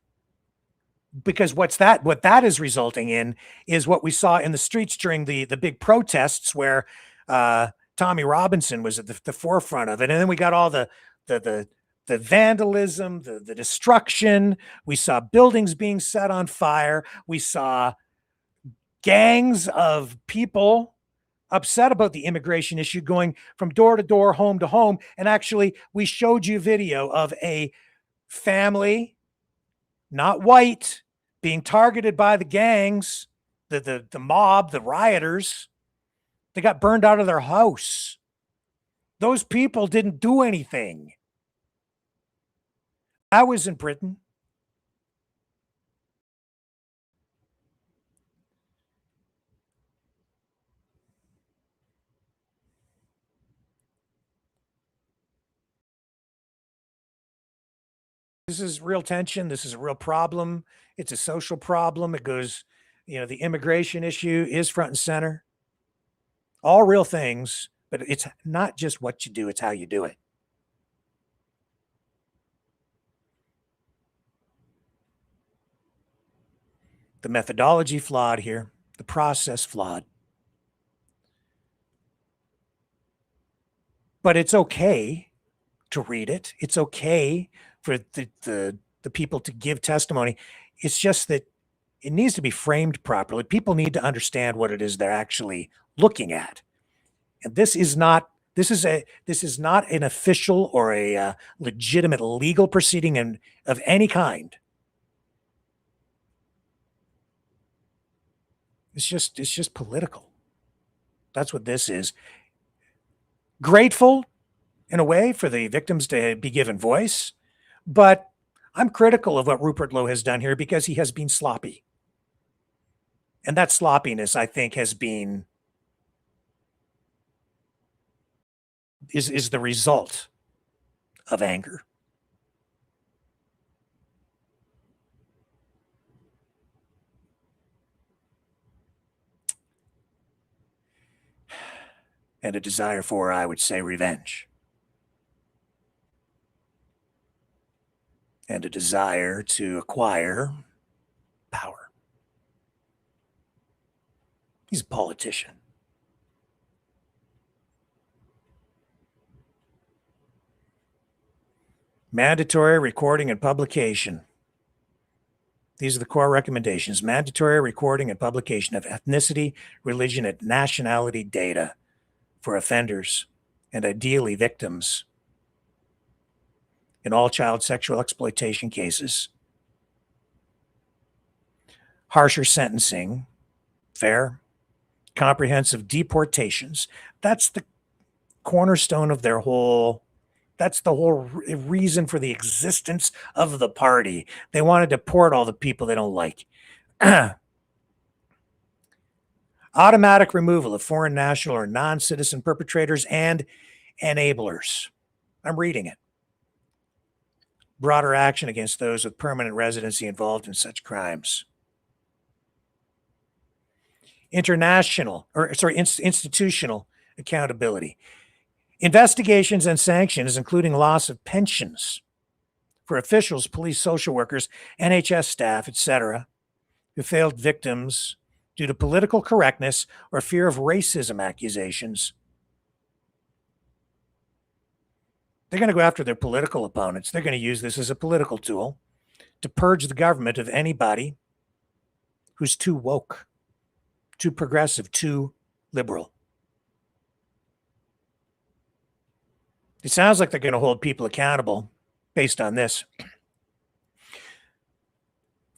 Because what that is resulting in is what we saw in the streets during the big protests, where Tommy Robinson was at the forefront of it. And then we got all the vandalism, the destruction. We saw buildings being set on fire. We saw gangs of people upset about the immigration issue going from door to door, home to home. And actually, we showed you video of a family, not white, being targeted by the gangs, the mob, the rioters. They got burned out of their house. Those people didn't do anything. I was in Britain. This is real tension. This is a real problem. It's a social problem. It goes, the immigration issue is front and center. All real things, but it's not just what you do, it's how you do it. The methodology flawed here, the process flawed. But it's okay to read it. It's okay for the people to give testimony. It's just that it needs to be framed properly. People need to understand what it is they're actually looking at. And this is not an official or a legitimate legal proceeding of any kind. It's just political. That's what this is. Grateful in a way for the victims to be given voice, but I'm critical of what Rupert Lowe has done here because he has been sloppy. And that sloppiness, I think, has been is the result of anger. And a desire for, I would say, revenge. And a desire to acquire power. He's a politician. Mandatory recording and publication. These are the core recommendations. Mandatory recording and publication of ethnicity, religion, and nationality data for offenders and ideally victims in all child sexual exploitation cases. Harsher sentencing, fair, comprehensive deportations. That's the cornerstone of their whole, that's the whole reason for the existence of the party. They want to deport all the people they don't like. Automatic removal of foreign national or non-citizen perpetrators and enablers. I'm reading it. Broader action against those with permanent residency involved in such crimes. Institutional accountability. Investigations and sanctions, including loss of pensions for officials, police, social workers, NHS staff, etc., who failed victims due to political correctness or fear of racism accusations. They're going to go after their political opponents. They're going to use this as a political tool to purge the government of anybody who's too woke, too progressive, too liberal. It sounds like they're going to hold people accountable based on this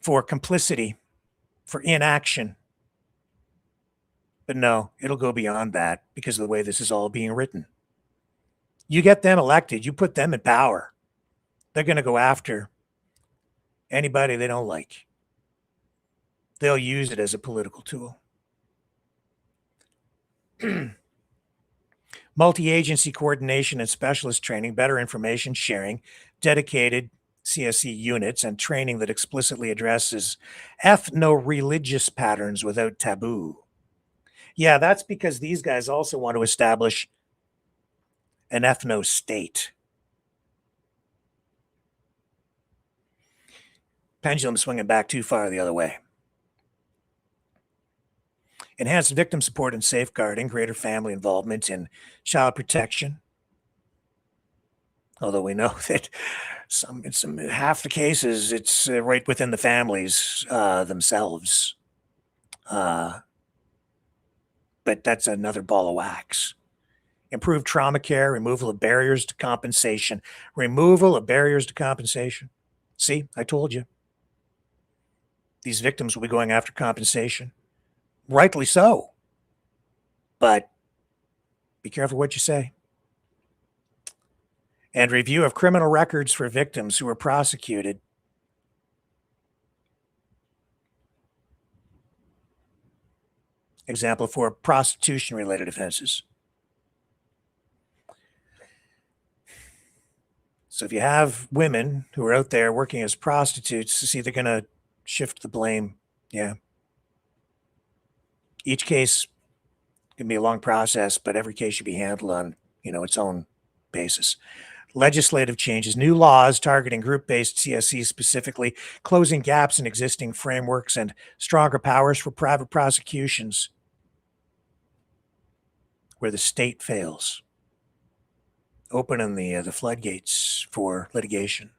for complicity, for inaction. But no, it'll go beyond that because of the way this is all being written. You get them elected, you put them in power. They're going to go after anybody they don't like. They'll use it as a political tool. Multi-agency coordination and specialist training, better information sharing, dedicated CSE units, and training that explicitly addresses ethno-religious patterns without taboo. Yeah, that's because these guys also want to establish an ethno-state. Pendulum swinging back too far the other way. Enhanced victim support and safeguarding, greater family involvement in child protection. Although we know that in some half the cases, it's right within the families themselves. But that's another ball of wax. Improved trauma care, removal of barriers to compensation. Removal of barriers to compensation. See, I told you. These victims will be going after compensation. Rightly so. But be careful what you say. And review of criminal records for victims who were prosecuted. Example for prostitution-related offenses. So if you have women who are out there working as prostitutes, see, they're going to shift the blame. Yeah. Each case can be a long process, but every case should be handled on, its own basis. Legislative changes, new laws targeting group-based CSE specifically, closing gaps in existing frameworks and stronger powers for private prosecutions where the state fails. Opening the floodgates for litigation.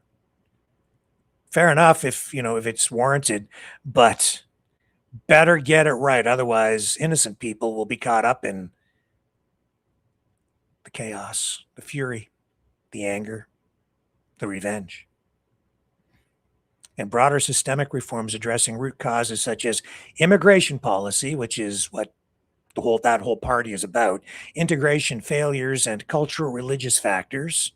Fair enough if it's warranted, but better get it right. Otherwise, innocent people will be caught up in the chaos, the fury, the anger, the revenge. And broader systemic reforms addressing root causes such as immigration policy, which is what that whole party is about, integration failures and cultural religious factors,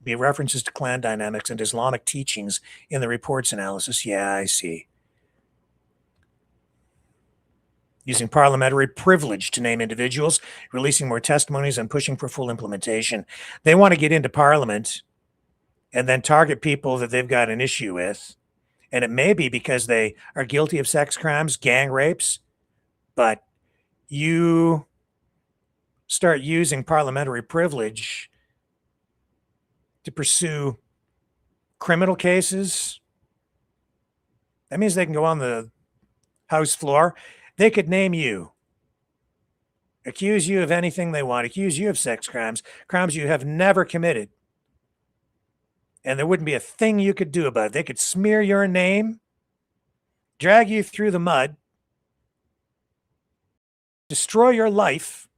Be references to clan dynamics and Islamic teachings in the report's analysis. Yeah, I see. Using parliamentary privilege to name individuals, releasing more testimonies, and pushing for full implementation. They want to get into Parliament and then target people that they've got an issue with. And it may be because they are guilty of sex crimes, gang rapes, but you start using parliamentary privilege to pursue criminal cases. That means they can go on the House floor. They could name you, accuse you of anything they want, accuse you of sex crimes, crimes you have never committed. And there wouldn't be a thing you could do about it. They could smear your name, drag you through the mud, destroy your life,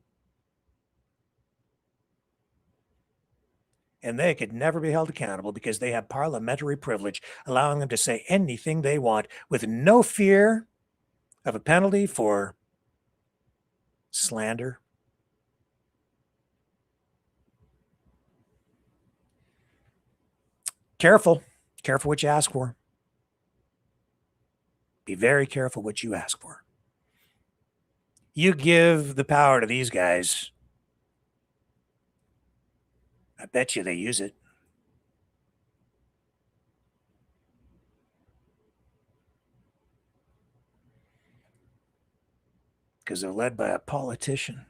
and they could never be held accountable because they have parliamentary privilege, allowing them to say anything they want with no fear of a penalty for slander. Careful what you ask for. Be very careful what you ask for. You give the power to these guys, I bet you they use it. Because they're led by a politician.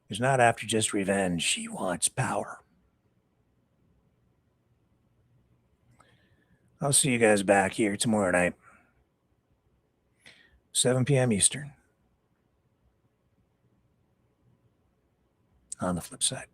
Who's not after just revenge. She wants power. I'll see you guys back here tomorrow night, 7 p.m. Eastern. On the flip side.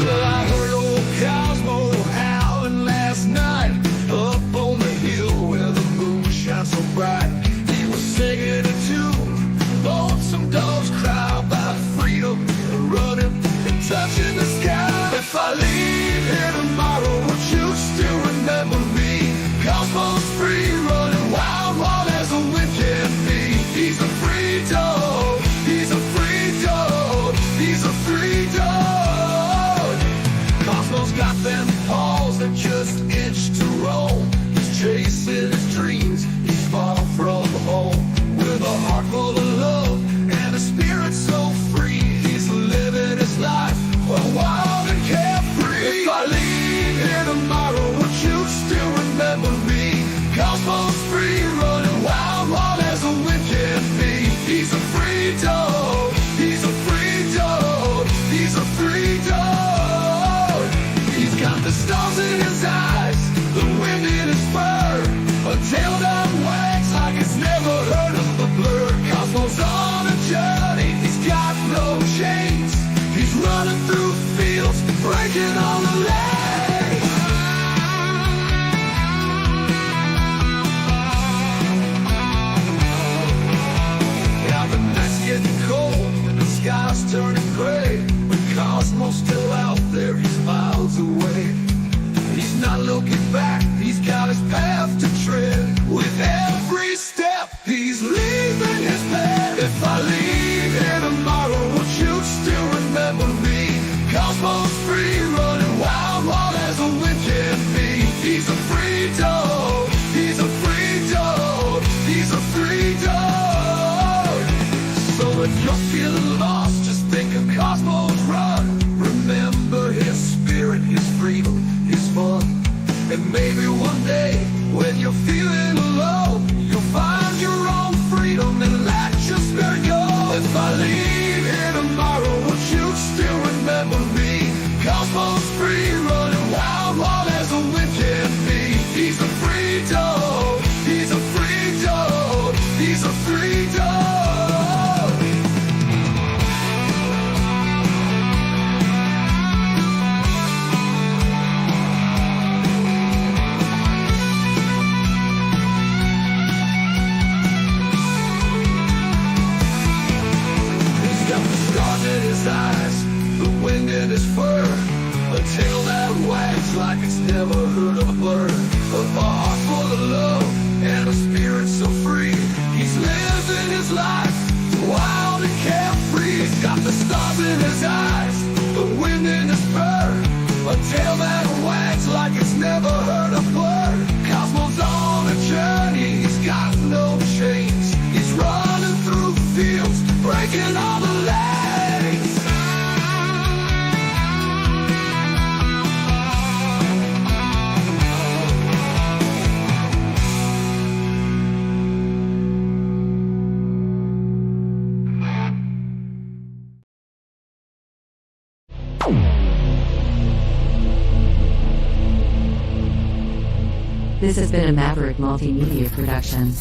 I heard old Cosmo howling last night up on the hill where the moon shines so bright. He was singing a tune, lonesome dogs cry about freedom, running and touching the sky. If I leave here tomorrow, won't you still remember me? Cosmo's free, running wild, wild as the wind can be. He's a free dog, he's a free dog, he's a free dog. Cosmo's got them paws that just itch to roam. He's chasing his dreams, he's far from home. With a heart full of love and a spirit so free, he's living his life wild and carefree. If I leave here tomorrow, won't you still remember me? Cosmo's free, running wild, wild as the wind can be. He's a free dog, he's a free dog, he's a free dog. He's got the stars in his eyes, the wind in his fur, a tail that wags like it's never heard of the blur. Cosmo's on a journey, he's got no chains. He's running through fields, breaking all the lanes. Now the night's getting cold and the sky's turning gray, but Cosmo's still out there, he's miles away. He's not looking back, he's got his path to tread. With every step, he's leaving his bed. If I leave here tomorrow, won't you still remember me? Cosmo's free, running wild, wild as the wind can be. He's a free dog, he's a free dog, he's a free dog. So if you're feeling lost, just think of Cosmo's run. Remember his spirit, his freedom, his fun. And maybe one day, when you're feeling alone, you'll find your own freedom and let your spirit go. If I leave here tomorrow, won't you still remember me? Cosmo's free, running wild, wild as the wind can be. He's a free dog, he's a free dog, he's a free dog. He's got the stars in his eyes, the wind in his fur, a tail that wags like like it's never heard a word. A heart full of love and a spirit so free. He's living his life wild and carefree. He's got the stars in his eyes, the wind in his fur, a tail that wags like it's never heard a word. Cosmo's on a journey, he's got no chains. He's running through fields, breaking all the lanes. This has been a Maverick Multimedia production.